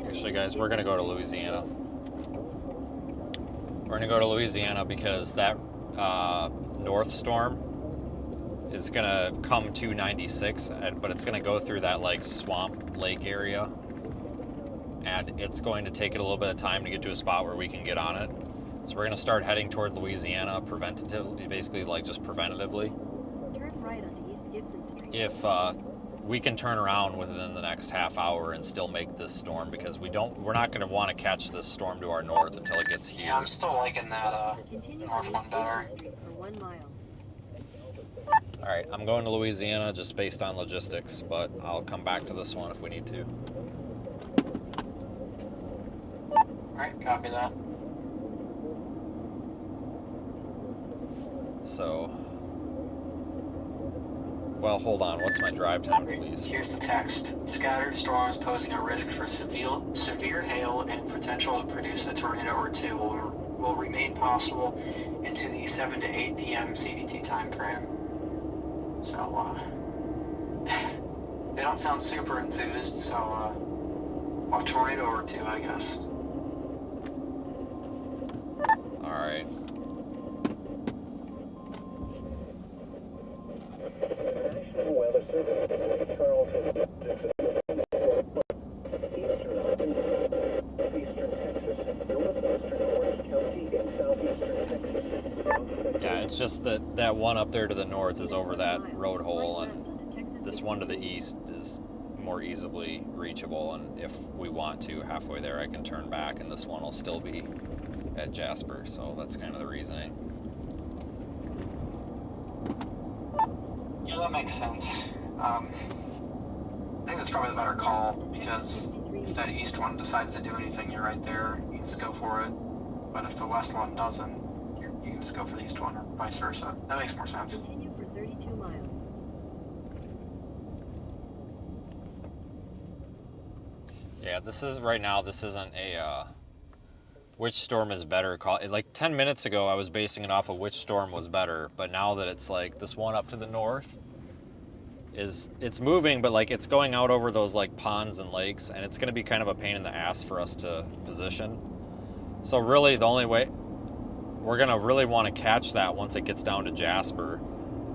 Actually, guys, we're gonna go to Louisiana. We're gonna go to Louisiana because that north storm is gonna come to 96, but it's gonna go through that like swamp lake area, and it's going to take it a little bit of time to get to a spot where we can get on it. So we're gonna start heading toward Louisiana preventatively, basically like just preventatively. Turn right onto East Gibson Street. If we can turn around within the next half hour and still make this storm, because we're not going to want to catch this storm to our north until it gets here. Yeah, I'm still liking that north one better. For 1 mile. All right, I'm going to Louisiana just based on logistics, but I'll come back to this one if we need to. All right, copy that. So, well, hold on. What's my drive time, please? Here's the text. Scattered storms posing a risk for severe hail and potential to produce a tornado or two will remain possible into the 7 to 8 p.m. CDT time frame. So, they don't sound super enthused, so, a tornado or two, I guess. All right. National Weather Service, Charleston, eastern Texas, northwestern Orange County, and southeastern Texas. Yeah, it's just that one up there to the north is over that road hole, and this one to the east is more easily reachable, and if we want to, halfway there I can turn back, and this one will still be at Jasper, so that's kind of the reasoning. Yeah, that makes sense. I think that's probably the better call, because if that east one decides to do anything, you're right there. You can just go for it. But if the west one doesn't, you can just go for the east one, or vice versa. That makes more sense. Continue for 32 miles. Yeah, this is right now. This isn't a which storm is better call. Like 10 minutes ago, I was basing it off of which storm was better, but now that it's like this one up to the north it's moving, but like it's going out over those like ponds and lakes, and it's going to be kind of a pain in the ass for us to position. So really, the only way we're going to really want to catch that once it gets down to Jasper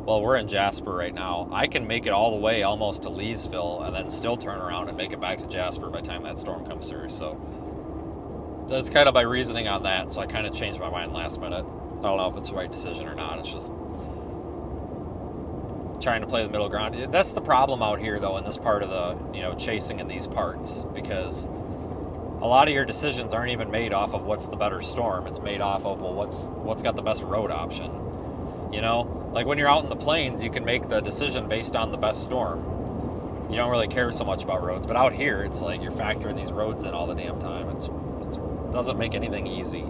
Well, we're in Jasper right now. I can make it all the way almost to Leesville and then still turn around and make it back to Jasper by the time that storm comes through. So that's kind of my reasoning on that. So I kind of changed my mind last minute. I don't know if it's the right decision or not. It's just trying to play the middle ground. That's the problem out here, though, in this part of the, chasing in these parts, because a lot of your decisions aren't even made off of what's the better storm. It's made off of, well, what's got the best road option. Like when you're out in the plains, you can make the decision based on the best storm. You don't really care so much about roads, but out here, it's like you're factoring these roads in all the damn time. It doesn't make anything easy.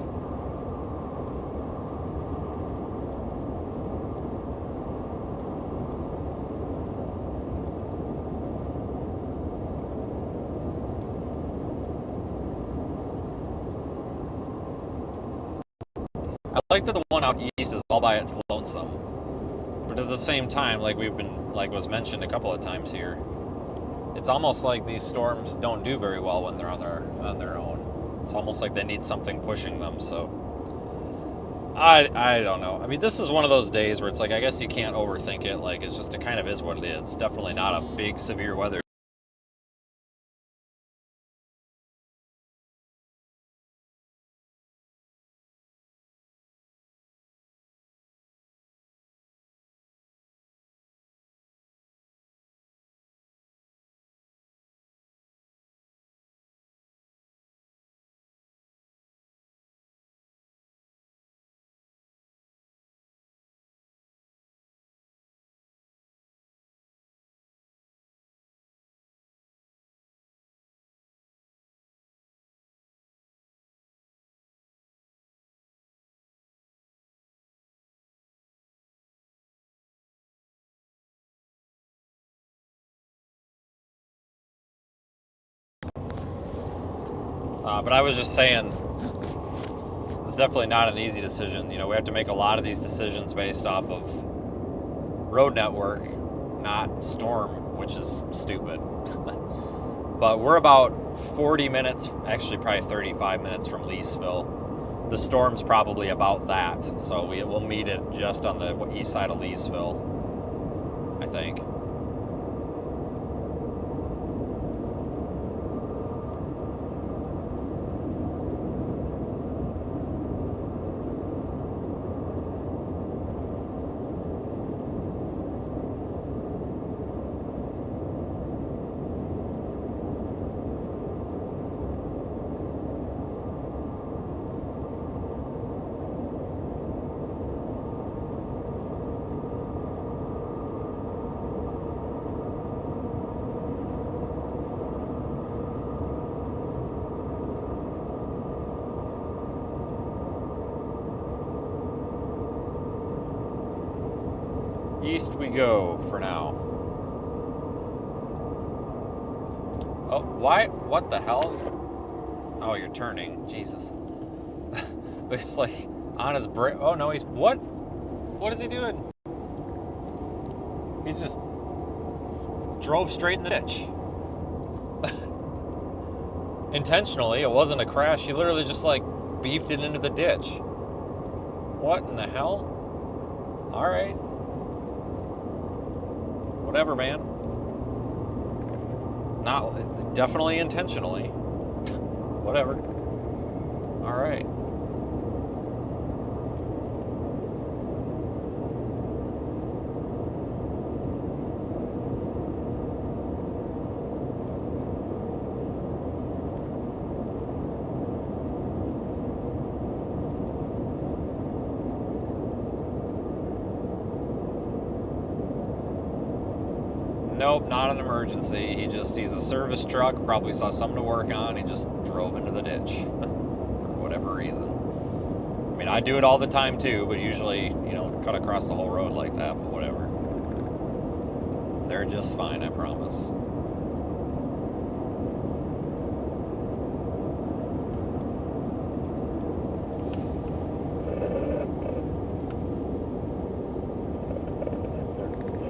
I like that the one out east is all by its lonesome, but at the same time, like was mentioned a couple of times here, it's almost like these storms don't do very well when they're on their own. It's almost like they need something pushing them. So I don't know. I mean, this is one of those days where it's like, I guess you can't overthink it. Like, it kind of is what it is. It's definitely not a big severe weather. But I was just saying, it's definitely not an easy decision. We have to make a lot of these decisions based off of road network, not storm, which is stupid. But we're about 40 minutes, actually probably 35 minutes from Leesville. The storm's probably about that, so we'll meet it just on the east side of Leesville, I think. East we go for now. Oh, why? What the hell? Oh, you're turning. Jesus. But it's like on his brake. Oh, no, what? What is he doing? He's just drove straight in the ditch. Intentionally. It wasn't a crash. He literally just beefed it into the ditch. What in the hell? All right. Whatever, man. Not definitely intentionally. Whatever. All right. Nope, not an emergency. He's a service truck, probably saw something to work on. He just drove into the ditch for whatever reason. I mean, I do it all the time too, but usually, cut across the whole road like that, but whatever. They're just fine, I promise.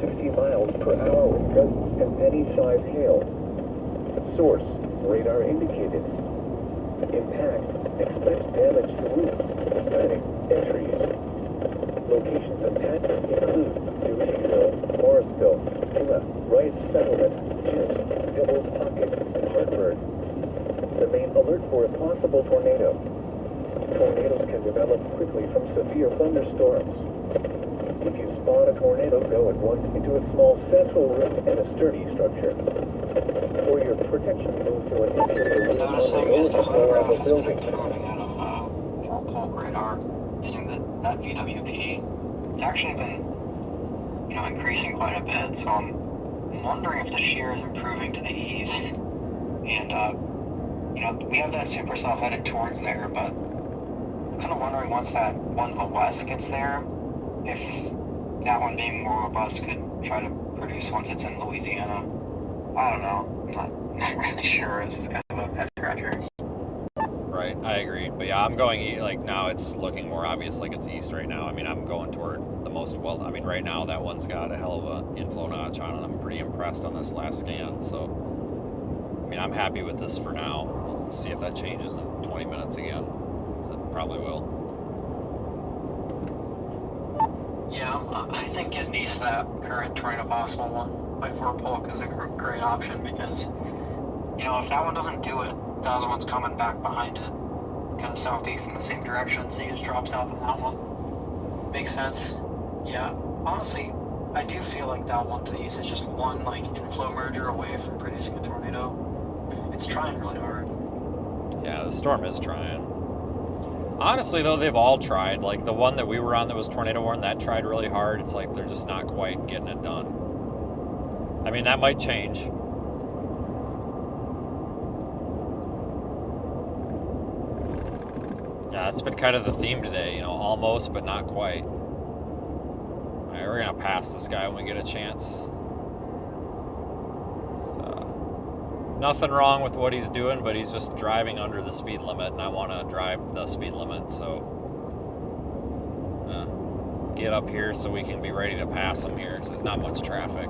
60 miles per hour with gusts and penny-sized hail. Source, radar indicated. Impact, expect damage to roofs, siding, and trees. Locations of patches include Deweyville, Morrisville, Plymouth, Rice Settlement, Gist, Devil's Pocket, and Hartford. Remain alert for a possible tornado. Tornadoes can develop quickly from severe thunderstorms. If you spot a tornado, go at once into a small central room and a sturdy structure. For your protection, move to an interior I'm room on noticing the is the lowest floor of photograph the has been building. improving out of Fort Polk radar using that VWP. It's actually been, increasing quite a bit. So I'm wondering if the shear is improving to the east. And, we have that supercell headed towards there, but I'm kind of wondering once that one to the west gets there, if that one being more robust could try to produce once it's in Louisiana. I don't know. I'm not really sure. It's kind of a head scratcher. Right, I agree. But yeah, I'm going, now it's looking more obvious like it's east right now. I mean, I'm going toward the most right now that one's got a hell of an inflow notch on it. I'm pretty impressed on this last scan, so, I mean, I'm happy with this for now. We'll see if that changes in 20 minutes again. It probably will. Yeah, I think getting east that current tornado possible one by Fort Polk is a great option because, if that one doesn't do it, the other one's coming back behind it, kind of southeast in the same direction, so you just drop south on that one. Makes sense. Yeah, honestly, I do feel like that one to the east is just one, inflow merger away from producing a tornado. It's trying really hard. Yeah, the storm is trying. Honestly, though, they've all tried. Like, the one that we were on that was tornado warned, that tried really hard. It's like they're just not quite getting it done. I mean, that might change. Yeah, that's been kind of the theme today, almost, but not quite. All right, we're going to pass this guy when we get a chance. Nothing wrong with what he's doing, but he's just driving under the speed limit, and I want to drive the speed limit, so get up here so we can be ready to pass him here, so there's not much traffic.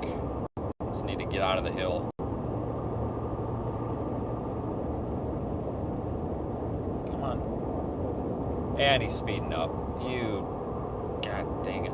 Just need to get out of the hill. Come on. And he's speeding up. God dang it.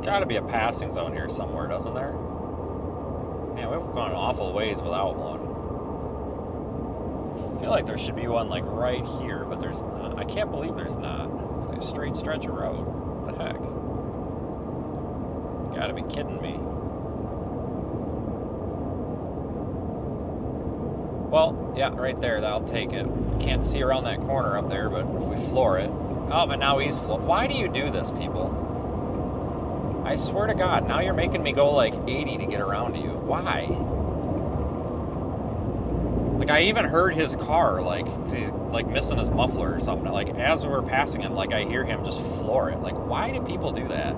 Gotta be a passing zone here somewhere, doesn't there? Man, we've gone an awful ways without one. I feel like there should be one like right here, but there's not. I can't believe there's not. It's like a straight stretch of road. What the heck? You gotta be kidding me. Well, yeah, right there, that'll take it. Can't see around that corner up there, but if we floor it. Oh, but now he's floor. Why do you do this, people? I swear to God, now you're making me go like 80 to get around to you. Why? Like, I even heard his car, like, 'cause he's like missing his muffler or something. Like, as we're passing him, like, I hear him just floor it. Like, why do people do that?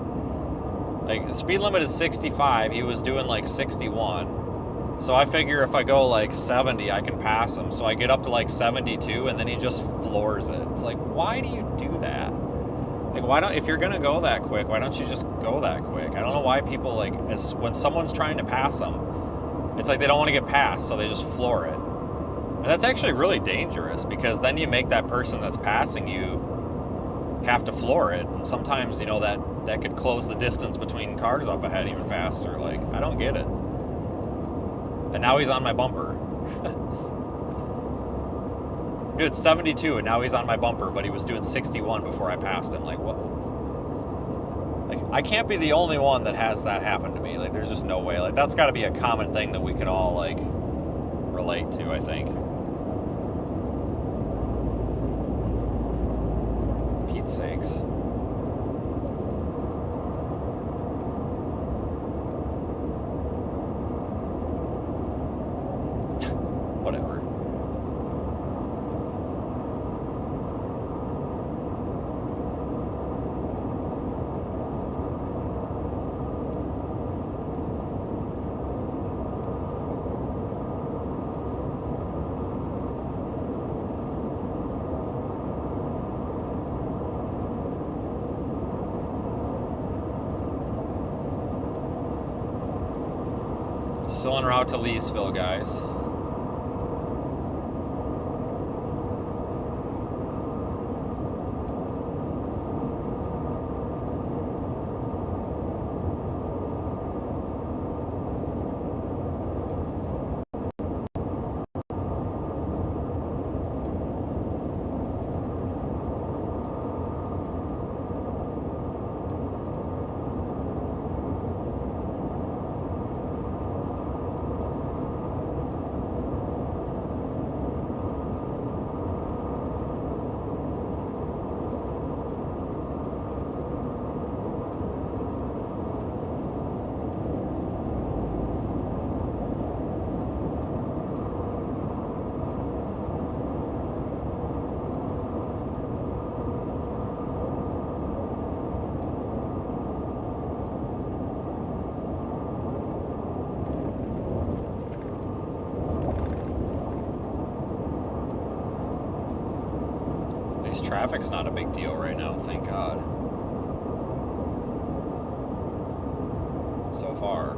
Like, the speed limit is 65. He was doing like 61. So I figure if I go like 70, I can pass him. So I get up to like 72, and then he just floors it. It's like, why do you do that? Like, why don't, if you're gonna go that quick, why don't you just go that quick? I don't know why people, like, when someone's trying to pass them, it's like they don't want to get passed, so they just floor it. And that's actually really dangerous, because then you make that person that's passing you have to floor it, and sometimes, that could close the distance between cars up ahead even faster. Like, I don't get it. And now he's on my bumper. doing 72 and now he's on my bumper, but he was doing 61 before I passed him. Like, what? Like, I can't be the only one that has that happen to me. Like, there's just no way. Like, that's got to be a common thing that we can all, like, relate to, I think. Pete's sakes. Whatever. Still en route to Leesville, guys. Traffic's not a big deal right now, thank God. So far.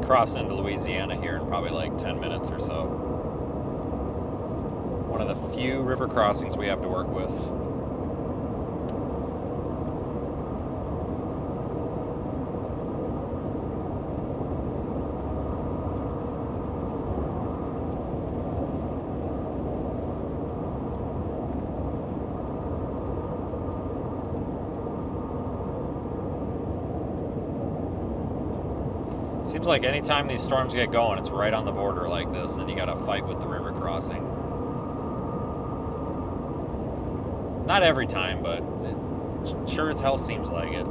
Cross into Louisiana here in probably like 10 minutes or so. One of the few river crossings we have to work with. Seems like anytime these storms get going, it's right on the border like this, and you gotta fight with the river crossing. Not every time, but it sure as hell seems like it.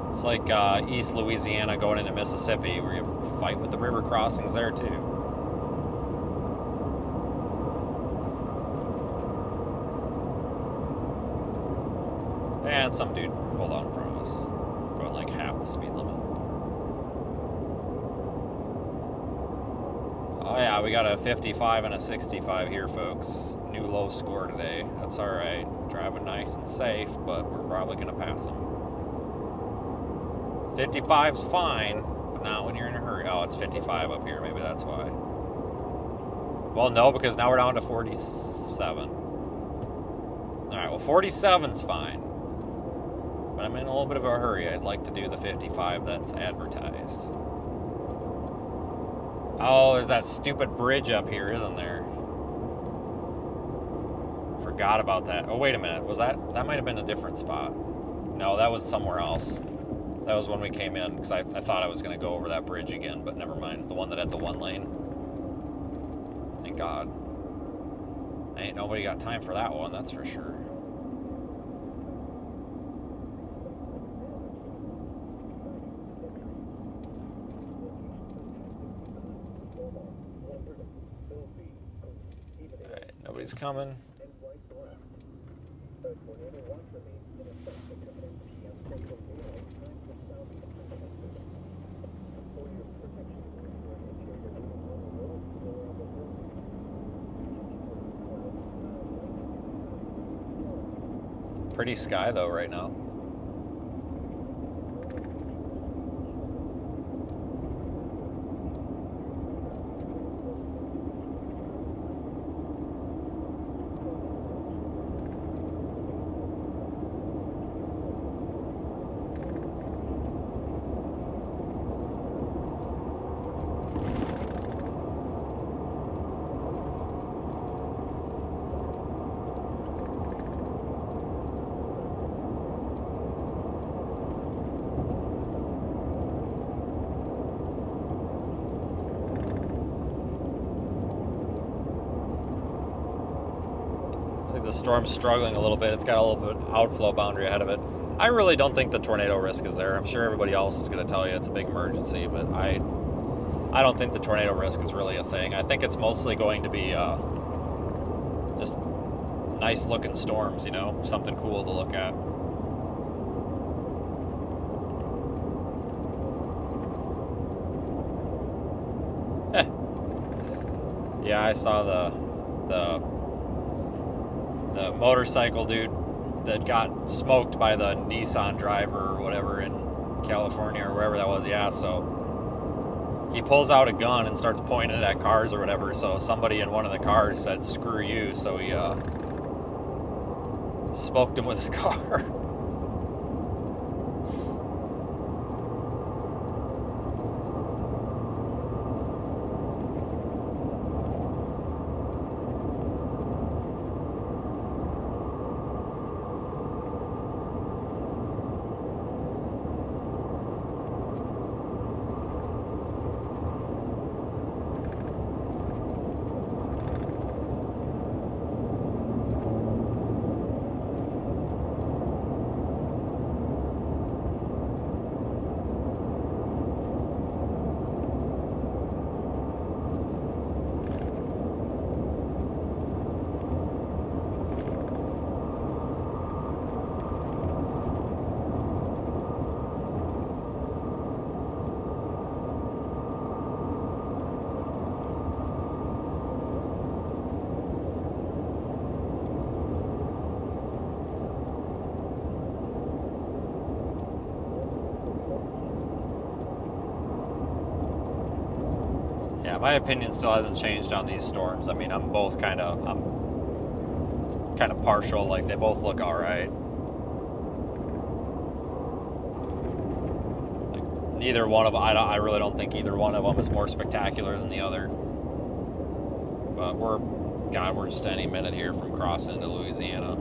It's like East Louisiana going into Mississippi, where you fight with the river crossings there too. And some dude pulled out in front of us, going like half the speed limit. Oh yeah, Yeah, we got a 55 and a 65 here, folks. New low score today. That's all right. Driving nice and safe, but we're probably going to pass them. 55's fine, but not when you're in a hurry. Oh, it's 55 up here. Maybe that's why. Well, no, because now we're down to 47. All right, well, 47's fine. But I'm in a little bit of a hurry. I'd like to do the 55 that's advertised. Oh, there's that stupid bridge up here, isn't there? Forgot about that. Oh, wait a minute. Was that might have been a different spot. No, that was somewhere else. That was when we came in, because I thought I was going to go over that bridge again, but never mind. The one that had the one lane. Thank God. Ain't nobody got time for that one, that's for sure. Alright, nobody's coming. Pretty sky though right now. The storm's struggling a little bit. It's got a little bit of outflow boundary ahead of it. I really don't think the tornado risk is there. I'm sure everybody else is going to tell you it's a big emergency, but I don't think the tornado risk is really a thing. I think it's mostly going to be just nice looking storms, you know, something cool to look at. Yeah, I saw the motorcycle dude that got smoked by the Nissan driver or whatever in California or wherever that was. Yeah, so he pulls out a gun and starts pointing it at cars or whatever. So somebody in one of the cars said, "Screw you." So he smoked him with his car. Yeah, my opinion still hasn't changed on these storms. I mean, I'm kind of partial. Like, they both look all right. Like, neither one of them, I really don't think either one of them is more spectacular than the other. But we're just any minute here from crossing into Louisiana.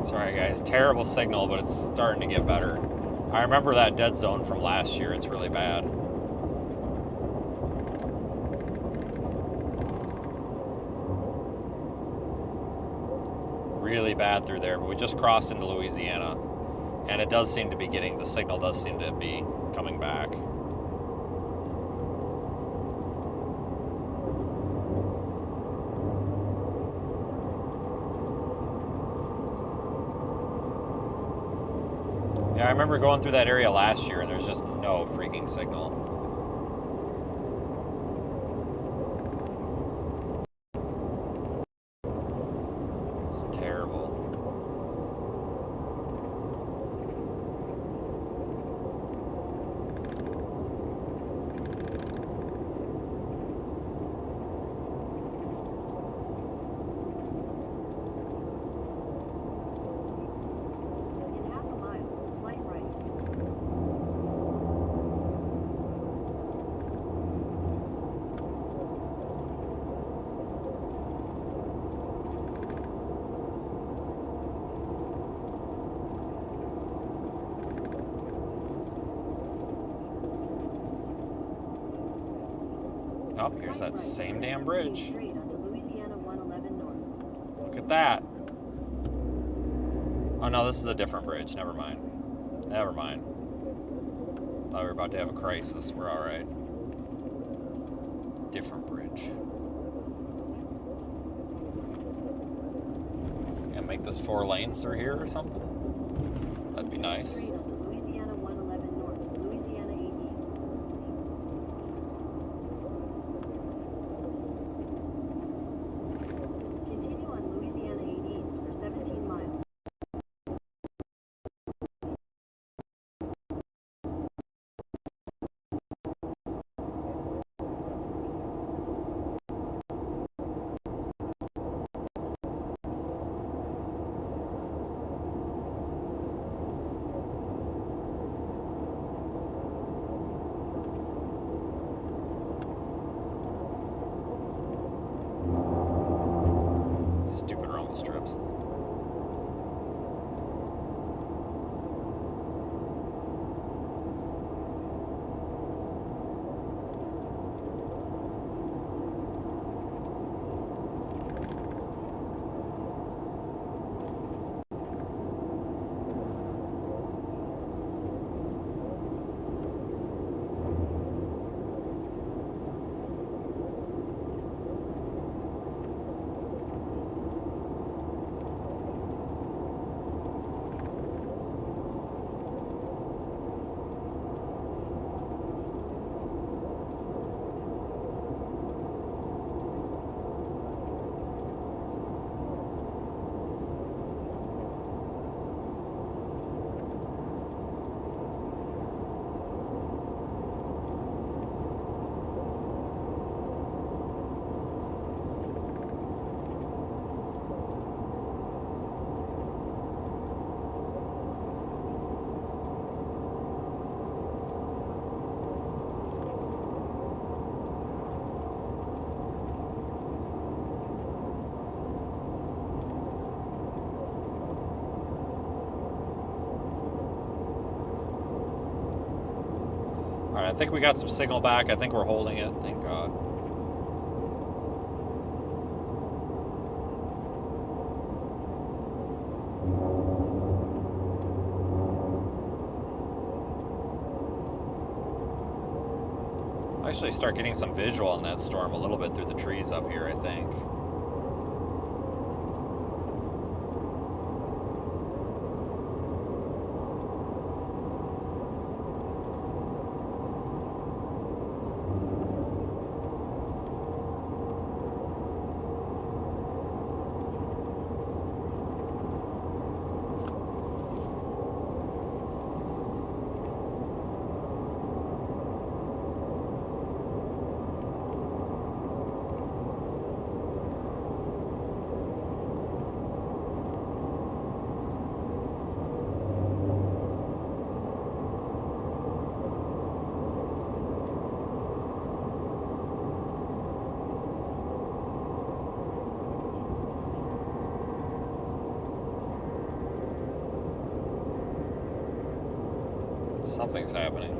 Sorry guys, terrible signal, but it's starting to get better. I remember that dead zone from last year. It's really bad. Really bad through there, but we just crossed into Louisiana, and it does seem to be getting, the signal does seem to be coming back. Yeah, I remember going through that area last year and there's just no freaking signal. It's terrible. In half a mile, slight right. Oh, here's that same damn bridge. Straight onto Louisiana 111 North. Look at that. Oh no, this is a different bridge. Never mind. Never mind. Thought we were about to have a crisis. We're alright. Different bridge. Gonna make this 4 lanes through here or something? That'd be nice. Straight onto Louisiana 111 North, Louisiana 8 East. Continue on Louisiana 8 East for 17 miles. Stupid rumble strips. Alright, I think we got some signal back. I think we're holding it. Thank God. I'll actually start getting some visual on that storm a little bit through the trees up here, I think. Something's happening.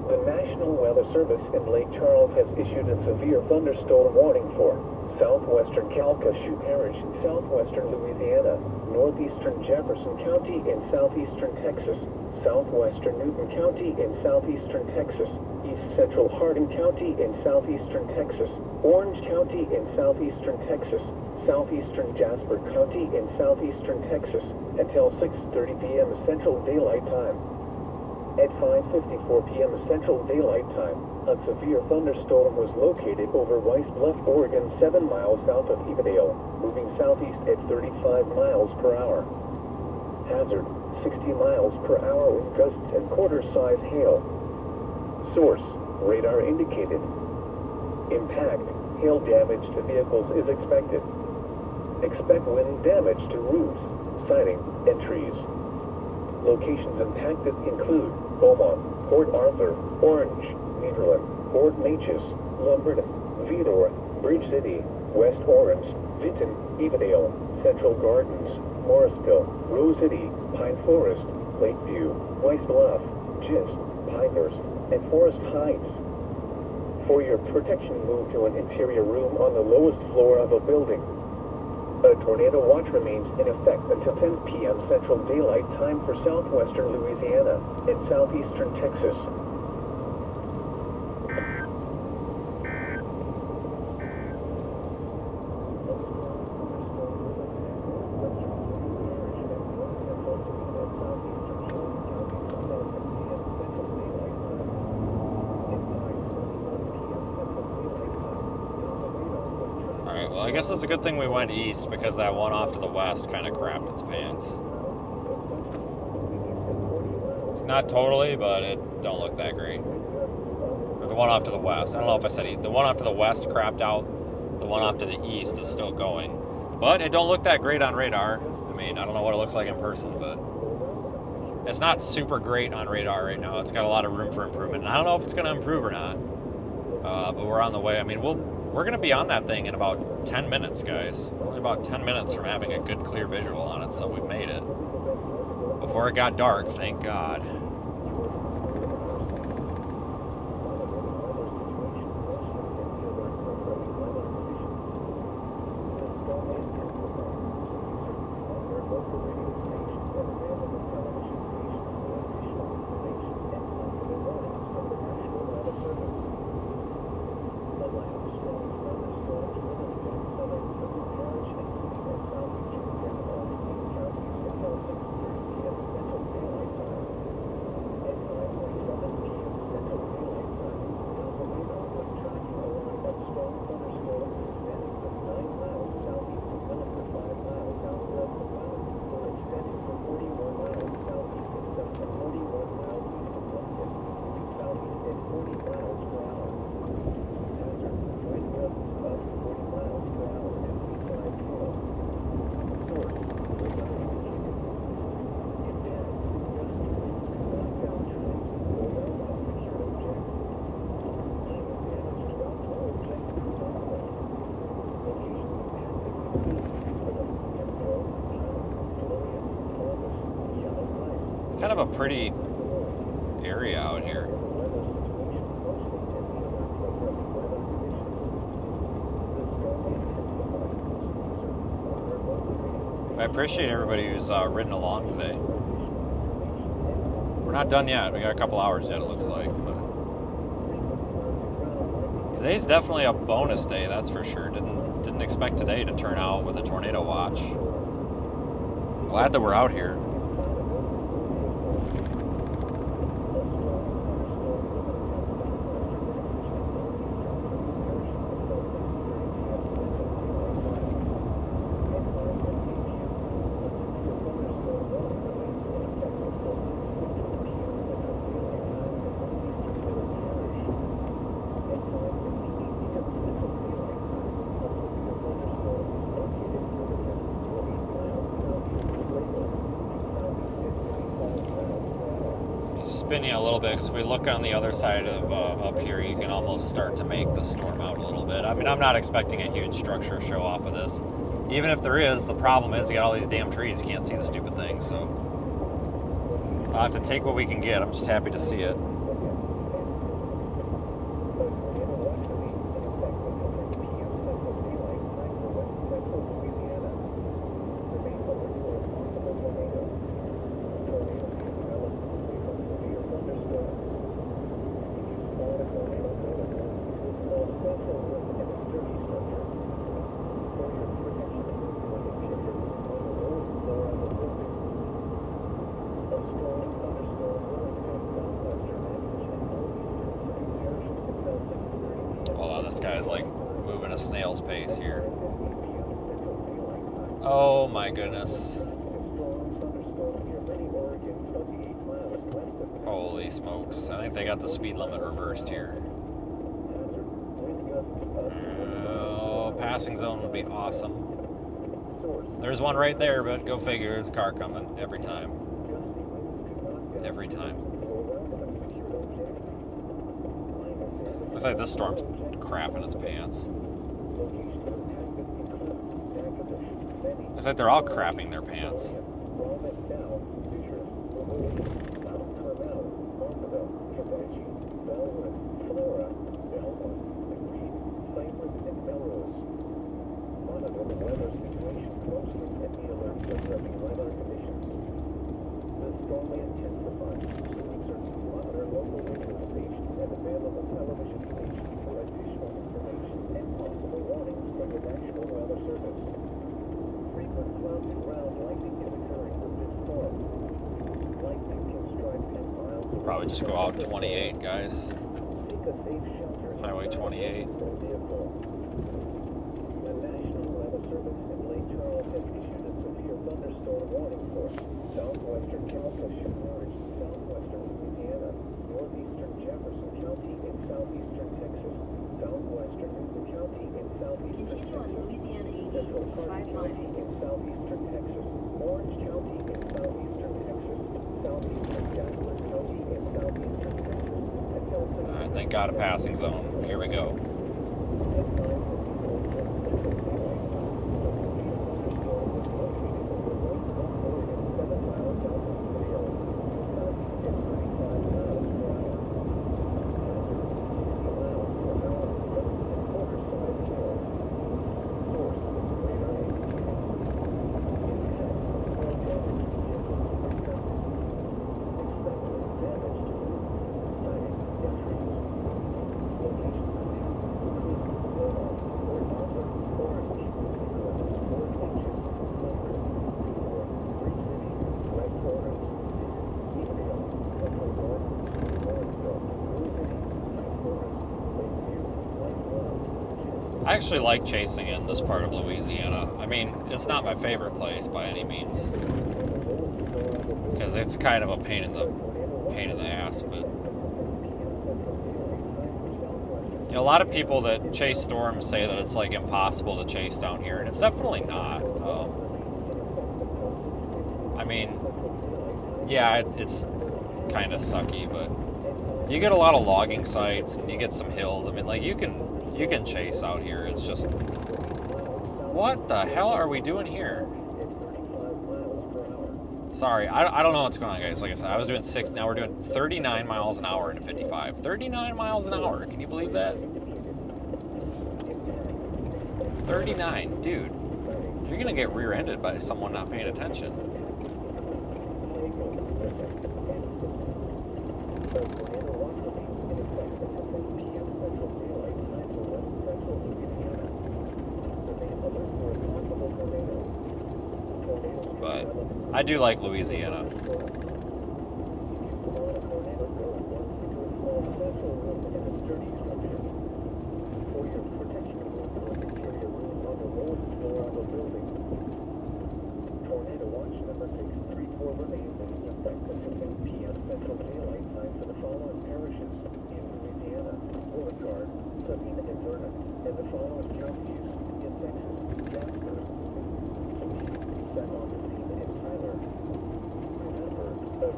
The National Weather Service in Lake Charles has issued a severe thunderstorm warning for southwestern Calcasieu Parish in southwestern Louisiana, northeastern Jefferson County in southeastern Texas, southwestern Newton County in southeastern Texas, east central Hardin County in southeastern Texas, Orange County in southeastern Texas, southeastern Jasper County in southeastern Texas, until 6:30 p.m. Central Daylight Time. At 5:54 p.m. Central Daylight Time, a severe thunderstorm was located over Weiss Bluff, Oregon, 7 miles south of Evadale, moving southeast at 35 miles per hour. Hazard, 60 miles per hour with gusts and quarter-size hail. Source, radar indicated. Impact, hail damage to vehicles is expected. Expect wind damage to roofs, siding, and trees. Locations impacted include Beaumont, Port Arthur, Orange, Nederland, Fort Neches, Lumberton, Vidor, Bridge City, West Orange, Vinton, Evadale, Central Gardens, Morrisville, Rose City, Pine Forest, Lakeview, Weiss Bluff, Gist, Pinehurst, and Forest Heights. For your protection, move to an interior room on the lowest floor of a building. A tornado watch remains in effect until 10 p.m. Central Daylight Time for southwestern Louisiana and southeastern Texas. Alright, well, I guess it's a good thing we went east because that one off to the west kind of crapped its pants. Not totally, but it don't look that great. Or the one off to the west. I don't know if I said the one off to the west crapped out. The one off to the east is still going. But it don't look that great on radar. I mean, I don't know what it looks like in person, but it's not super great on radar right now. It's got a lot of room for improvement. And I don't know if it's going to improve or not. But we're on the way. I mean, we're going to be on that thing in about 10 minutes, guys. We're only about 10 minutes from having a good, clear visual on it, so we've made it. Before it got dark, thank God. Kind of a pretty area out here. I appreciate everybody who's ridden along today. We're not done yet. We got a couple hours yet, it looks like. But today's definitely a bonus day, that's for sure. Didn't expect today to turn out with a tornado watch. Glad that we're out here. spin you a little bit because we look on the other side of up here, you can almost start to make the storm out a little bit. I mean, I'm not expecting a huge structure show off of this. Even if there is, the problem is you got all these damn trees, you can't see the stupid thing, so I'll have to take what we can get. I'm just happy to see it. This guy's like moving a snail's pace here. Oh my goodness. Holy smokes. I think they got the speed limit reversed here. Oh, passing zone would be awesome. There's one right there, but go figure, there's a car coming every time. Every time. Looks like this storm's crap in its pants. Looks like they're all crapping their pants. Probably just go out 28, guys. Highway 28. Southwestern Calcasieu Ridge, southwestern Louisiana, northeastern Jefferson County in southeastern Texas, southwestern Newton County in southeastern Continue on Texas, Louisiana 80 Central for Park 5 County miles. in southeastern Texas, Orange County in southeastern Texas, southeastern Jasper County in southeastern Texas, and Nelson. All right, thank God a passing zone. Here we go. I actually like chasing in this part of Louisiana. I mean, it's not my favorite place by any means, because it's kind of a pain in the ass. But you know, a lot of people that chase storms say that it's like impossible to chase down here, and it's definitely not. I mean, yeah, it's kind of sucky, but you get a lot of logging sites and you get some hills. I mean, like you can chase out here. It's just, what the hell are we doing here? Sorry, I don't know what's going on, guys. Like I said, I was doing 6, now we're doing 39 miles an hour into 55. 39 miles an hour, can you believe that? 39, dude. You're gonna get rear-ended by someone not paying attention. But I do like Louisiana. Tornado watch number 634 remains in effect until 8 p.m. Central Daylight Time for the following parishes in Louisiana: Beauregard, Sabine, and Vernon, and the following counties in Texas: Jasper, San Augustine, and Tyler. Remember, the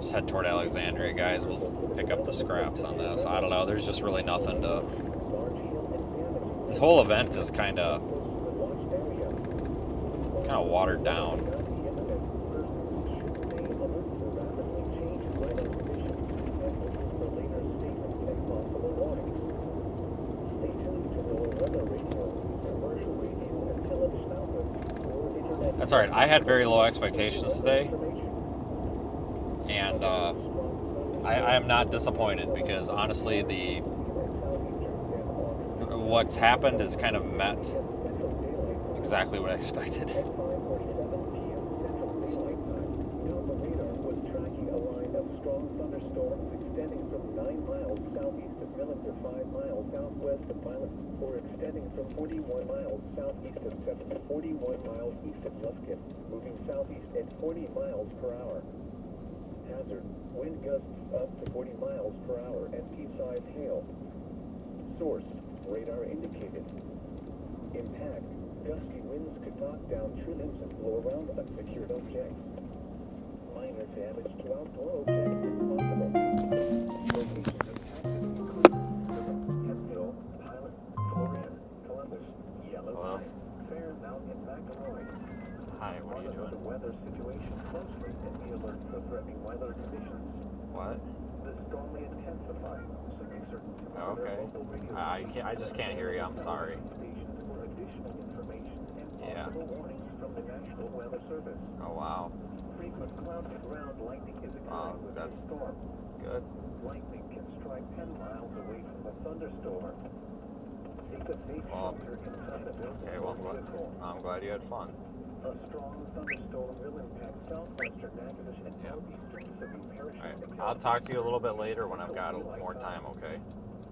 Just head toward Alexandria, guys. We'll pick up the scraps on this. I don't know. There's just really nothing to. This whole event is kind of watered down. That's alright. I had very low expectations today, and I am not disappointed because honestly, what's happened is kind of met exactly what I expected. Southwest of Pilot, or extending from 41 miles southeast of 41 miles east of Lufkin, moving southeast at 40 miles per hour. Hazard, wind gusts up to 40 miles per hour and pea-sized hail. Source, radar indicated. Impact, gusty winds could knock down tree limbs and blow around unsecured objects. Minor damage to outdoor objects is possible. Locations Hi, what are you doing? The weather situation closely and be alert for threatening weather conditions. What? The storm may intensify, so be certain to Oh, okay. I just can't hear you. I'm sorry. stations for additional information and Yeah. possible warnings from the National Weather Service. Oh, wow. Frequent cloudy ground lightning is occurring with that's a storm. good. Lightning can strike 10 miles away from a thunderstorm. Seek a safe Well, shelter inside a building Okay, or well, vehicle. I'm glad you had fun. A strong thunderstorm will impact southwestern Natchitoches and Yeah. northeastern Sabine Parish. All right. I'll talk to you a little bit later when I've got more time, okay?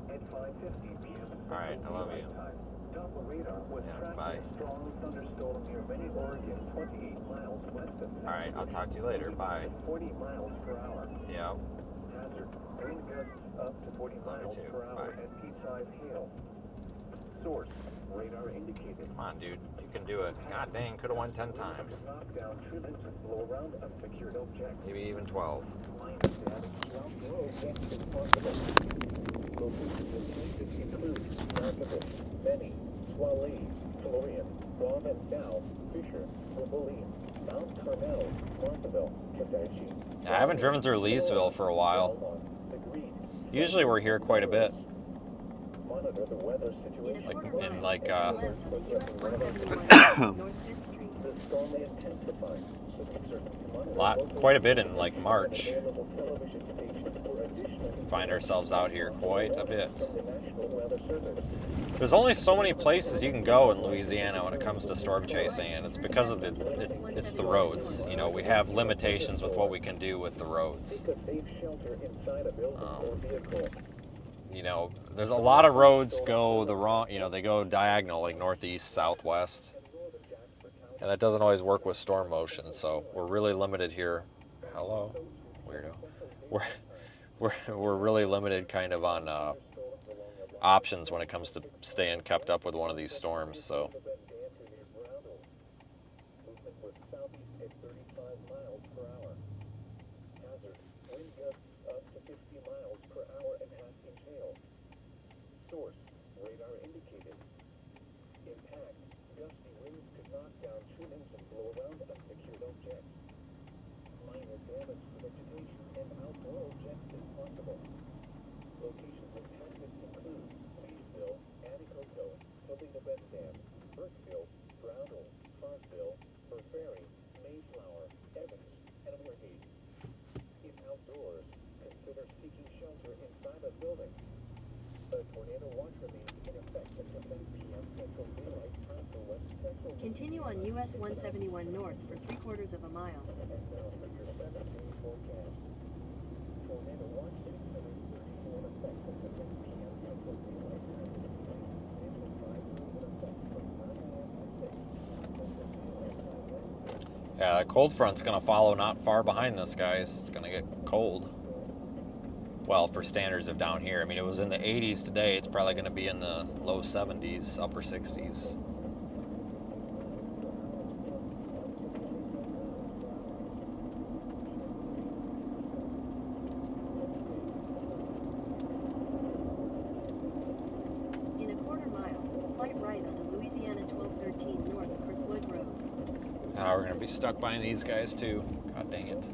At 5:50 p.m. All right, I love you. Time, Doppler radar was Yeah, tracking bye. a strong thunderstorm near Bend, Oregon, 28 miles west of All right, I'll talk to you later. Bye. 40 miles per hour. Yeah. Hazard, wind gusts up to 40 Love you miles too. per hour Bye. and pea-sized hail. Source, radar indicated. Come on, dude. You can do it. God dang, could have won 10 times. Knock down tree limbs and blow around unsecured objects. Maybe even 12. Minor damage to outdoor objects is possible. Locations intended include Marketable, Benny, Swaley, Florian, Guam and Dow, Fisher, Wimbledon, Mount Carmel, Marthaville, Kadachi. Yeah, I haven't driven through Leesville for a while. Usually we're here quite a bit. Monitor the weather situation. Like, left on US 171 North 5th Street. The storm may intensify, so be certain to monitor Quite a bit in like March. available television stations for additional Find ourselves out here quite a bit. from the National Weather Service. There's only so many places you can go in Louisiana when it comes to storm chasing, and it's because of it's the roads. You know, we have limitations with what we can do with the roads. Seek a safe shelter inside a building or vehicle. You know, there's a lot of roads go the wrong, you know, they go diagonal, like northeast, southwest. And that doesn't always work with storm motion, so we're really limited here. Hello, weirdo. We're really limited kind of on options when it comes to staying kept up with one of these storms, so. Movement was southeast at 35 miles per hour. Hazard, wind gusts up to 50 miles per hour and half-inch hail. Source, radar indicated. Impact, gusty winds could knock down tree limbs and blow around unsecured objects. Minor damage to vegetation and outdoor objects is possible. Locations impacted include Leesville, Anicoto, Toledo Bend Dam, Burkeville, Brownell, Carsville, Fur Ferry, Mayflower, Evans, and Moorgate. If outdoors, consider seeking shelter inside a building. A tornado watch remains in effect until 8 p.m. Central Daylight Time for West Central. Continue on US 171 North for 3/4 of a mile. And now for your 7-day forecast. Tornado watch is in effect until 8 p.m. Central Daylight Time. Wind advisory in effect from 9 a.m. to 6 Central Daylight Time Wednesday. Yeah, the cold front's gonna follow not far behind this, guys. It's gonna get cold. Well, for standards of down here. I mean, it was in the 80s today. It's probably gonna be in the low 70s, upper 60s. swipe right onto Louisiana 1213 North Kirkwood Road. We're gonna be stuck behind these guys too. God dang it.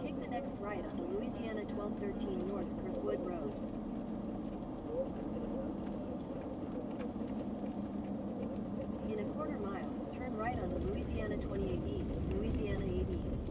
Take the next right onto Louisiana 1213 North Kirkwood Road. In a quarter mile, turn right onto Louisiana 28 East, Louisiana 8 East.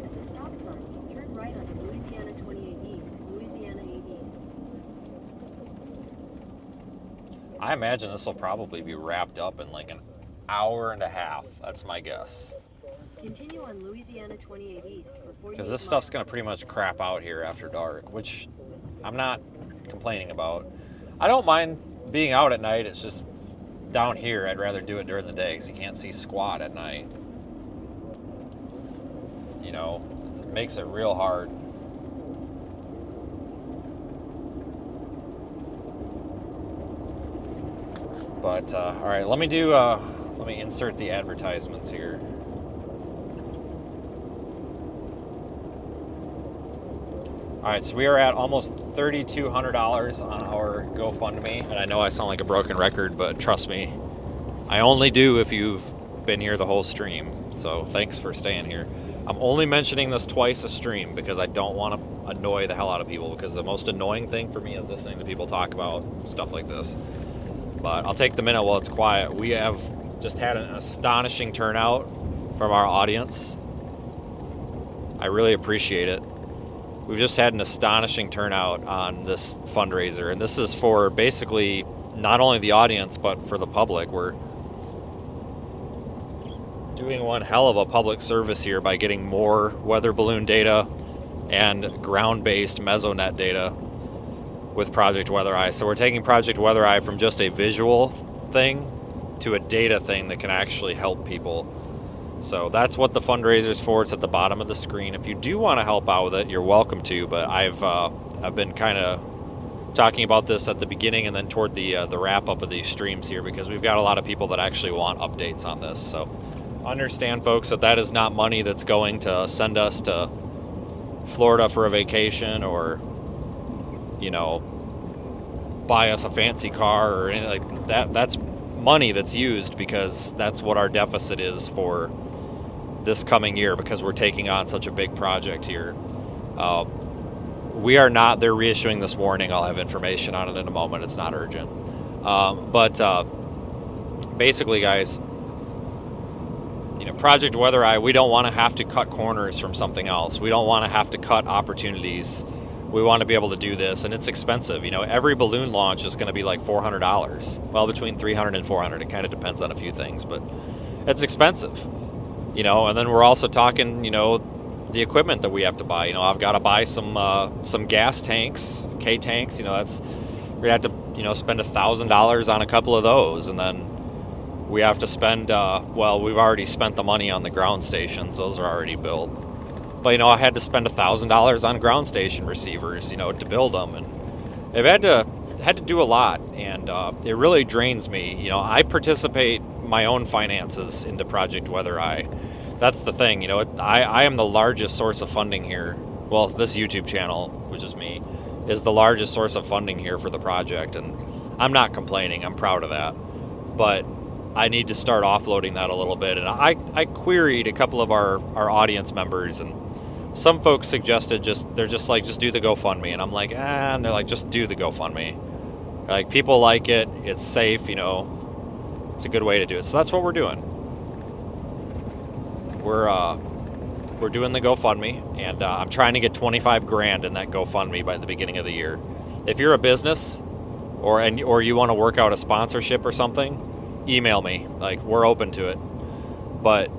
At the stop sign, turn right onto Louisiana 28 East, Louisiana 8 East. I imagine this will probably be wrapped up in like an hour and a half. That's my guess. Continue on Louisiana 28 East for 48 Because this stuff's miles. going to pretty much crap out here after dark, which I'm not complaining about. I don't mind being out at night. It's just down here, I'd rather do it during the day because you can't see squat at night. You know, it makes it real hard. But, all right, let me insert the advertisements here. All right, so we are at almost $3,200 on our GoFundMe, and I know I sound like a broken record, but trust me, I only do if you've been here the whole stream. So thanks for staying here. I'm only mentioning this twice a stream because I don't want to annoy the hell out of people, because the most annoying thing for me is listening to people talk about stuff like this. But I'll take the minute while it's quiet. We have just had an astonishing turnout from our audience. I really appreciate it. We've just had an astonishing turnout on this fundraiser, and this is for basically not only the audience, but for the public. We're doing one hell of a public service here by getting more weather balloon data and ground-based Mesonet data with Project Weather Eye. So we're taking Project Weather Eye from just a visual thing to a data thing that can actually help people. So that's what the fundraiser's for. It's at the bottom of the screen. If you do want to help out with it, you're welcome to. But I've been kind of talking about this at the beginning and then toward the wrap up of these streams here, because we've got a lot of people that actually want updates on this. So understand, folks, that is not money that's going to send us to Florida for a vacation or, you know, buy us a fancy car or anything like that. That's money that's used because that's what our deficit is for this coming year, because we're taking on such a big project here. We are not, they're reissuing this warning. I'll have information on it in a moment. It's not urgent. But basically, guys, you know, Project Weather Eye, we don't want to have to cut corners from something else. We don't want to have to cut opportunities. We want to be able to do this, and it's expensive. You know, every balloon launch is going to be like $400. Well, between $300 and $400. It kind of depends on a few things, but it's expensive. You know, and then we're also talking, you know, the equipment that we have to buy. You know, I've got to buy some gas tanks, K tanks. You know, we're gonna have to, you know, spend $1,000 on a couple of those, and then we have to spend. Well, we've already spent the money on the ground stations; those are already built. But you know, I had to spend $1,000 on ground station receivers, you know, to build them, and they've had to do a lot, and it really drains me. You know, I participate my own finances into Project Weather Eye. That's the thing, you know. I am the largest source of funding here. Well, this YouTube channel, which is me, is the largest source of funding here for the project, and I'm not complaining. I'm proud of that, but I need to start offloading that a little bit. And I queried a couple of our audience members, and some folks suggested just do the GoFundMe, and I'm like, and they're like, just do the GoFundMe. Like, people like it, it's safe, you know, it's a good way to do it. So that's what we're doing. We're doing the GoFundMe, and I'm trying to get 25 grand in that GoFundMe by the beginning of the year. If you're a business or you want to work out a sponsorship or something, email me. Like, we're open to it. But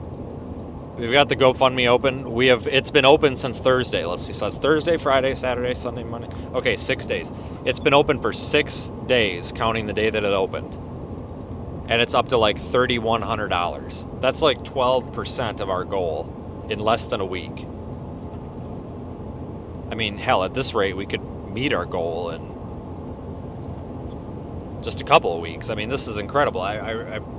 we've got the GoFundMe open. It's been open since Thursday. Let's see. So it's Thursday, Friday, Saturday, Sunday, Monday. Okay, 6 days. It's been open for 6 days, counting the day that it opened. And it's up to like $3,100. That's like 12% of our goal in less than a week. I mean, hell, at this rate, we could meet our goal in just a couple of weeks. I mean, this is incredible.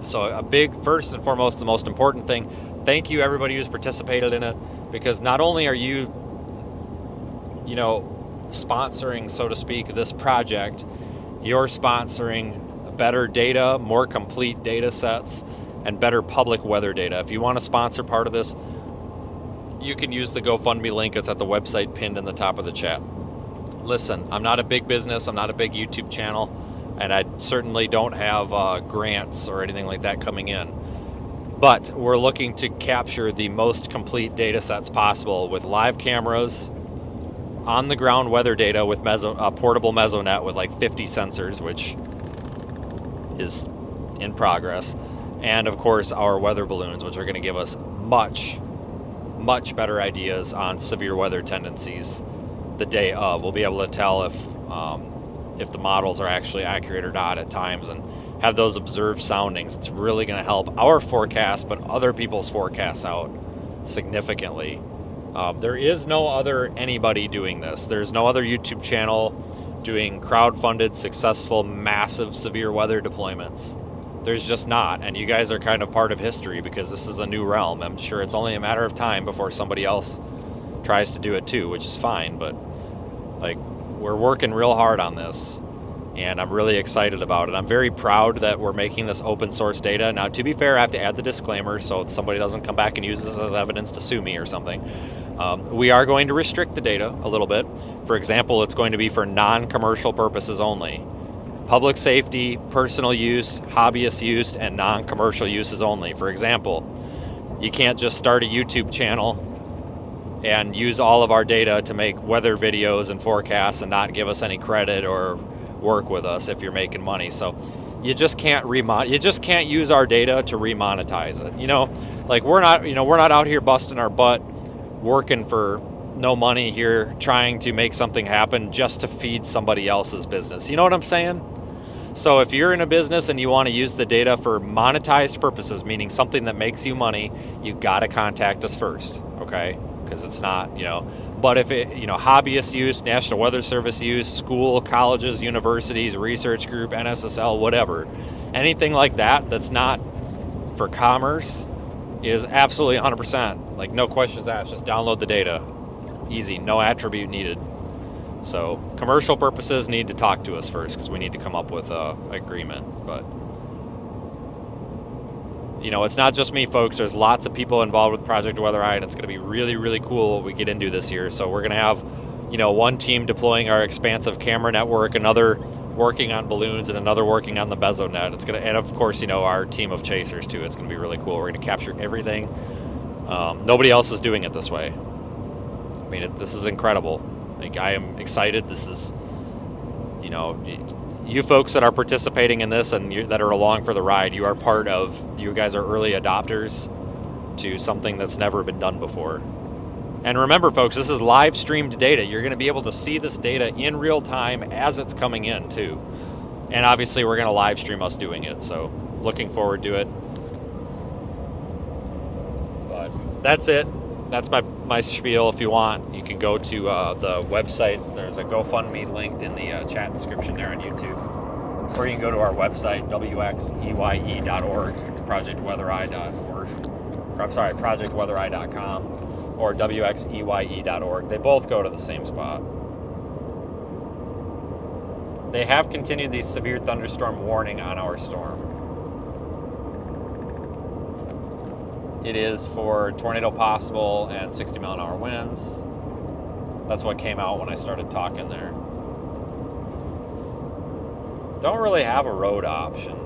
So a big, first and foremost, the most important thing, thank you everybody who's participated in it, because not only are you sponsoring, so to speak, this project, you're sponsoring better data, more complete data sets, and better public weather data. If you want to sponsor part of this, you can use the GoFundMe link. It's at the website pinned in the top of the chat. Listen, I'm not a big business. I'm not a big YouTube channel, and I certainly don't have grants or anything like that coming in. But we're looking to capture the most complete data sets possible with live cameras, on-the-ground weather data with portable Mesonet with like 50 sensors, which is in progress, and of course our weather balloons, which are going to give us much better ideas on severe weather tendencies the day of. We'll be able to tell if the models are actually accurate or not at times, and have those observed soundings. It's really going to help our forecast, but other people's forecasts out significantly. There is no other anybody doing this. There's no other YouTube channel doing crowd-funded, successful, massive severe weather deployments. There's just not, and you guys are kind of part of history because this is a new realm. I'm sure it's only a matter of time before somebody else tries to do it too, which is fine, but like, we're working real hard on this, and I'm really excited about it. I'm very proud that we're making this open source data. Now, to be fair, I have to add the disclaimer so somebody doesn't come back and use this as evidence to sue me or something. We are going to restrict the data a little bit. For example, it's going to be for non-commercial purposes only. Public safety, personal use, hobbyist use, and non-commercial uses only. For example, you can't just start a YouTube channel and use all of our data to make weather videos and forecasts and not give us any credit or work with us if you're making money. So you just can't use our data to remonetize it. Like, we're not out here busting our butt working for no money here trying to make something happen just to feed somebody else's business. You know what I'm saying? So if you're in a business and you want to use the data for monetized purposes, meaning something that makes you money, you got to contact us first, okay? Because it's not, but if it, hobbyist use, National Weather Service use, school, colleges, universities, research group, NSSL, whatever, anything like that that's not for commerce is absolutely 100%, like, no questions asked, just download the data. Easy, no attribute needed. So commercial purposes need to talk to us first because we need to come up with a agreement. But it's not just me, folks. There's lots of people involved with Project Weather-Eye, and it's going to be really, really cool what we get into this year. So we're going to have, one team deploying our expansive camera network, another working on balloons, and another working on the Mesonet. And of course, our team of chasers too. It's going to be really cool. We're going to capture everything. Nobody else is doing it this way. I mean, this is incredible. Like, I am excited. This is, you folks that are participating in this and that are along for the ride, you guys are early adopters to something that's never been done before. And remember, folks, this is live streamed data. You're going to be able to see this data in real time as it's coming in too. And obviously we're going to live stream us doing it. So looking forward to it. But that's it. That's my spiel. If you want, you can go to the website. There's a GoFundMe linked in the chat description there on YouTube. Or you can go to our website, wxeye.org. It's projectweathereye.org. I'm sorry, projectweathereye.com or wxeye.org. They both go to the same spot. They have continued the severe thunderstorm warning on our storm. It is for tornado possible and 60-mile-an-hour winds. That's what came out when I started talking there. Don't really have a road option.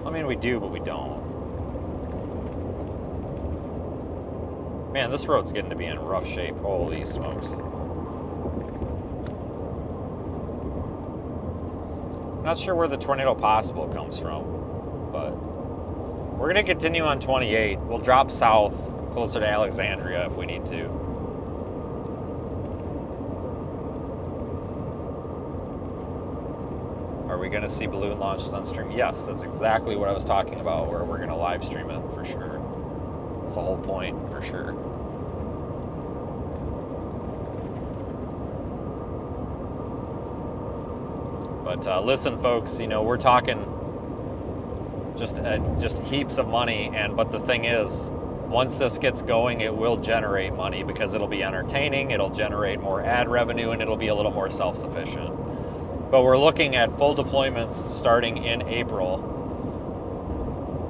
I mean, we do, but we don't. Man, this road's getting to be in rough shape. Holy smokes. Not sure where the tornado possible comes from, but we're going to continue on 28. We'll drop south closer to Alexandria if we need to. Are we going to see balloon launches on stream? Yes, that's exactly what I was talking about, where we're going to live stream it for sure. That's the whole point for sure. But listen, folks, you know, we're talking just heaps of money, but the thing is, once this gets going, it will generate money because it'll be entertaining, it'll generate more ad revenue, and it'll be a little more self-sufficient. But we're looking at full deployments starting in April.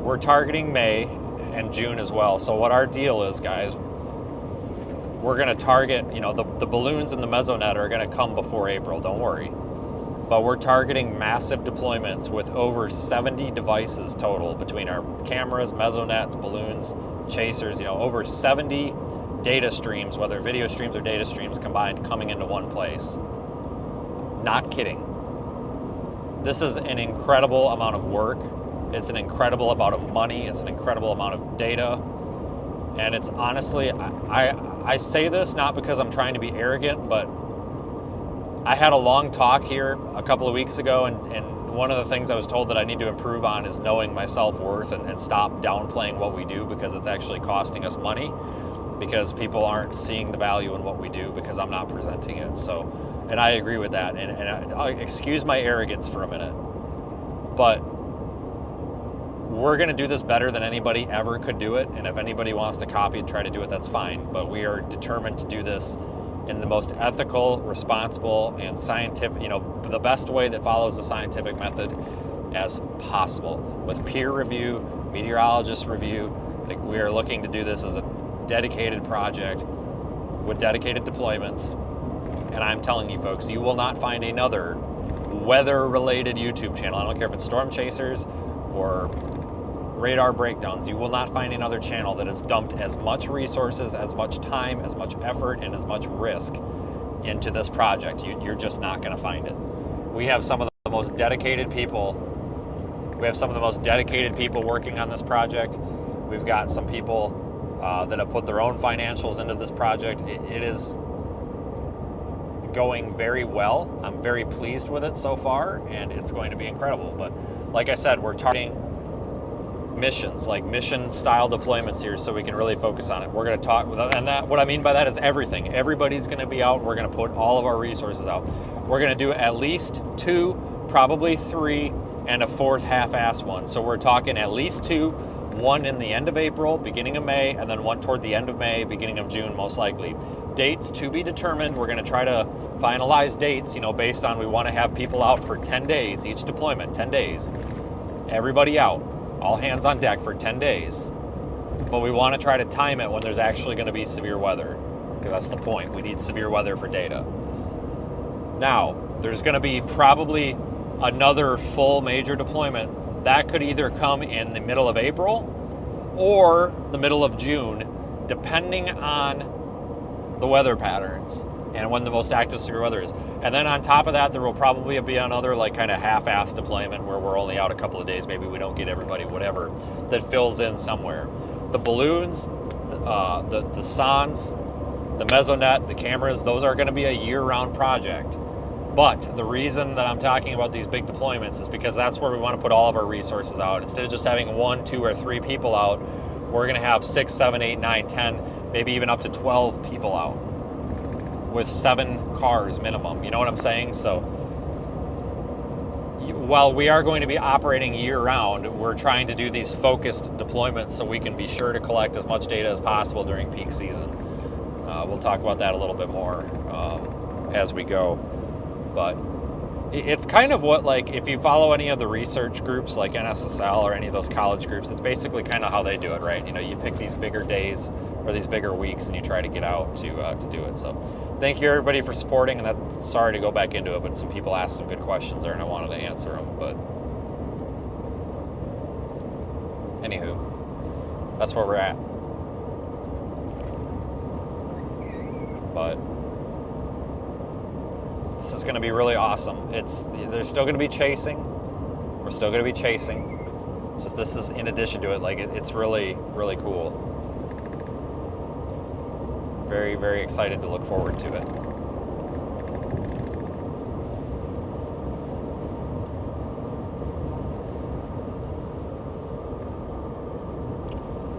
We're targeting May and June as well. So what our deal is, guys, we're going to target, you know, the balloons and the Mesonet are going to come before April, don't worry. But we're targeting massive deployments with over 70 devices total between our cameras, Mesonets, balloons, chasers, you know, over 70 data streams, whether video streams or data streams combined, coming into one place. Not kidding. This is an incredible amount of work. It's an incredible amount of money. It's an incredible amount of data. And it's honestly, I say this not because I'm trying to be arrogant, but I had a long talk here a couple of weeks ago, and one of the things I was told that I need to improve on is knowing my self-worth and stop downplaying what we do, because it's actually costing us money, because people aren't seeing the value in what we do because I'm not presenting it. So, and I agree with that. And I excuse my arrogance for a minute, but we're going to do this better than anybody ever could do it. And if anybody wants to copy and try to do it, that's fine. But we are determined to do this in the most ethical, responsible, and scientific, you know, the best way that follows the scientific method as possible, with peer review, meteorologist review. Like, we are looking to do this as a dedicated project with dedicated deployments. And I'm telling you, folks, you will not find another weather-related YouTube channel. I don't care if it's Storm Chasers or Radar Breakdowns. You will not find another channel that has dumped as much resources, as much time, as much effort, and as much risk into this project. You're just not going to find it. We have some of the most dedicated people. We have some of the most dedicated people working on this project. We've got some people that have put their own financials into this project. It is going very well. I'm very pleased with it so far, and it's going to be incredible. But like I said, we're targeting missions, like mission style deployments here, so we can really focus on it. We're going to talk with, and that, what I mean by that is everything. Everybody's going to be out. We're going to put all of our resources out. We're going to do at least 2, probably 3, and a 4th half-ass one. So we're talking at least 2, one in the end of April, beginning of May, and then one toward the end of May, beginning of June, most likely. Dates to be determined. We're going to try to finalize dates, you know, based on, we want to have people out for 10 days, each deployment, 10 days. Everybody out. All hands on deck for 10 days. But we want to try to time it when there's actually going to be severe weather, because that's the point. We need severe weather for data. Now, there's going to be probably another full major deployment. That could either come in the middle of April or the middle of June, depending on the weather patterns and when the most active severe weather is. And then on top of that, there will probably be another like kind of half-assed deployment where we're only out a couple of days. Maybe we don't get everybody, whatever, that fills in somewhere. The balloons, the SONs, the Mesonet, the cameras, those are going to be a year-round project. But the reason that I'm talking about these big deployments is because that's where we want to put all of our resources out. Instead of just having 1, 2, or 3 people out, we're going to have 6, 7, 8, 9, 10, maybe even up to 12 people out, with 7 cars minimum. You know what I'm saying? So while we are going to be operating year-round, we're trying to do these focused deployments so we can be sure to collect as much data as possible during peak season. We'll talk about that a little bit more as we go. But it's kind of what, like, if you follow any of the research groups like NSSL or any of those college groups, it's basically kind of how they do it, right? You know, you pick these bigger days or these bigger weeks and you try to get out to do it. So thank you everybody for supporting, and sorry to go back into it, but some people asked some good questions there and I wanted to answer them. But anywho, that's where we're at. but this is going to be really awesome. They're still going to be chasing. We're still going to be chasing. Just this is in addition to it. Like it's really, really cool. Very, very excited to look forward to it.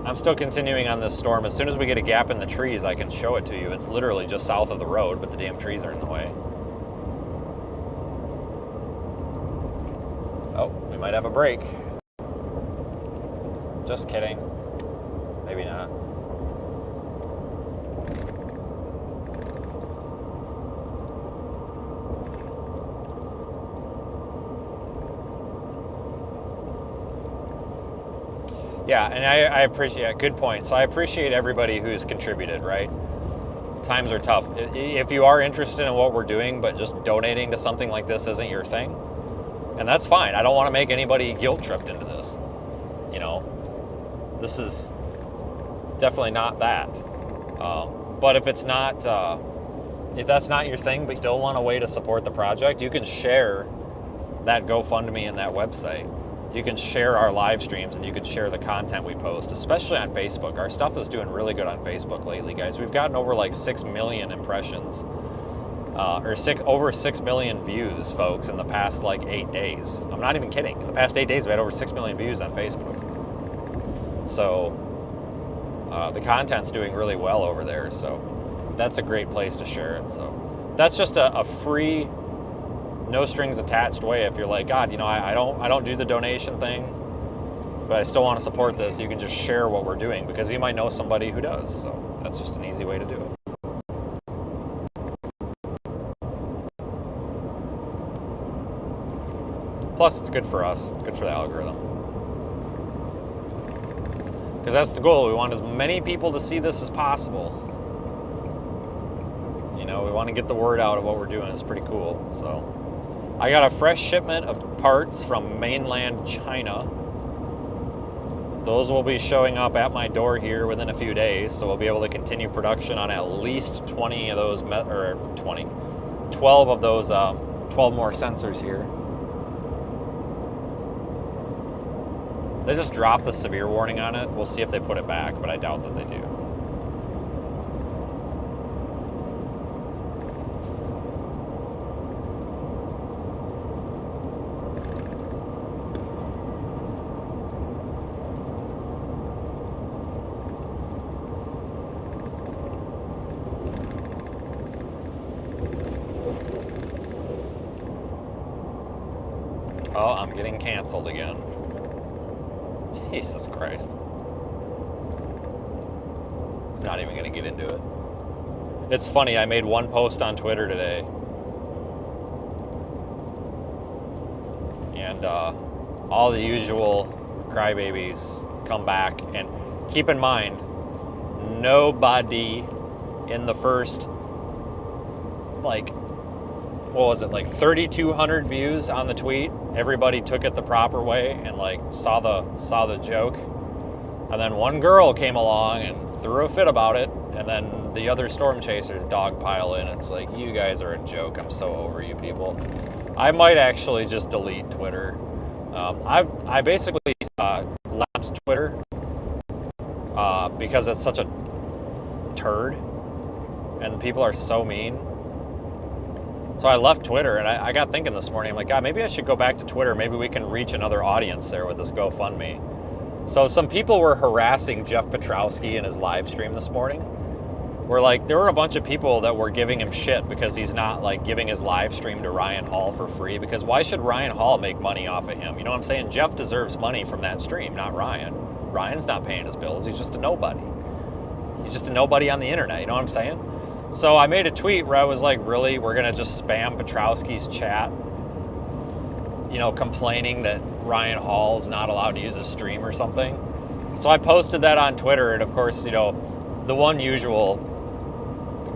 I'm still continuing on this storm. As soon as we get a gap in the trees, I can show it to you. It's literally just south of the road, but the damn trees are in the way. Oh, we might have a break. Just kidding. Maybe not. Yeah, and I appreciate, good point. So I appreciate everybody who's contributed, right? Times are tough. If you are interested in what we're doing, but just donating to something like this isn't your thing, and that's fine. I don't want to make anybody guilt-tripped into this. You know, this is definitely not that. But if it's not, if that's not your thing, but you still want a way to support the project, you can share that GoFundMe and that website. You can share our live streams and you can share the content we post, especially on Facebook. Our stuff is doing really good on Facebook lately, guys. We've gotten over like 6 million impressions, over 6 million views, folks, in the past like 8 days. I'm not even kidding. In the past 8 days, we had over 6 million views on Facebook. So the content's doing really well over there. So that's a great place to share it. So that's just a free, no strings attached way. If you're like, God, you know, I don't do the donation thing, but I still want to support this, you can just share what we're doing because you might know somebody who does. So that's just an easy way to do it. Plus, it's good for us, good for the algorithm. Because that's the goal. We want as many people to see this as possible. You know, we want to get the word out of what we're doing. It's pretty cool. So I got a fresh shipment of parts from mainland China. Those will be showing up at my door here within a few days, so we'll be able to continue production on at least 20 of those, 12 of those, 12 more sensors here. They just dropped the severe warning on it. We'll see if they put it back, but I doubt that they do. Oh, I'm getting canceled again. Jesus Christ. I'm not even going to get into it. It's funny, I made one post on Twitter today. And all the usual crybabies come back. And keep in mind, nobody in the first, like, what was it, like 3,200 views on the tweet, everybody took it the proper way and like saw the joke, and then one girl came along and threw a fit about it, and then the other storm chasers dogpile in. It's like, you guys are a joke. I'm so over you people. I might actually just delete Twitter. I basically left Twitter because it's such a turd and people are so mean. So I left Twitter, and I got thinking this morning, I'm like, God, maybe I should go back to Twitter. Maybe we can reach another audience there with this GoFundMe. So some people were harassing Jeff Petrowski in his live stream this morning. There were a bunch of people that were giving him shit because he's not like giving his live stream to Ryan Hall for free, because why should Ryan Hall make money off of him? You know what I'm saying? Jeff deserves money from that stream, not Ryan. Ryan's not paying his bills. He's just a nobody. He's just a nobody on the internet. You know what I'm saying? So I made a tweet where I was like, really, we're going to just spam Petrowski's chat, you know, complaining that Ryan Hall is not allowed to use his stream or something. So I posted that on Twitter, and of course, you know, the one usual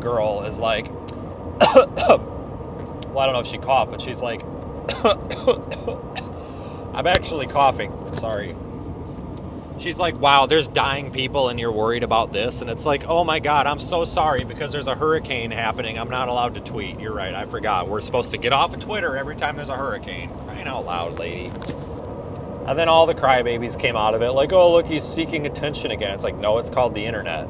girl is like, well, I don't know if she coughed, but she's like, I'm actually coughing, sorry. She's like, wow, there's dying people and you're worried about this. And it's like, oh my God, I'm so sorry because there's a hurricane happening. I'm not allowed to tweet. You're right, I forgot. We're supposed to get off of Twitter every time there's a hurricane. Crying out loud, lady. And then all the crybabies came out of it, like, oh, look, he's seeking attention again. It's like, no, it's called the internet.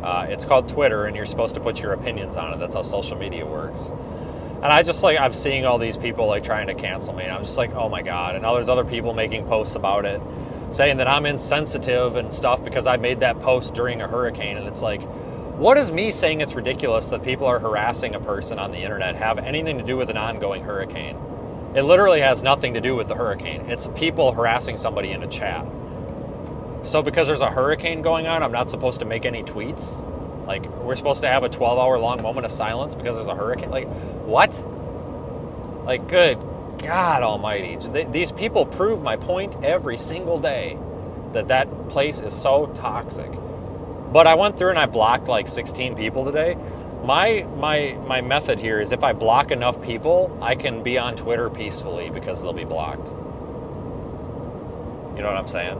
It's called Twitter, and you're supposed to put your opinions on it. That's how social media works. And I just, like, I'm seeing all these people, like, trying to cancel me. And I'm just like, oh my God. And now there's other people making posts about it, saying that I'm insensitive and stuff because I made that post during a hurricane. And it's like, what does me saying it's ridiculous that people are harassing a person on the internet have anything to do with an ongoing hurricane? It literally has nothing to do with the hurricane. It's people harassing somebody in a chat. So because there's a hurricane going on, I'm not supposed to make any tweets? Like, we're supposed to have a 12-hour long moment of silence because there's a hurricane? Like, what? Like, good God almighty. These people prove my point every single day that that place is so toxic. But I went through and I blocked like 16 people today. My method here is if I block enough people, I can be on Twitter peacefully because they'll be blocked. You know what I'm saying?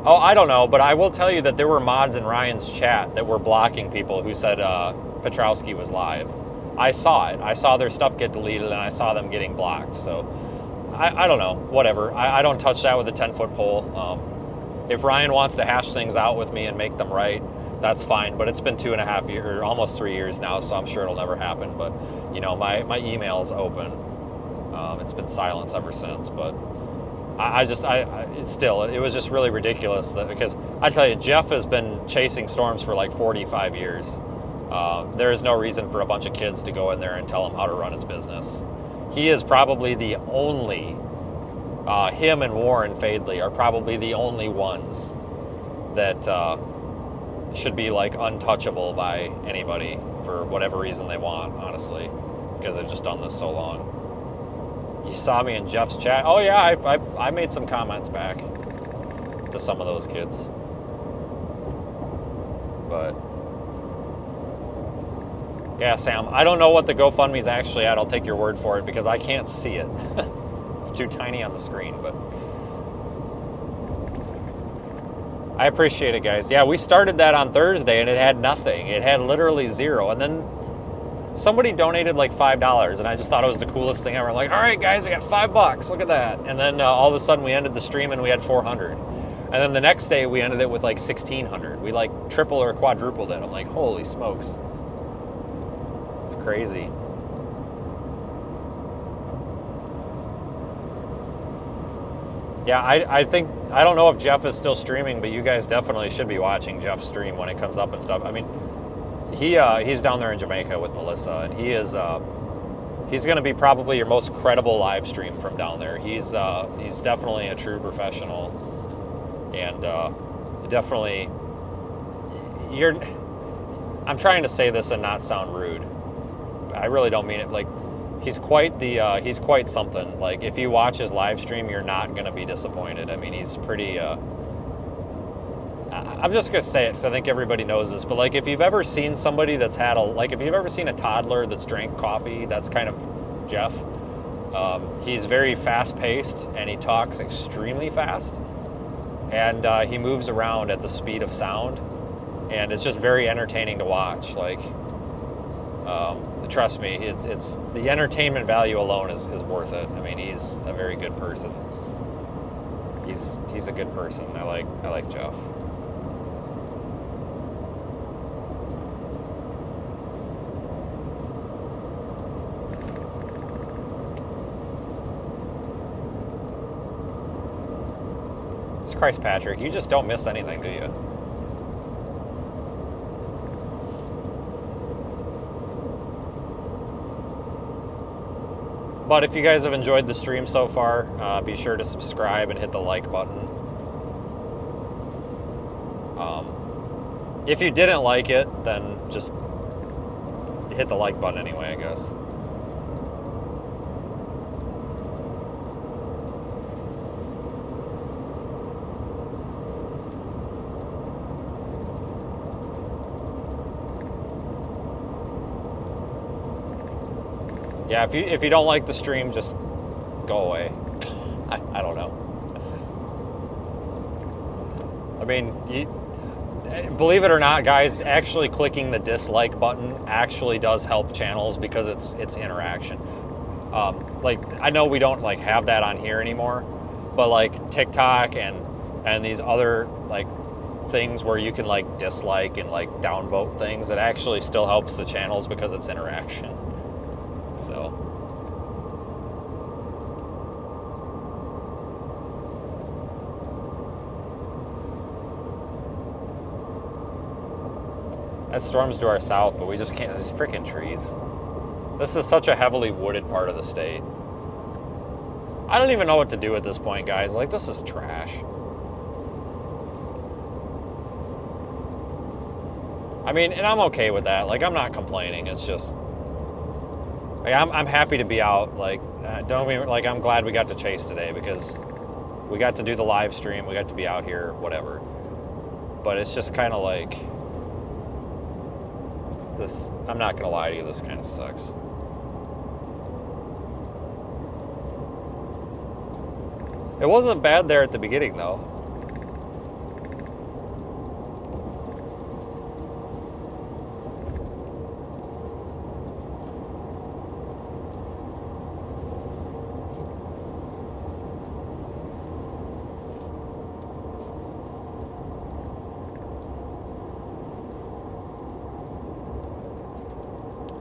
Oh, I don't know, but I will tell you that there were mods in Ryan's chat that were blocking people who said Petrowski was live. I saw it. I saw their stuff get deleted and I saw them getting blocked. So I don't know, whatever. I don't touch that with a 10-foot pole. If Ryan wants to hash things out with me and make them right, that's fine, but it's been 2.5 years, or almost 3 years now, so I'm sure it'll never happen. But, you know, my email's open. It's been silence ever since, but it was just really ridiculous because I tell you, Jeff has been chasing storms for like 45 years. There is no reason for a bunch of kids to go in there and tell him how to run his business. He is probably the only, him and Warren Fadley are probably the only ones that should be like untouchable by anybody for whatever reason they want, honestly, because they've just done this so long. You saw me in Jeff's chat. Oh yeah, I made some comments back to some of those kids. But yeah, Sam, I don't know what the GoFundMe's actually at. I'll take your word for it because I can't see it. It's too tiny on the screen, but I appreciate it, guys. Yeah, we started that on Thursday and it had nothing. It had literally zero. And then somebody donated like $5 and I just thought it was the coolest thing ever. Like, all right, guys, we got $5. Look at that. And then all of a sudden we ended the stream and we had 400. And then the next day we ended it with like 1,600. We like triple or quadrupled it. I'm like, holy smokes. It's crazy. Yeah, I think, I don't know if Jeff is still streaming, but you guys definitely should be watching Jeff's stream when it comes up and stuff. I mean, he's down there in Jamaica with Melissa, and he's going to be probably your most credible live stream from down there. He's definitely a true professional, and definitely, I'm trying to say this and not sound rude. I really don't mean it. Like, he's quite something. Like, if you watch his live stream, you're not going to be disappointed. I mean, he's pretty, I'm just going to say it because I think everybody knows this, but like, if you've ever seen somebody that's had if you've ever seen a toddler that's drank coffee, that's kind of Jeff. He's very fast paced and he talks extremely fast, and he moves around at the speed of sound, and it's just very entertaining to watch. Like, trust me, it's the entertainment value alone is worth it. I mean, he's a very good person. He's a good person. I like Jeff. It's Christ Patrick. You just don't miss anything, do you? But if you guys have enjoyed the stream so far, be sure to subscribe and hit the like button. If you didn't like it, then just hit the like button anyway, I guess. Yeah, if you don't like the stream, just go away. I don't know. I mean, believe it or not, guys, actually clicking the dislike button actually does help channels because it's interaction. Like, I know we don't like have that on here anymore, but like TikTok and these other like things where you can like dislike and like downvote things, it actually still helps the channels because it's interaction. So that storm's to our south, but we just can't. These freaking trees. This is such a heavily wooded part of the state. I don't even know what to do at this point, guys. Like, this is trash. I mean, and I'm okay with that. Like, I'm not complaining. It's just, like, I'm happy to be out. Like, don't be like, I'm glad we got to chase today because we got to do the live stream. We got to be out here, whatever. But it's just kind of like this. I'm not gonna lie to you. This kind of sucks. It wasn't bad there at the beginning, though.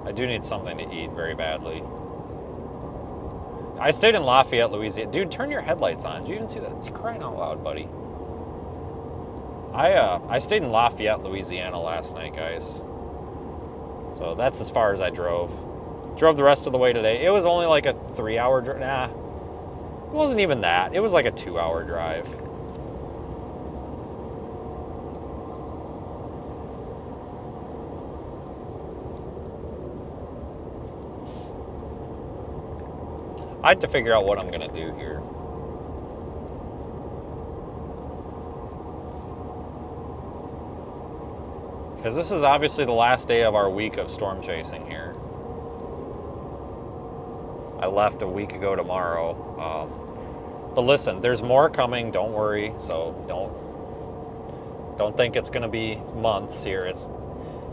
I do need something to eat very badly. I stayed in Lafayette, Louisiana. Dude, turn your headlights on. Did you even see that? You're crying out loud, buddy. I stayed in Lafayette, Louisiana last night, guys. So that's as far as I drove. Drove the rest of the way today. It was only like a 3-hour drive. Nah, it wasn't even that. It was like a 2-hour drive. I have to figure out what I'm going to do here. Because this is obviously the last day of our week of storm chasing here. I left a week ago tomorrow. But listen, there's more coming, don't worry. So don't think it's going to be months here.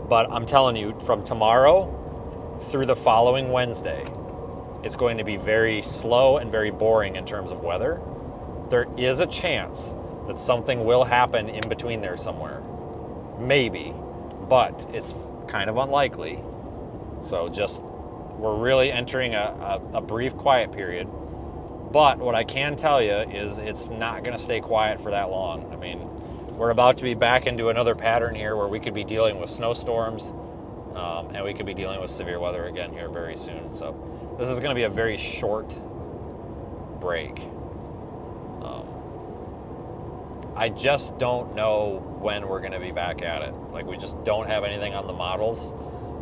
But I'm telling you, from tomorrow through the following Wednesday, it's going to be very slow and very boring in terms of weather. There is a chance that something will happen in between there somewhere. Maybe, but it's kind of unlikely. So we're really entering a brief quiet period. But what I can tell you is it's not going to stay quiet for that long. I mean, we're about to be back into another pattern here where we could be dealing with snowstorms and we could be dealing with severe weather again here very soon. So this is going to be a very short break. I just don't know when we're going to be back at it. Like, we just don't have anything on the models.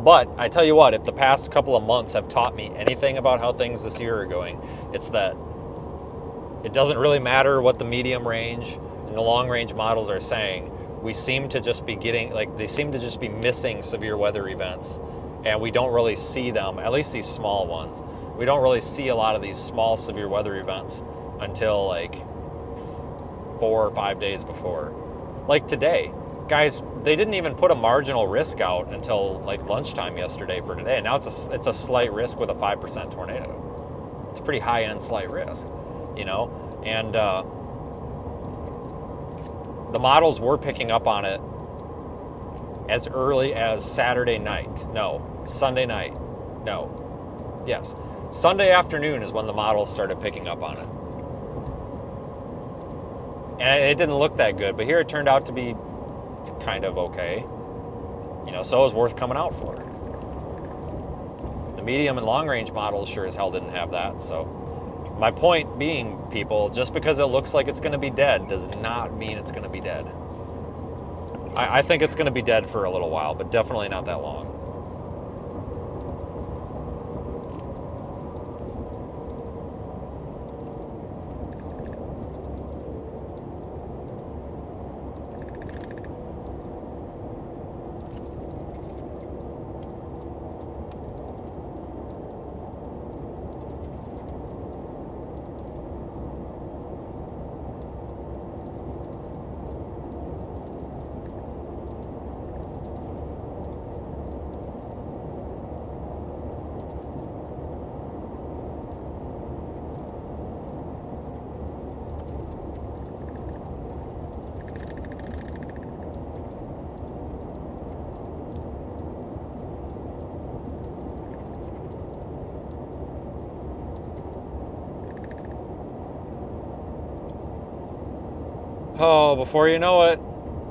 But I tell you what, if the past couple of months have taught me anything about how things this year are going, it's that it doesn't really matter what the medium range and the long range models are saying. We seem to just be they seem to just be missing severe weather events, and we don't really see them, at least these small ones. We don't really see a lot of these small severe weather events until like 4 or 5 days before. Like today, guys, they didn't even put a marginal risk out until like lunchtime yesterday for today. And now it's a slight risk with a 5% tornado. It's a pretty high end slight risk, you know? And the models were picking up on it as early as Saturday night. No, Sunday night. No. Yes. Sunday afternoon is when the models started picking up on it. And it didn't look that good, but here it turned out to be kind of okay. You know, so it was worth coming out for. The medium and long range models sure as hell didn't have that. So my point being, people, just because it looks like it's going to be dead does not mean it's going to be dead. I think it's going to be dead for a little while, but definitely not that long. Oh, before you know it,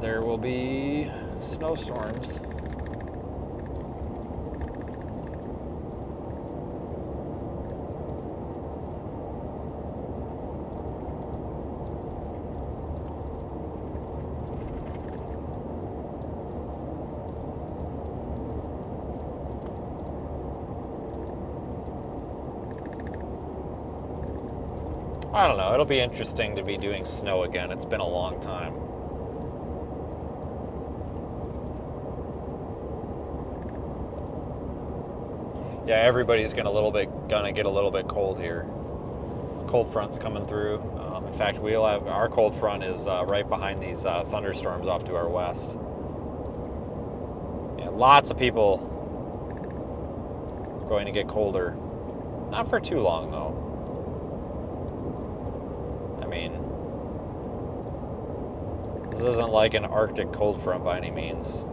there will be snowstorms. I don't know. It'll be interesting to be doing snow again. It's been a long time. Yeah, everybody's gonna get a little bit cold here. Cold front's coming through. In fact, we'll have our cold front is right behind these thunderstorms off to our west. Yeah, lots of people going to get colder. Not for too long though. I mean, this isn't like an Arctic cold front by any means.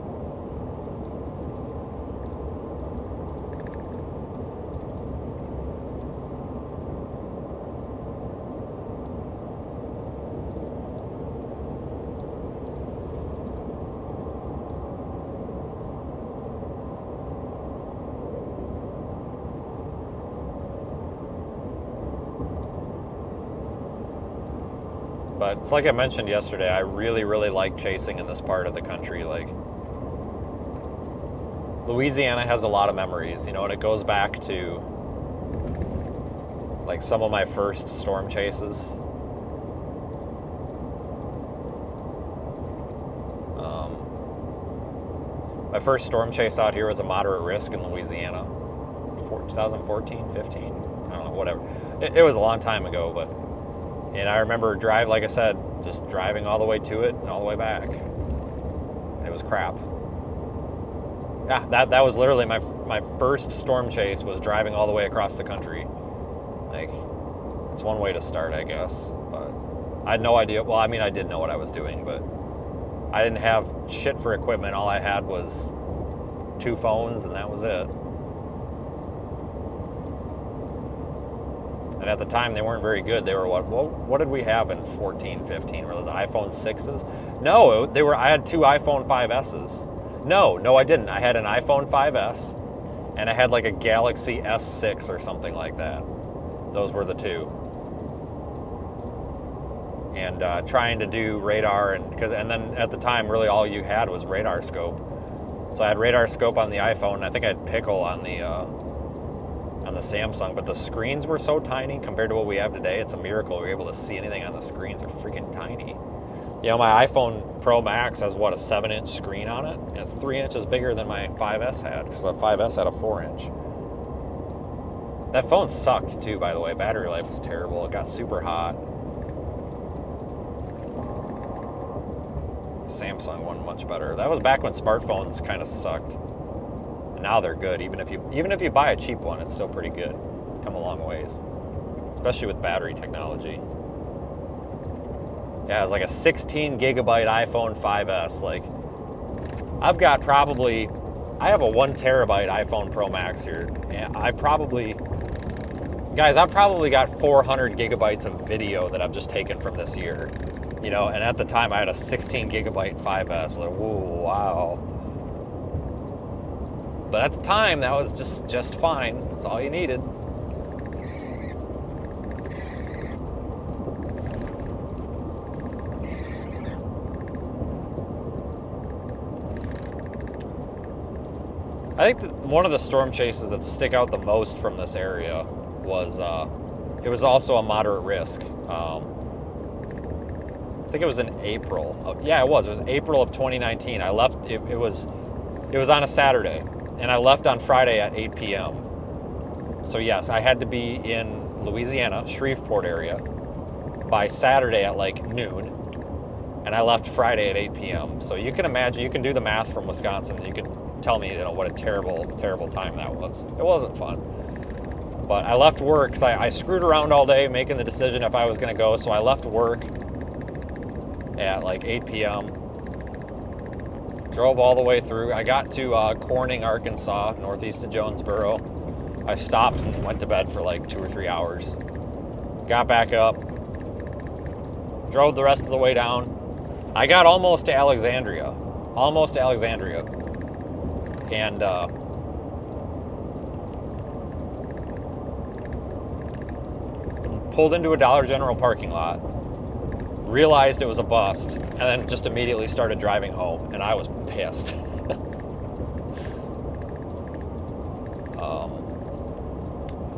But it's like I mentioned yesterday, I really, really like chasing in this part of the country. Like, Louisiana has a lot of memories, you know, and it goes back to like some of my first storm chases. My first storm chase out here was a moderate risk in Louisiana, 2014, 15, I don't know, whatever. It was a long time ago, but. And I remember like I said, just driving all the way to it and all the way back. And it was crap. Yeah, that was literally my first storm chase, was driving all the way across the country. Like, it's one way to start, I guess. But I had no idea. Well, I mean, I did know what I was doing, but I didn't have shit for equipment. All I had was 2 phones, and that was it. And at the time, they weren't very good. They were what did we have in 14, 15? Were those iPhone 6s? No, I had 2 iPhone 5Ss. No, I didn't. I had an iPhone 5S, and I had like a Galaxy S6 or something like that. Those were the 2. And trying to do radar, and then at the time, really all you had was radar scope. So I had radar scope on the iPhone, and I think I had Pickle on the Samsung, but the screens were so tiny compared to what we have today. It's a miracle we're able to see anything on the screens. They're freaking tiny. You know, my iPhone Pro Max has, what, a 7-inch screen on it? And it's 3 inches bigger than my 5S had, because the 5S had a 4-inch. That phone sucked, too, by the way. Battery life was terrible. It got super hot. Samsung one much better. That was back when smartphones kind of sucked. Now they're good. Even if you buy a cheap one, it's still pretty good. Come a long ways, especially with battery technology. Yeah, it's like a 16 gigabyte iPhone 5S. Like, I have a 1 terabyte iPhone Pro Max here. And I've probably got 400 gigabytes of video that I've just taken from this year. You know, and at the time I had a 16 gigabyte 5S. Like, whoa, wow. But at the time, that was just fine. That's all you needed. I think one of the storm chases that stick out the most from this area was, it was also a moderate risk. I think it was in April. It was April of 2019. I left, it was on a Saturday. And I left on Friday at 8 p.m. So yes, I had to be in Louisiana, Shreveport area, by Saturday at like noon. And I left Friday at 8 p.m. So you can imagine, you can do the math from Wisconsin. You can tell me, what a terrible, terrible time that was. It wasn't fun. But I left work because I screwed around all day making the decision if I was going to go. So I left work at like 8 p.m. Drove all the way through. I got to Corning, Arkansas, northeast of Jonesboro. I stopped and went to bed for like 2 or 3 hours. Got back up. Drove the rest of the way down. I got almost to Alexandria. Almost to Alexandria. And pulled into a Dollar General parking lot, realized it was a bust, and then just immediately started driving home, and I was pissed.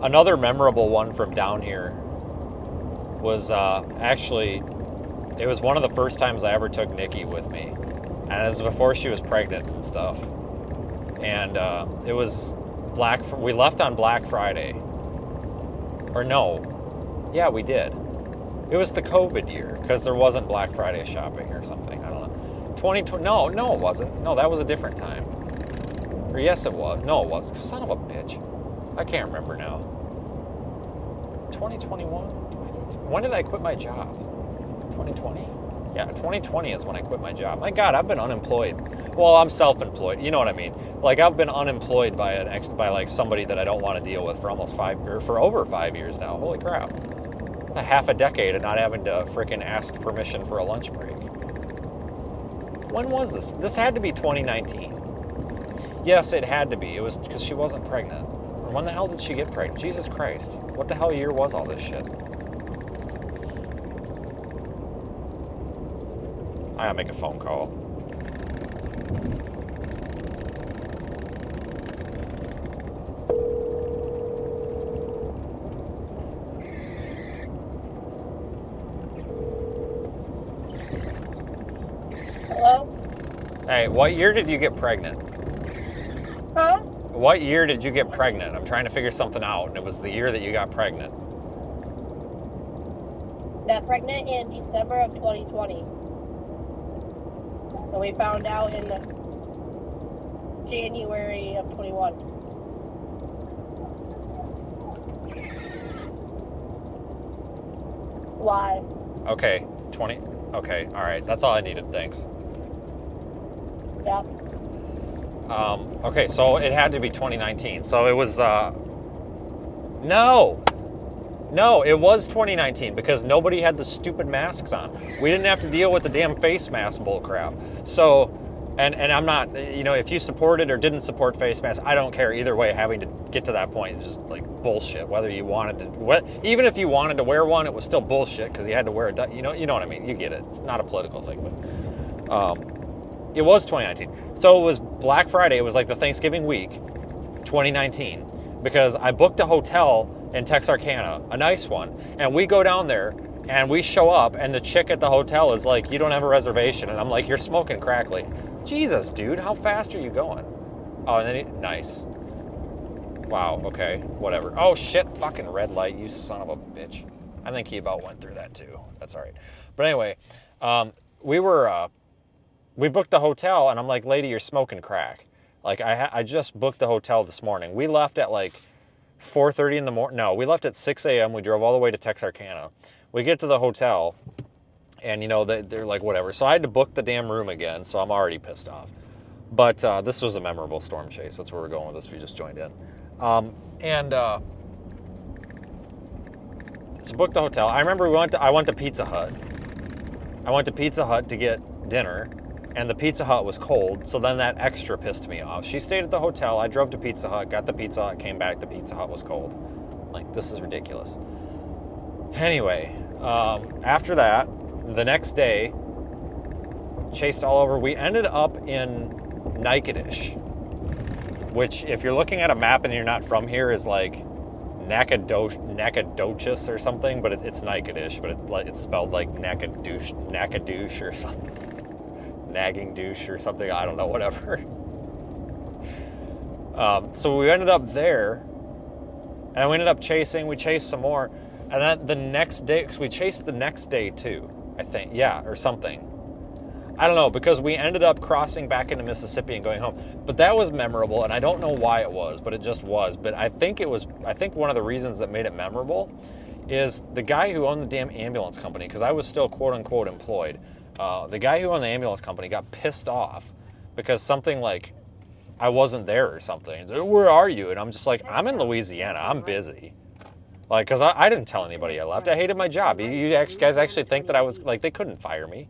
Another memorable one from down here was actually, it was one of the first times I ever took Nikki with me, and it was before she was pregnant and stuff. And it was we left on Black Friday. Or no, yeah, we did. It was the COVID year, because there wasn't Black Friday shopping or something, I don't know. 2020, no, it wasn't. No, that was a different time. Or yes, it was. No, it was. Son of a bitch. I can't remember now. 2021? When did I quit my job? 2020? Yeah, 2020 is when I quit my job. My God, I've been unemployed. Well, I'm self-employed. You know what I mean? Like, I've been unemployed by like somebody that I don't want to deal with for for over 5 years now. Holy crap! A half a decade of not having to freaking ask permission for a lunch break. When was this? This had to be 2019. Yes, it had to be. It was because she wasn't pregnant. When the hell did she get pregnant? Jesus Christ! What the hell year was all this shit? I gotta make a phone call. Hello? Hey, what year did you get pregnant? Huh? What year did you get pregnant? I'm trying to figure something out, and it was the year that you got pregnant. Got pregnant in December of 2020. And we found out in January of 21. Why? Okay, 20. Okay, all right. That's all I needed. Thanks. Yeah. Okay, so it had to be 2019. So it was, no, it was 2019 because nobody had the stupid masks on. We didn't have to deal with the damn face mask bullcrap. So, and I'm not, you know, if you supported or didn't support face masks, I don't care either way. Having to get to that point is just like bullshit. Whether you wanted to, even if you wanted to wear one, it was still bullshit because you had to wear a, you know what I mean. You get it. It's not a political thing, but. It was 2019. So it was Black Friday. It was like the Thanksgiving week, 2019, because I booked a hotel in Texarkana, a nice one, and we go down there and we show up and the chick at the hotel is like, you don't have a reservation. And I'm like, you're smoking crackly. Jesus, dude, how fast are you going? Oh, and then nice. Wow, okay, whatever. Oh shit, fucking red light, you son of a bitch. I think he about went through that too. That's all right. But anyway, we booked the hotel, and I'm like, lady, you're smoking crack. Like, I just booked the hotel this morning. We left at like 4:30 in the morning. No, we left at 6 a.m. We drove all the way to Texarkana. We get to the hotel, and, you know, they're like, whatever. So I had to book the damn room again, so I'm already pissed off. But this was a memorable storm chase. That's where we're going with this if you just joined in. So booked the hotel. I remember I went to Pizza Hut. I went to Pizza Hut to get dinner. And the Pizza Hut was cold, so then that extra pissed me off. She stayed at the hotel, I drove to Pizza Hut, got the Pizza Hut, came back, the Pizza Hut was cold. Like, this is ridiculous. Anyway, after that, the next day, chased all over. We ended up in Natchitoches, which, if you're looking at a map and you're not from here, is like Nacogdoches or something, but it's Natchitoches, but it's spelled like Nacogdoches or something. Nagging douche or something, I don't know, whatever. So we ended up there, and we ended up chasing. We chased some more, and then the next day, because we chased the next day too, I think, yeah, or something. I don't know, because we ended up crossing back into Mississippi and going home. But that was memorable, and I don't know why it was, but it just was. But I think one of the reasons that made it memorable is the guy who owned the damn ambulance company, because I was still quote unquote employed. The guy who owned the ambulance company got pissed off because something like, I wasn't there or something. Where are you? And I'm just like, I'm in Louisiana. I'm busy. Like, because I didn't tell anybody I left. I hated my job. You guys actually think that I was, like, they couldn't fire me.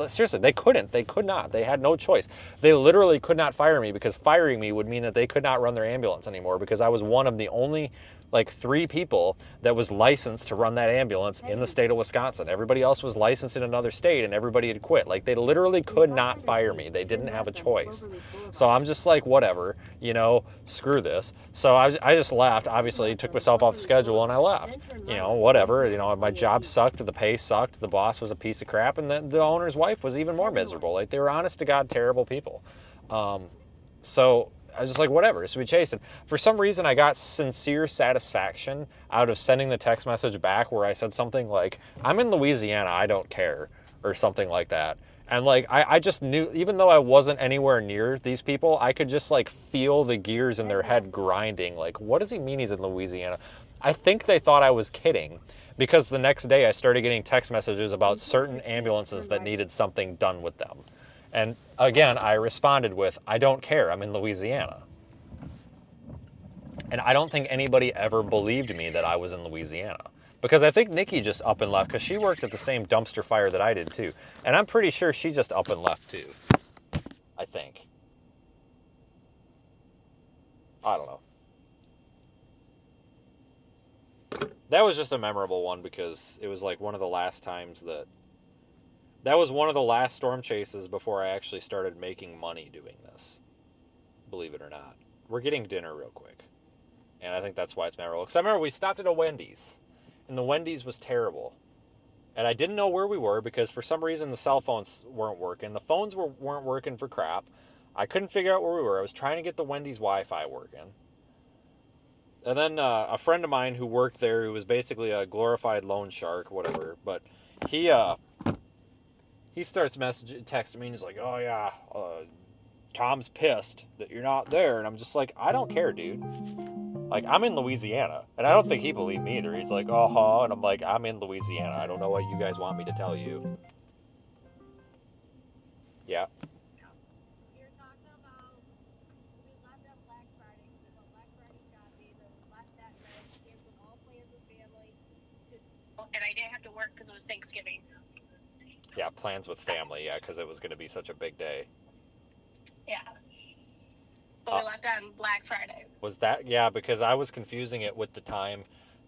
Seriously, they couldn't. They could not. They had no choice. They literally could not fire me because firing me would mean that they could not run their ambulance anymore because I was one of the only like 3 people that was licensed to run that ambulance in the state of Wisconsin. Everybody else was licensed in another state and everybody had quit. Like they literally could not fire me. They didn't have a choice. So I'm just like, whatever, you know, screw this. So I just left, obviously took myself off the schedule and I left, you know, whatever, you know, my job sucked, the pay sucked, the boss was a piece of crap, and the owner's wife was even more miserable. Like they were honest to God, terrible people. So I was just like, whatever. So we chased it. For some reason, I got sincere satisfaction out of sending the text message back where I said something like, I'm in Louisiana, I don't care, or something like that. And like, I just knew, even though I wasn't anywhere near these people, I could just like feel the gears in their head grinding. Like, what does he mean he's in Louisiana? I think they thought I was kidding because the next day I started getting text messages about certain ambulances that needed something done with them. And again, I responded with, I don't care, I'm in Louisiana. And I don't think anybody ever believed me that I was in Louisiana. Because I think Nikki just up and left because she worked at the same dumpster fire that I did too. And I'm pretty sure she just up and left too. I think. I don't know. That was just a memorable one because it was like one of the last times that was one of the last storm chases before I actually started making money doing this. Believe it or not. We're getting dinner real quick. And I think that's why it's memorable. Because I remember we stopped at a Wendy's. And the Wendy's was terrible. And I didn't know where we were because for some reason the cell phones weren't working. The phones weren't working for crap. I couldn't figure out where we were. I was trying to get the Wendy's Wi-Fi working. And then a friend of mine who worked there, who was basically a glorified loan shark, whatever. But he starts texting me and he's like, oh yeah, Tom's pissed that you're not there. And I'm just like, I don't care, dude. Like, I'm in Louisiana. And I don't think he believed me either. He's like, uh-huh. And I'm like, I'm in Louisiana. I don't know what you guys want me to tell you. Yeah. We were talking about we left on Black Friday because it's a Black Friday shopping and we left that night, canceled all plans with family and I didn't have to work because it was Thanksgiving. Yeah, plans with family, yeah, because it was going to be such a big day. Yeah. But we left on Black Friday. Was that? Yeah, because I was confusing it with the time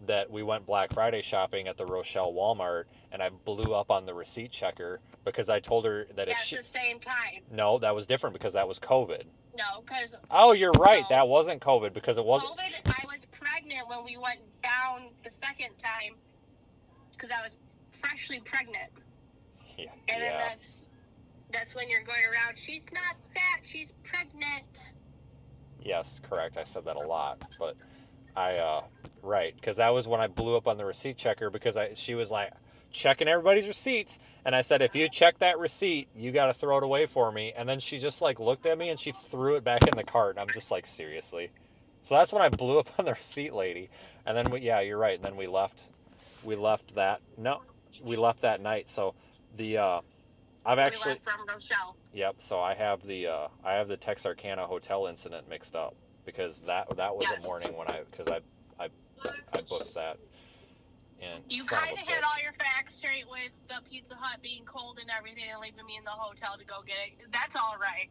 that we went Black Friday shopping at the Rochelle Walmart, and I blew up on the receipt checker because I told her that if she... That's the same time. No, that was different because that was COVID. No, because... Oh, you're right. No. That wasn't COVID because it wasn't... COVID, I was pregnant when we went down the second time because I was freshly pregnant. Yeah. And then that's when you're going around, she's not fat, she's pregnant. Yes, correct. I said that a lot, but right, because that was when I blew up on the receipt checker because she was like checking everybody's receipts, and I said, if you check that receipt, you got to throw it away for me. And then she just like looked at me and she threw it back in the cart, and I'm just like, seriously. So that's when I blew up on the receipt lady, and then yeah, you're right. And then we left that night. So I've actually... We left from Rochelle. Yep. So I have the Texarkana hotel incident mixed up because that was Yes. a morning when I booked that. And You kind of had all your facts straight with the Pizza Hut being cold and everything and leaving me in the hotel to go get it. That's all right.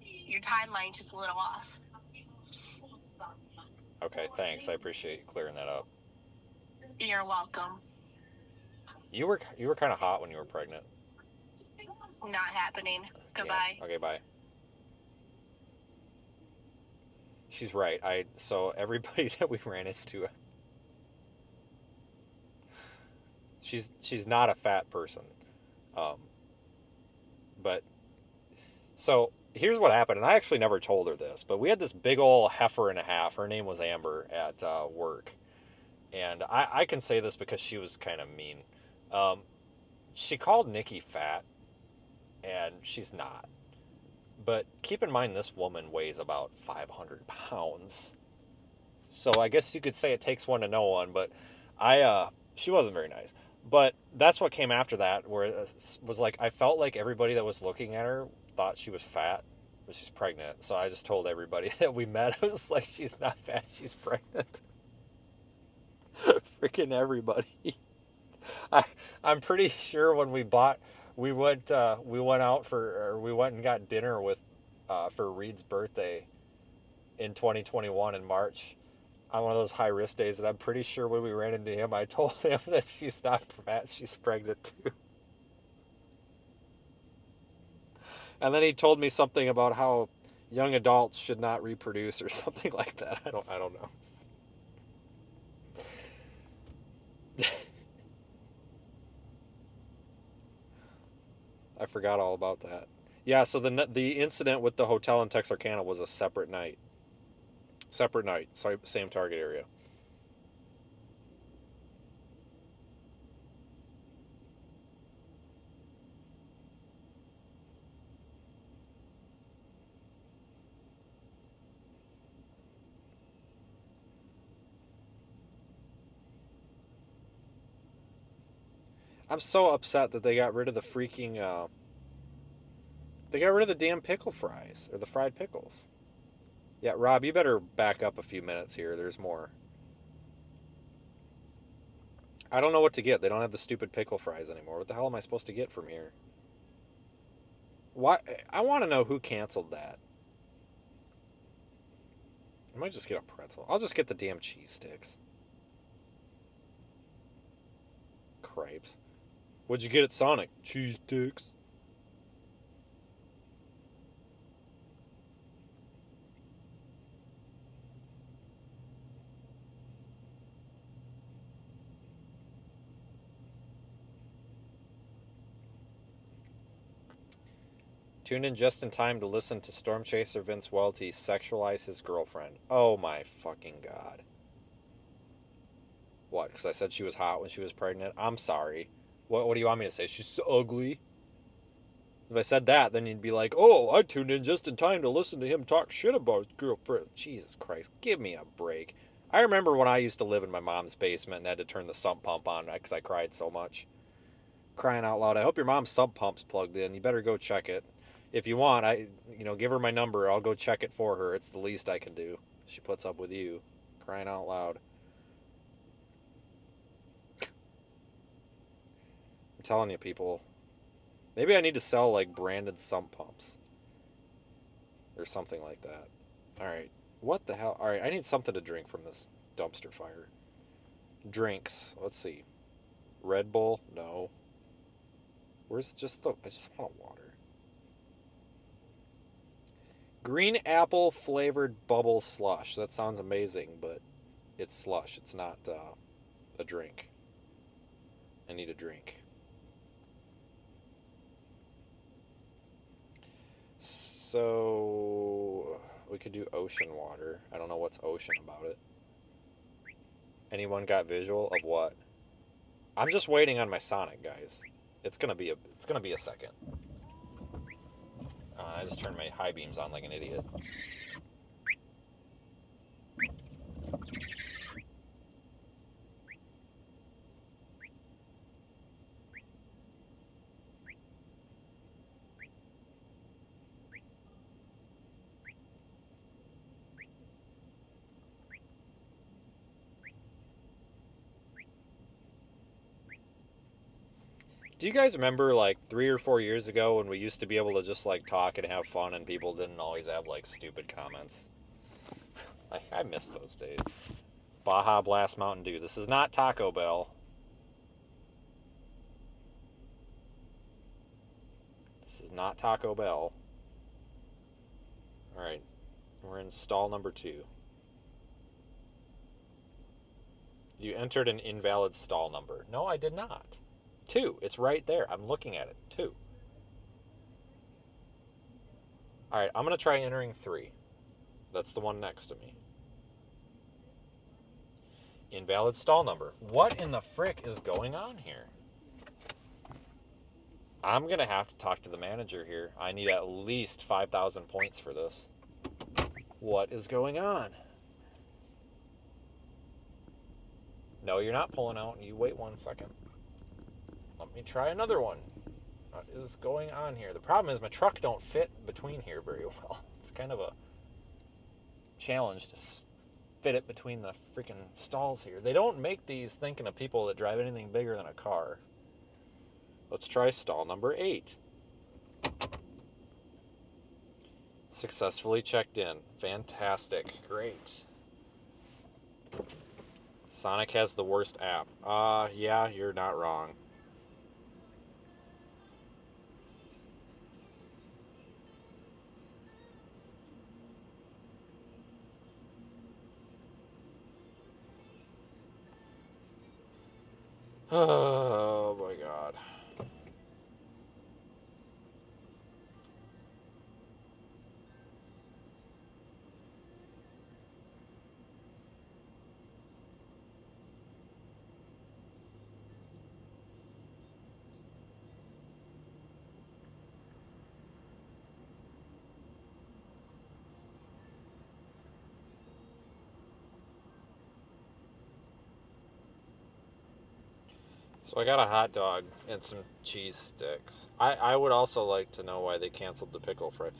Your timeline's just a little off. Okay, thanks. I appreciate you clearing that up. You're welcome. You were kind of hot when you were pregnant. Not happening. Goodbye. Yeah. Okay, bye. She's right. So everybody that we ran into, she's not a fat person, but so here's what happened, and I actually never told her this, but we had this big old heifer and a half. Her name was Amber at work, and I can say this because she was kind of mean. She called Nikki fat, and she's not. But keep in mind, this woman weighs about 500 pounds. So I guess you could say it takes one to know one, but she wasn't very nice. But that's what came after that, where it was like, I felt like everybody that was looking at her thought she was fat, but she's pregnant. So I just told everybody that we met, I was like, she's not fat, she's pregnant. Freaking everybody. I'm pretty sure when we bought we went out we went and got dinner with for Reed's birthday in 2021 in March on one of those high risk days, and I'm pretty sure when we ran into him, I told him that she's not fat, she's pregnant too. And then he told me something about how young adults should not reproduce or something like that. I don't know. I forgot all about that. Yeah, so the incident with the hotel in Texarkana was a separate night. Sorry, same target area. I'm so upset that they got rid of the freaking they got rid of the damn pickle fries or the fried pickles. Yeah, Rob, you better back up a few minutes here. There's more. I don't know what to get. They don't have the stupid pickle fries anymore. What the hell am I supposed to get from here? Why? I want to know who canceled that. I might just get a pretzel. I'll just get the damn cheese sticks. Cripes. What'd you get at Sonic? Cheese sticks. Tuned in just in time to listen to Storm Chaser Vince Welty sexualize his girlfriend. Oh my fucking god. What? Because I said she was hot when she was pregnant? I'm sorry. What do you want me to say? She's so ugly? If I said that, then you'd be like, oh, I tuned in just in time to listen to him talk shit about his girlfriend. Jesus Christ, give me a break. I remember when I used to live in my mom's basement and had to turn the sump pump on because I cried so much. Crying out loud. I hope your mom's sump pump's plugged in. You better go check it. If you want, give her my number. I'll go check it for her. It's the least I can do. She puts up with you. Crying out loud. I'm telling you, people. Maybe I need to sell, like, branded sump pumps. Or something like that. Alright. What the hell? Alright, I need something to drink from this dumpster fire. Drinks. Let's see. Red Bull? No. Where's just the... I just want a water. Green apple flavored bubble slush. That sounds amazing, but it's slush. It's not a drink. I need a drink. So we could do ocean water. I don't know what's ocean about it. Anyone got visual of what? I'm just waiting on my Sonic, guys. It's gonna be a second. I just turned my high beams on like an idiot. Do you guys remember like 3 or 4 years ago when we used to be able to just like talk and have fun and people didn't always have like stupid comments? I miss those days. Baja Blast Mountain Dew. This is not Taco Bell. This is not Taco Bell. Alright. We're in stall number 2. You entered an invalid stall number. No, I did not. 2. It's right there. I'm looking at it. 2. Alright, I'm going to try entering 3. That's the one next to me. Invalid stall number. What in the frick is going on here? I'm going to have to talk to the manager here. I need at least 5,000 points for this. What is going on? No, you're not pulling out. You wait 1 second. Let me try another one. What is going on here? The problem is my truck don't fit between here very well. It's kind of a challenge to fit it between the freaking stalls here. They don't make these thinking of people that drive anything bigger than a car. Let's try stall number 8. Successfully checked in. Fantastic. Great. Sonic has the worst app. Yeah, you're not wrong. Oh my god. So I got a hot dog and some cheese sticks. I would also like to know why they canceled the pickle fry.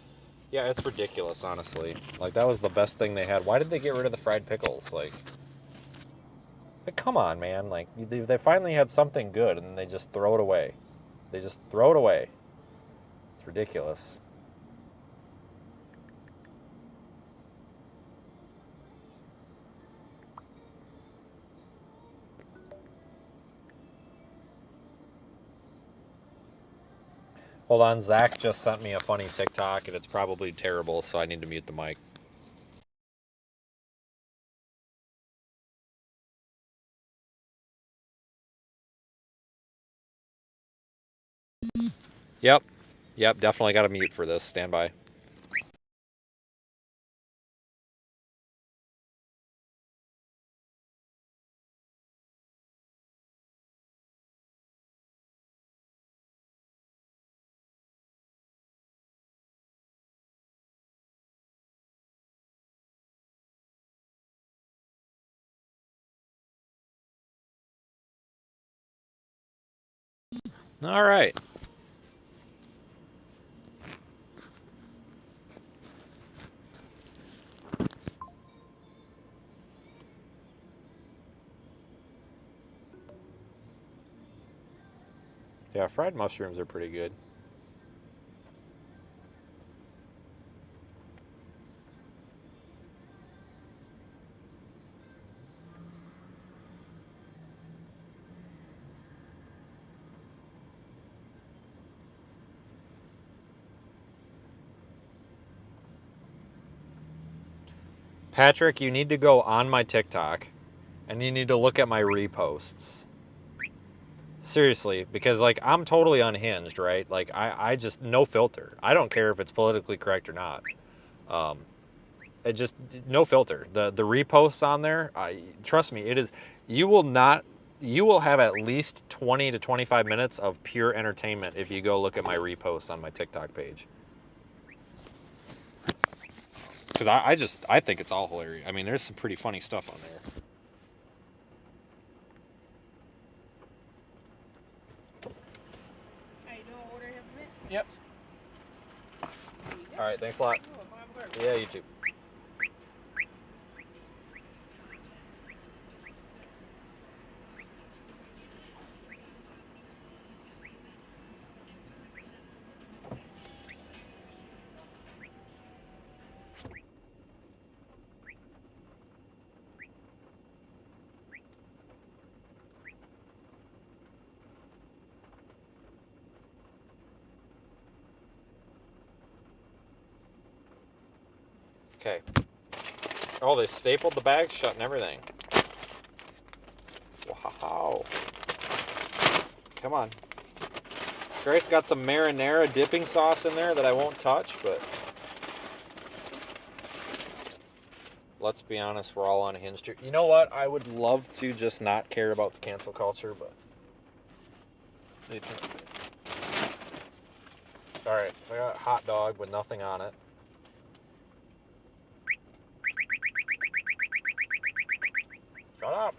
Yeah, it's ridiculous, honestly. Like, that was the best thing they had. Why did they get rid of the fried pickles? Like come on, man. Like, they finally had something good, and they just throw it away. They just throw it away. It's ridiculous. Hold on, Zach just sent me a funny TikTok, and it's probably terrible, so I need to mute the mic. Yep, definitely got to mute for this. Stand by. All right. Yeah, fried mushrooms are pretty good. Patrick, you need to go on my TikTok, and you need to look at my reposts. Seriously, because, like, I'm totally unhinged, right? Like, I just, no filter. I don't care if it's politically correct or not. It just, no filter. The reposts on there, trust me, it is, you will have at least 20 to 25 minutes of pure entertainment if you go look at my reposts on my TikTok page. Because I think it's all hilarious. I mean, there's some pretty funny stuff on there. How you doing? Order here for minutes? Yep. All right, thanks a lot. Yeah, you too. Okay. Oh, they stapled the bag shut and everything. Wow. Come on. Grace got some marinara dipping sauce in there that I won't touch, but let's be honest, we're all unhinged here. You know what? I would love to just not care about the cancel culture, but... Alright, so I got a hot dog with nothing on it. Shut up!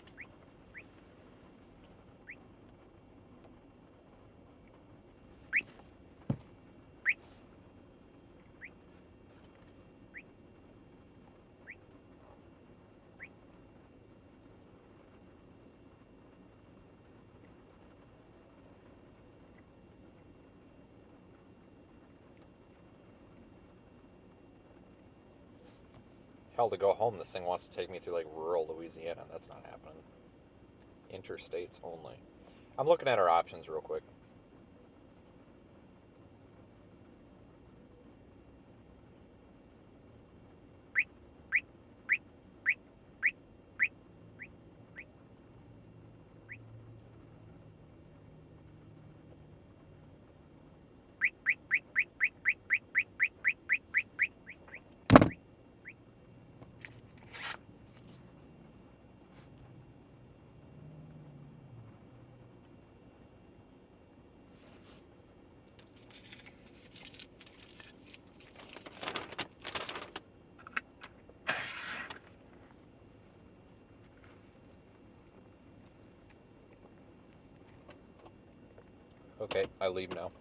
Hell, to go home, this thing wants to take me through like rural Louisiana. That's not happening. Interstates only. I'm looking at our options real quick. Okay, I leave now.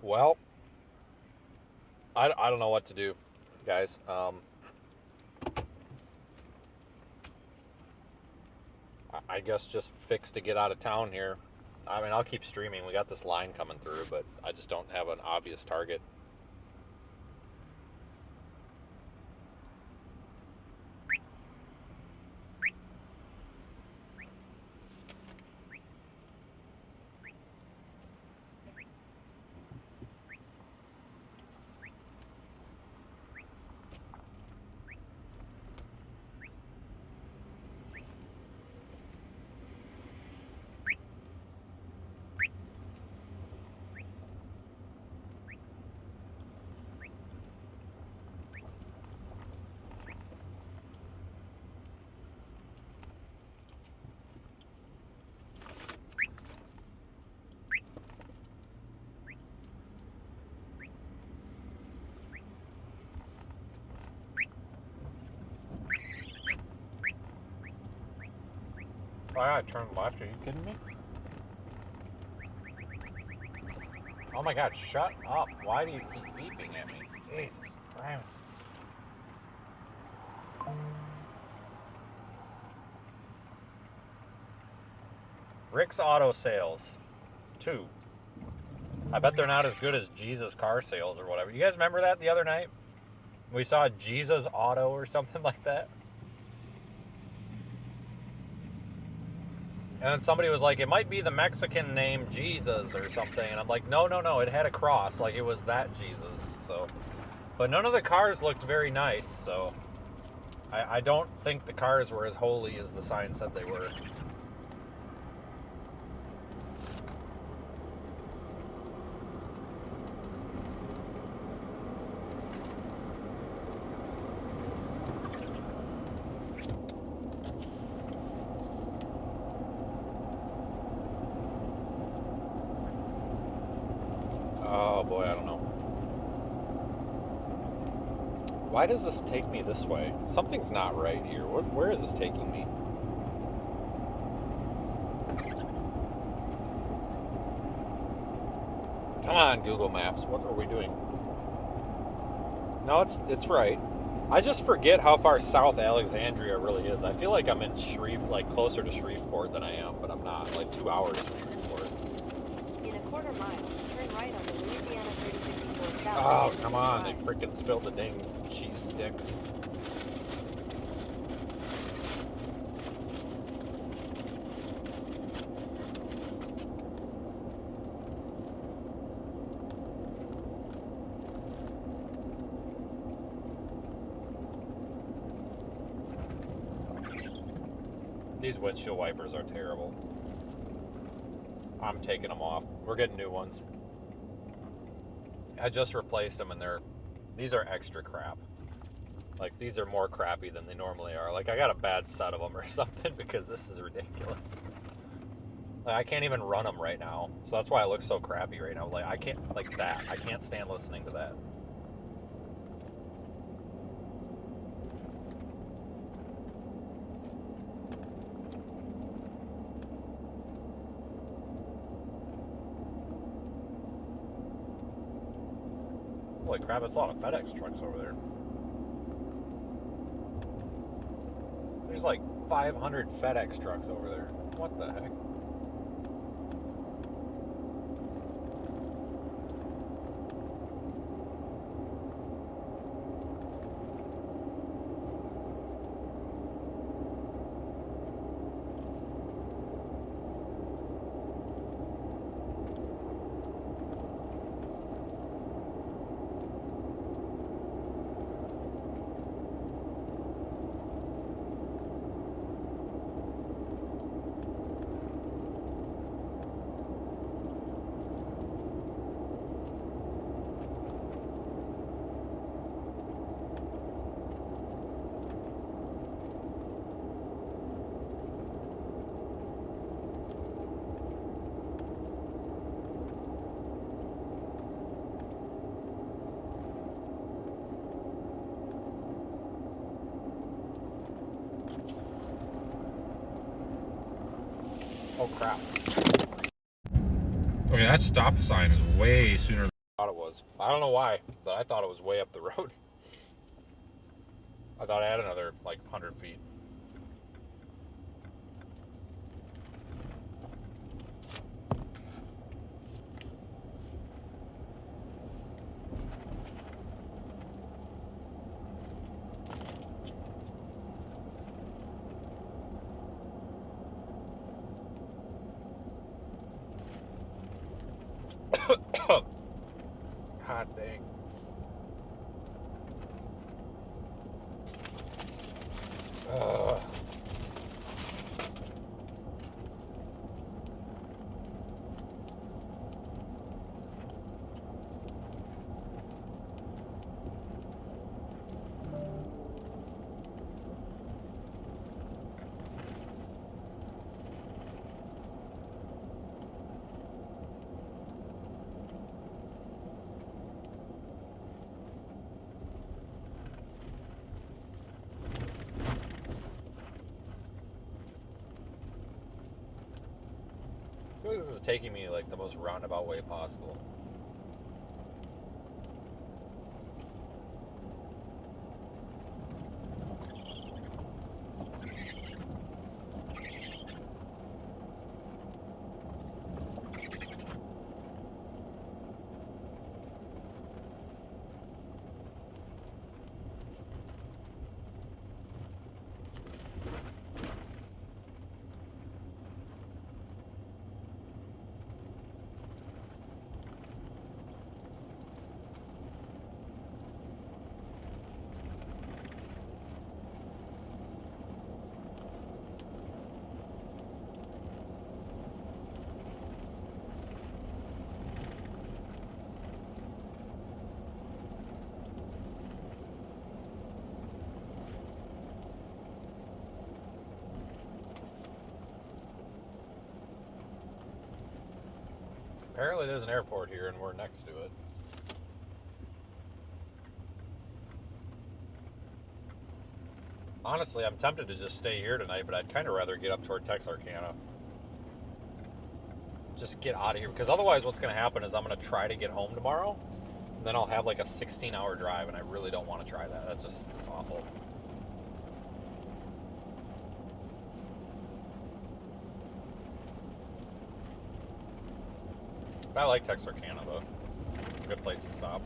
Well, I don't know what to do, guys. I guess just fix to get out of town here. I mean, I'll keep streaming. We got this line coming through, but I just don't have an obvious target. Oh, I turned left. Are you kidding me? Oh my god, shut up. Why do you keep beeping at me? Jesus Christ. Rick's Auto Sales. 2. I bet they're not as good as Jesus Car Sales or whatever. You guys remember that the other night? We saw Jesus Auto or something like that. And then somebody was like, it might be the Mexican name Jesus or something. And I'm like, no, it had a cross. Like, it was that Jesus. So, but none of the cars looked very nice. So, I don't think the cars were as holy as the sign said they were. Oh boy, I don't know. Why does this take me this way? Something's not right here. Where is this taking me? Come on, Google Maps. What are we doing? No, it's right. I just forget how far south Alexandria really is. I feel like I'm in closer to Shreveport than I am, but I'm not. Like 2 hours from Shreveport. In a quarter mile, turn right on the Louisiana 3054 South. Oh, come on. They freaking spilled the dang cheese sticks. These windshield wipers are terrible. I'm taking them off. We're getting new ones. I just replaced them and these are extra crap. Like, these are more crappy than they normally are. Like, I got a bad set of them or something because this is ridiculous. Like, I can't even run them right now. So that's why I look so crappy right now. Like, I can't, like that. I can't stand listening to that. Holy crap, it's a lot of FedEx trucks over there. There's like 500 FedEx trucks over there. What the heck? Oh crap. Okay, that stop sign is way sooner than I thought it was. I don't know why, but I thought it was way up the road. I thought I had another, like, 100 feet. God dang. I feel like this is taking me like the most roundabout way possible. Apparently there's an airport here and we're next to it. Honestly, I'm tempted to just stay here tonight, but I'd kind of rather get up toward Texarkana. Just get out of here, because otherwise what's going to happen is I'm going to try to get home tomorrow, and then I'll have like a 16-hour drive, and I really don't want to try that. That's awful. I like Texarkana, though. It's a good place to stop.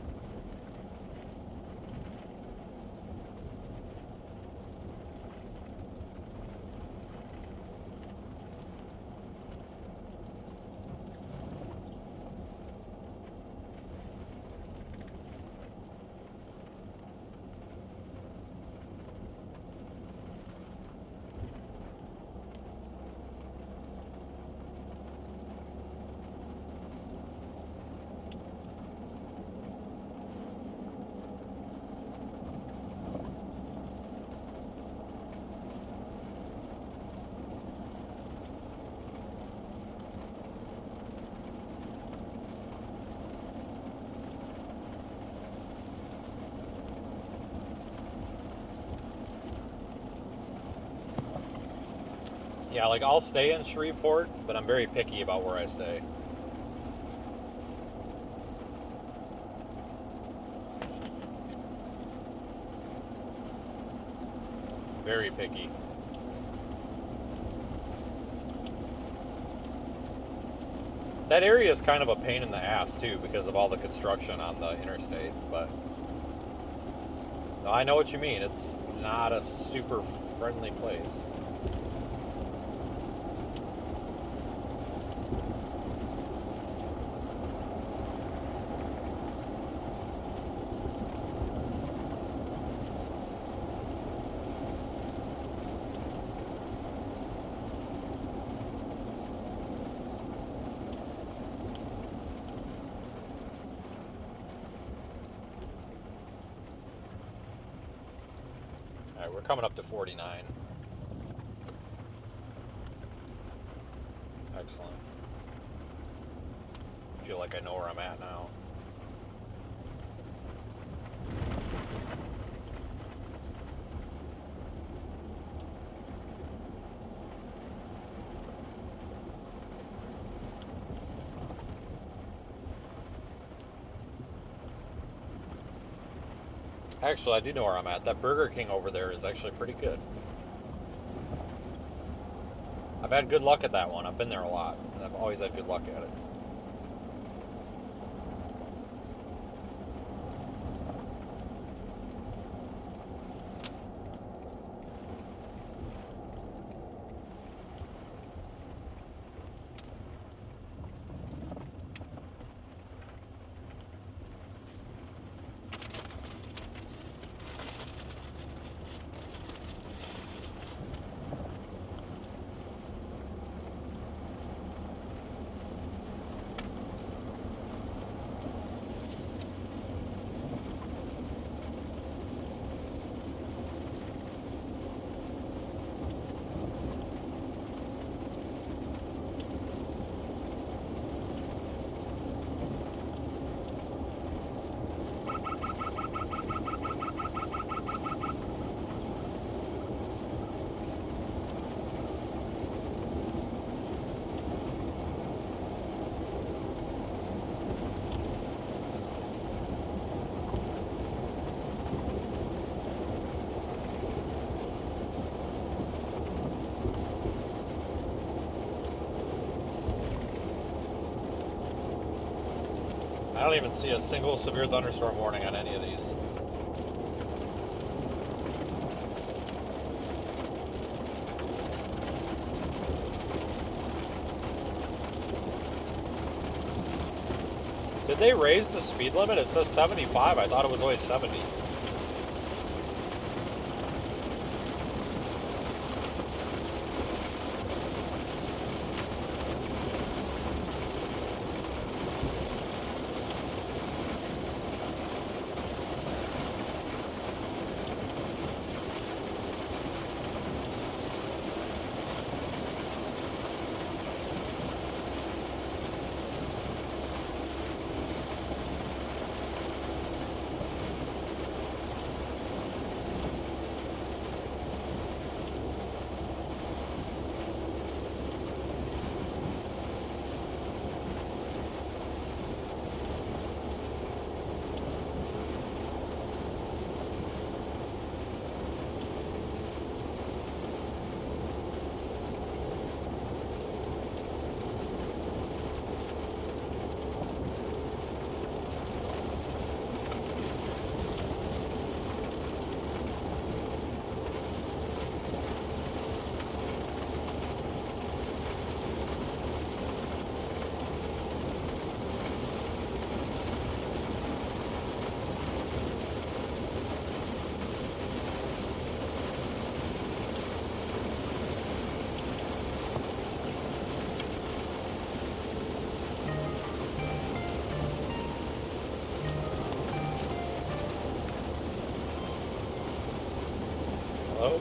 Yeah, like I'll stay in Shreveport, but I'm very picky about where I stay. Very picky. That area is kind of a pain in the ass too because of all the construction on the interstate, but no, I know what you mean. It's not a super friendly place. We're coming up to 49. Excellent. I feel like I know where I'm at now. Actually, I do know where I'm at. That Burger King over there is actually pretty good. I've had good luck at that one. I've been there a lot. I've always had good luck at it. I don't even see a single severe thunderstorm warning on any of these. Did they raise the speed limit? It says 75. I thought it was always 70. Hello?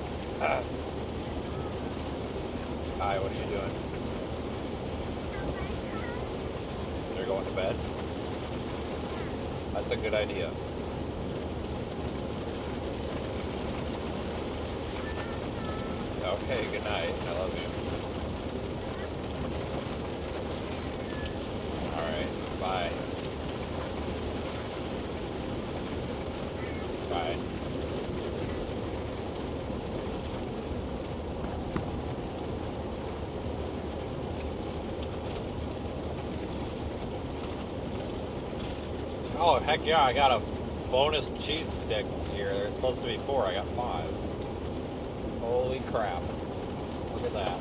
Hi, what are you doing? You're going to bed? That's a good idea. Okay, good night. I love you. Alright, bye. Bye. Oh, heck yeah, I got a bonus cheese stick here. There's supposed to be 4. I got 5. Holy crap. Look at that.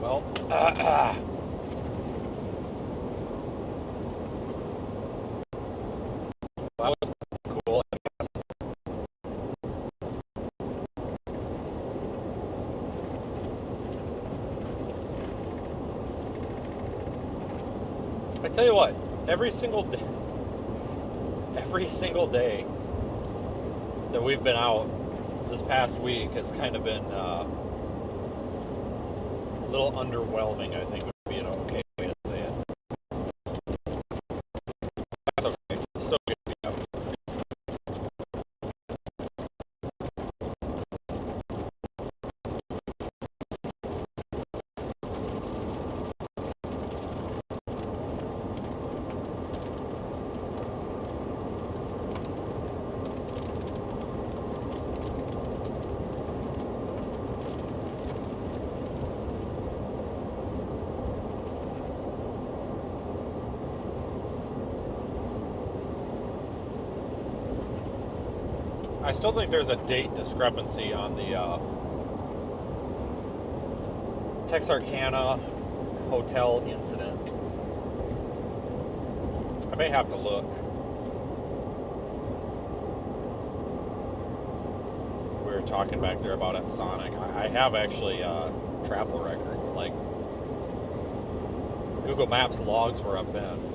Well, that was cool. I tell you what, every single day that we've been out this past week has kind of been a little underwhelming, I think would be an okay way to say it. That's okay. Still good to be out. I still think there's a date discrepancy on the Texarkana hotel incident. I may have to look. We were talking back there about at Sonic. I have actually travel records, like Google Maps logs where I've been.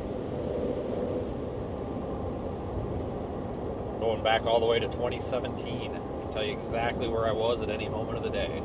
Going back all the way to 2017. I can tell you exactly where I was at any moment of the day.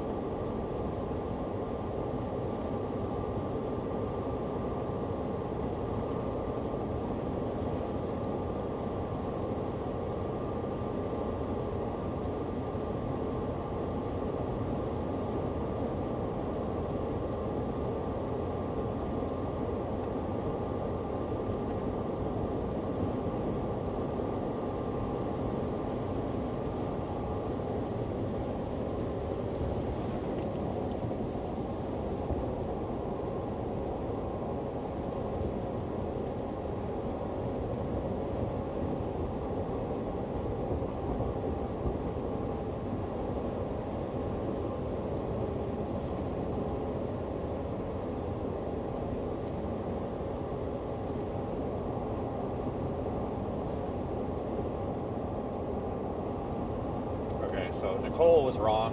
So Nicole was wrong.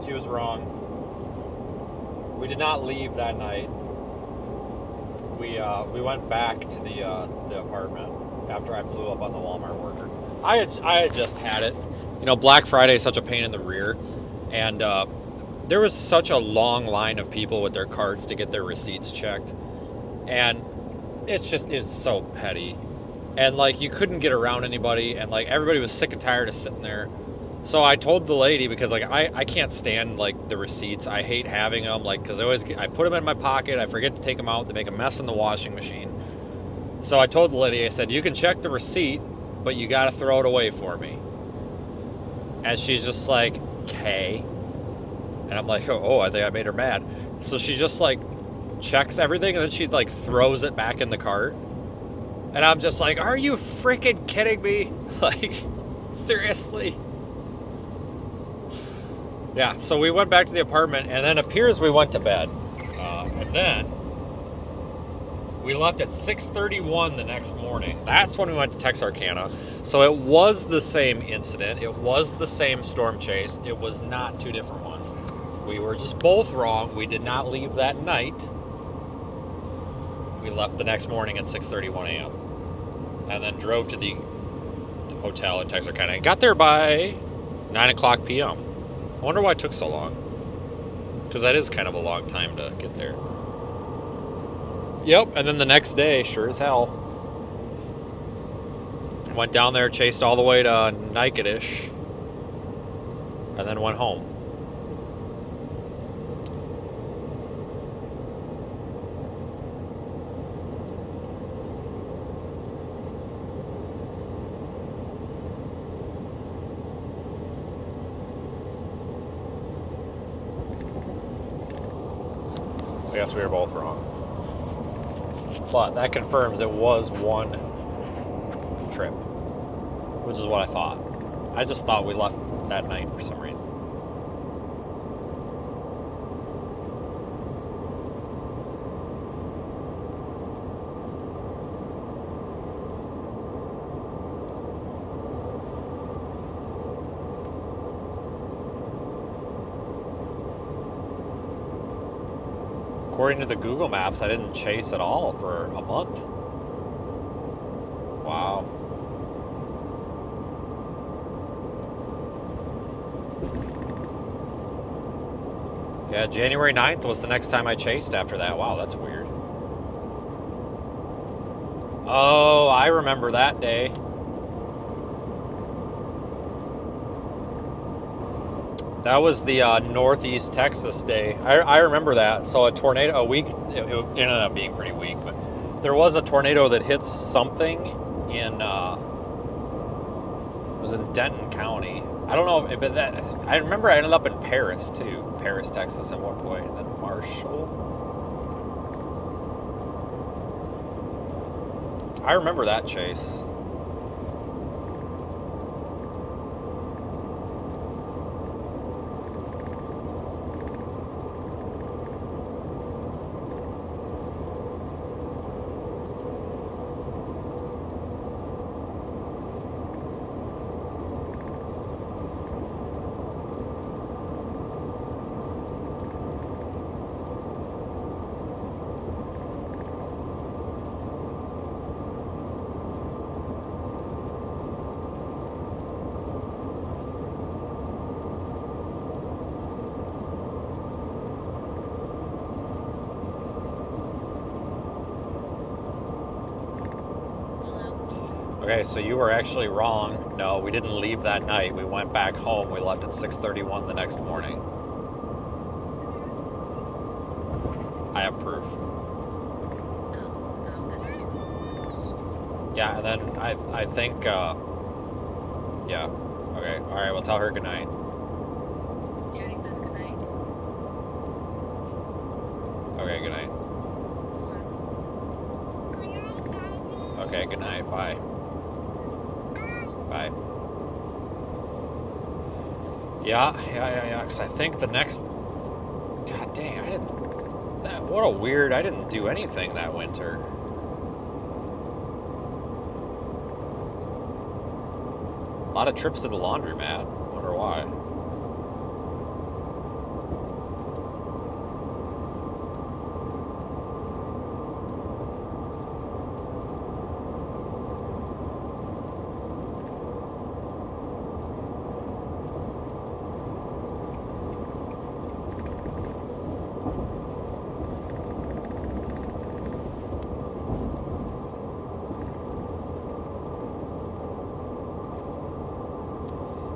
She was wrong. We did not leave that night. We went back to the apartment after I blew up on the Walmart worker. I had just had it. You know, Black Friday is such a pain in the rear, and there was such a long line of people with their cards to get their receipts checked, and it's so petty, and like you couldn't get around anybody, and like everybody was sick and tired of sitting there. So I told the lady, because like I can't stand like the receipts. I hate having them, like, because I put them in my pocket, I forget to take them out, they make a mess in the washing machine. So I told the lady, I said, you can check the receipt, but you got to throw it away for me. And she's just like, okay. And I'm like, oh, I think I made her mad. So she just like checks everything, and then she like throws it back in the cart. And I'm just like, are you freaking kidding me? Like, seriously? Yeah, so we went back to the apartment, and then it appears we went to bed. And then we left at 6:31 the next morning. That's when we went to Texarkana. So it was the same incident. It was the same storm chase. It was not two different ones. We were just both wrong. We did not leave that night. We left the next morning at 6:31 a.m. and then drove to the hotel in Texarkana and got there by 9 o'clock p.m. I wonder why it took so long. Because that is kind of a long time to get there. Yep, and then the next day, sure as hell, went down there, chased all the way to Natchitoches, and then went home. I guess we were both wrong. But that confirms it was one trip, which is what I thought. I just thought we left that night for some reason. According to the Google Maps, I didn't chase at all for a month. Wow. Yeah, January 9th was the next time I chased after that. Wow, that's weird. Oh, I remember that day. That was the Northeast Texas day. I remember that. So it ended up being pretty weak, but there was a tornado that hit something in, it was in Denton County. I don't know, but I remember I ended up in Paris too. Paris, Texas at one point, and then Marshall. I remember that chase. Okay, so you were actually wrong. No, we didn't leave that night. We went back home. We left at 6:31 the next morning. I have proof. Yeah, and then I think, yeah. Okay, all right, we'll tell her goodnight. Daddy says goodnight. Okay, goodnight. Okay, goodnight, bye. Bye. Yeah, because I think the next... God dang, I didn't... I didn't do anything that winter. A lot of trips to the laundromat. Wonder why.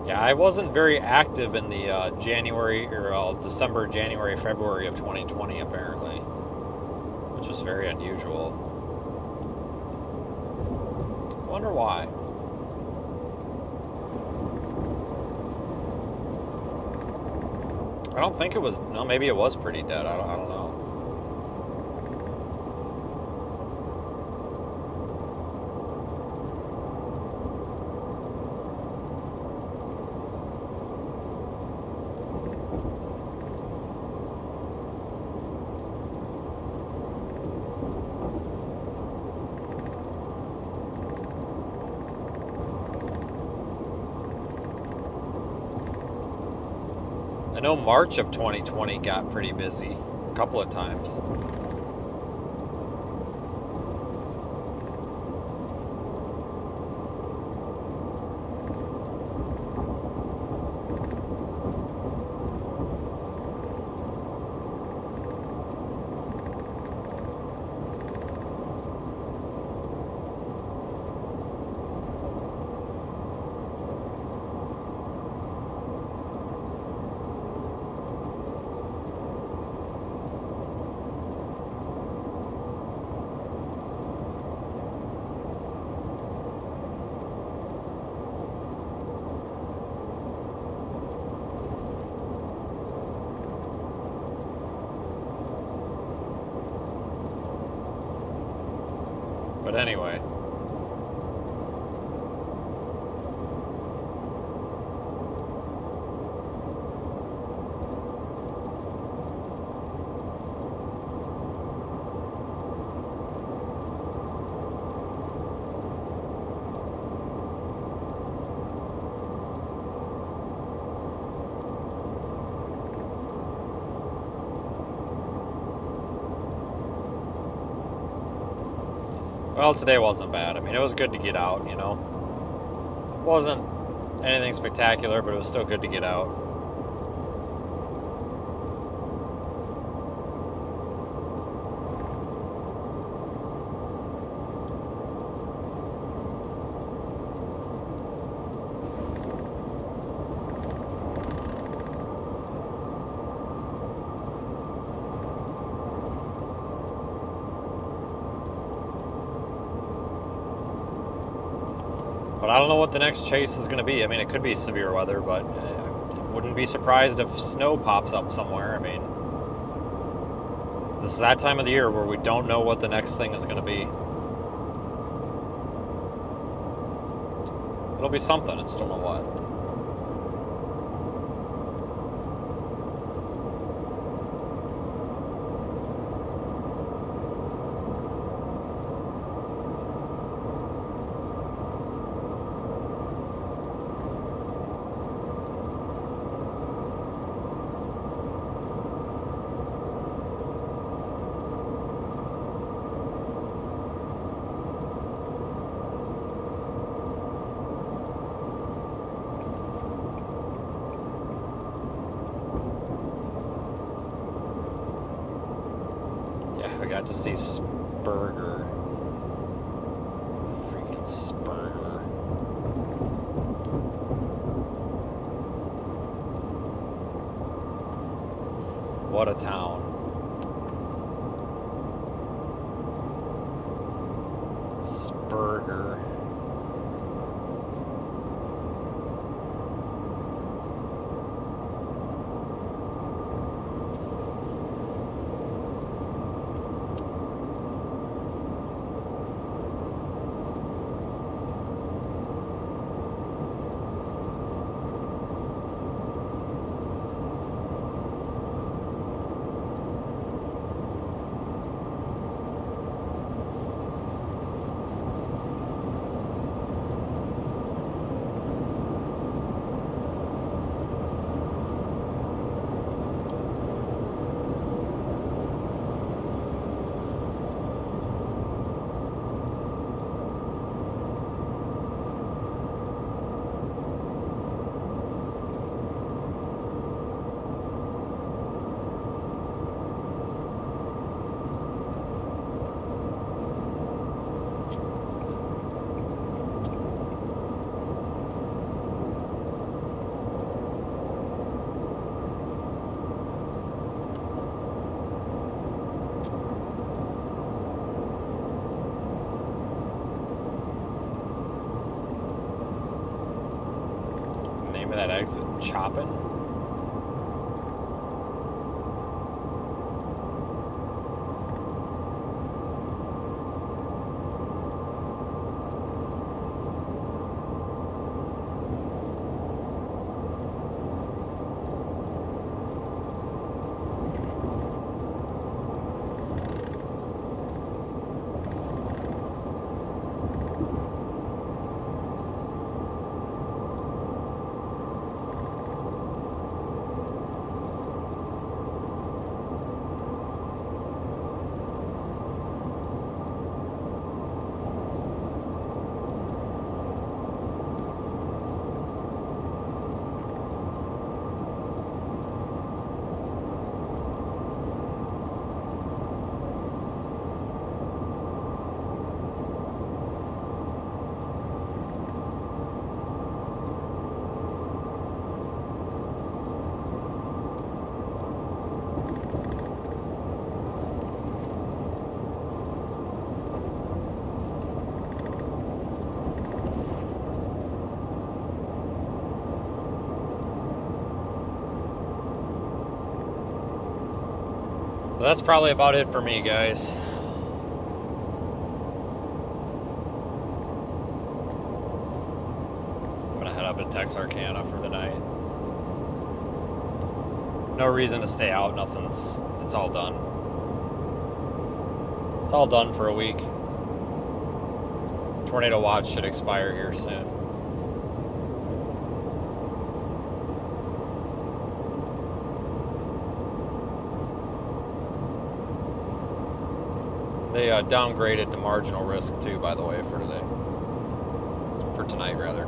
Yeah, I wasn't very active in the January or December, January, February of 2020 apparently, which was very unusual. Wonder why. I don't think it was. No, maybe it was pretty dead. I don't know. I know March of 2020 got pretty busy a couple of times. But anyway. Well, today wasn't bad. I mean, it was good to get out, you know. Wasn't anything spectacular, but it was still good to get out. But I don't know what the next chase is going to be. I mean, it could be severe weather, but I wouldn't be surprised if snow pops up somewhere. I mean, this is that time of the year where we don't know what the next thing is going to be. It'll be something, I just don't know what. I got to see Spurger. Freaking Spurger. What a town. Spurger. that exit chopping. Well, that's probably about it for me, guys. I'm gonna head up to Texarkana for the night. No reason to stay out, it's all done. It's all done for a week. Tornado watch should expire here soon. They downgraded to marginal risk too, by the way, for today. For tonight, rather.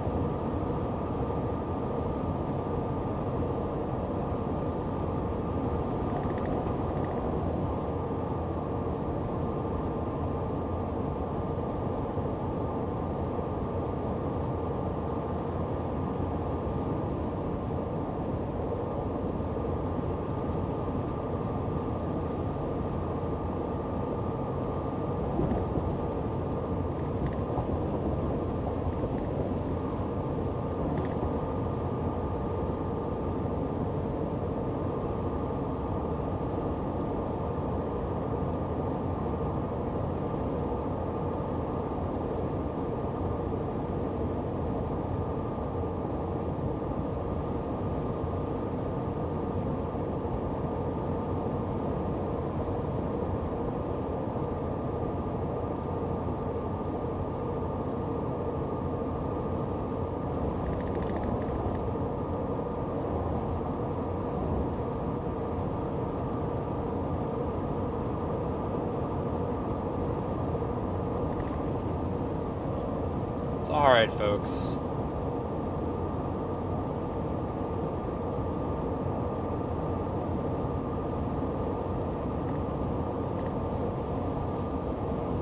So, all right, folks.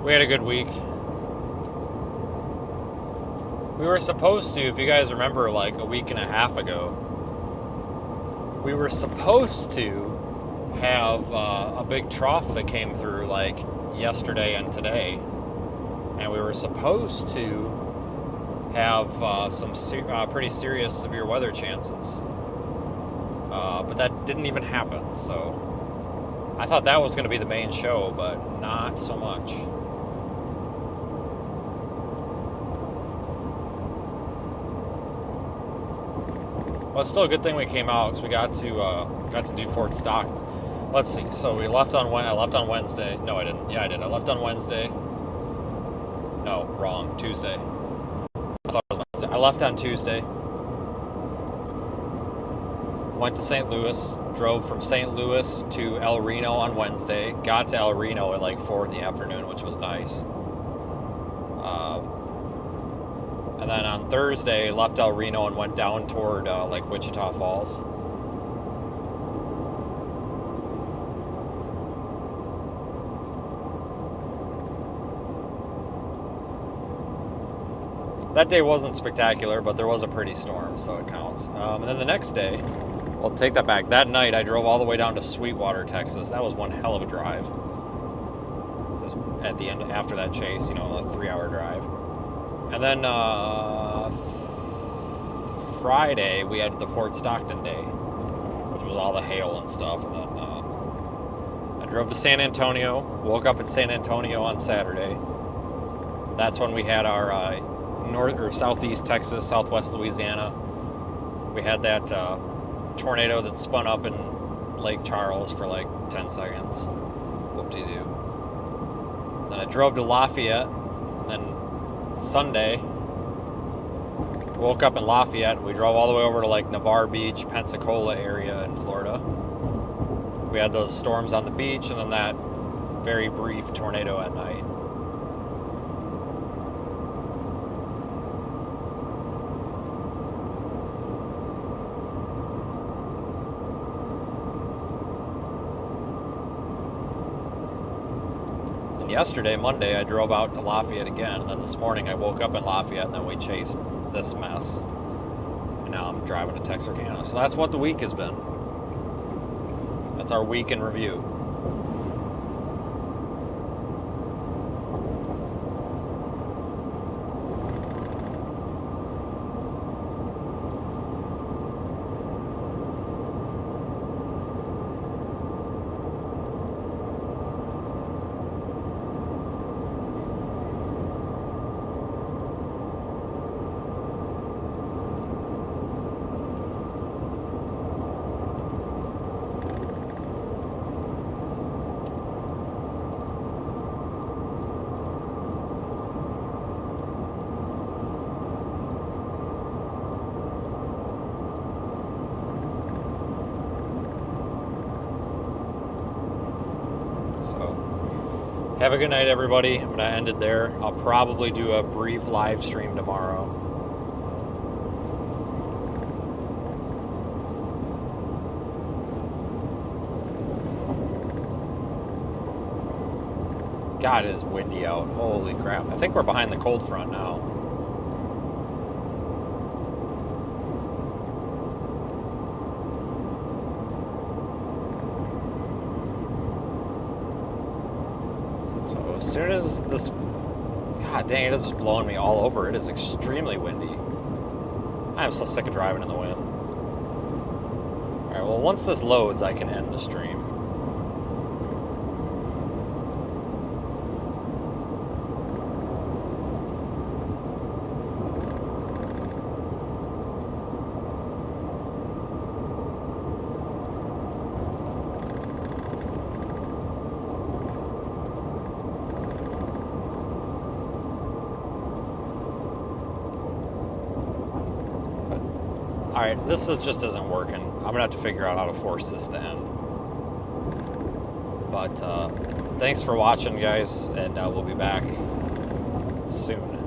We had a good week. We were supposed to, if you guys remember, like a week and a half ago, we were supposed to have a big trough that came through like yesterday and today. And we were supposed to have some pretty serious severe weather chances. But that didn't even happen, so I thought that was going to be the main show, but not so much. Well, it's still a good thing we came out because we got to do Fort Stockton. Let's see. So we left on I left on Wednesday. No, I didn't. Yeah, I did. I left on Wednesday. No, wrong. Tuesday. I thought it was Wednesday. I left on Tuesday. Went to St. Louis. Drove from St. Louis to El Reno on Wednesday. Got to El Reno at like 4 in the afternoon, which was nice. And then on Thursday, left El Reno and went down toward like Wichita Falls. That day wasn't spectacular, but there was a pretty storm, so it counts. And then the next day, I'll take that back. That night, I drove all the way down to Sweetwater, Texas. That was one hell of a drive. So at the end, after that chase, you know, a 3-hour drive. And then Friday, we had the Fort Stockton Day, which was all the hail and stuff. And then I drove to San Antonio, woke up in San Antonio on Saturday. That's when we had our north or southeast Texas, southwest Louisiana. We had that tornado that spun up in Lake Charles for like 10 seconds. Whoop-de-doo. Then I drove to Lafayette. And then Sunday, woke up in Lafayette. We drove all the way over to like Navarre Beach, Pensacola area in Florida. We had those storms on the beach, and then that very brief tornado at night. Yesterday, Monday, I drove out to Lafayette again, and then this morning I woke up in Lafayette, and then we chased this mess, and now I'm driving to Texarkana. So that's what the week has been. That's our week in review. So, have a good night, everybody. I'm going to end it there. I'll probably do a brief live stream tomorrow. God, it is windy out. Holy crap. I think we're behind the cold front now. So as soon as this, God dang, it is just blowing me all over. It is extremely windy. I am so sick of driving in the wind. Alright, well, once this loads, I can end the stream. Alright, this just isn't working. I'm gonna have to figure out how to force this to end. But thanks for watching, guys, and we'll be back soon.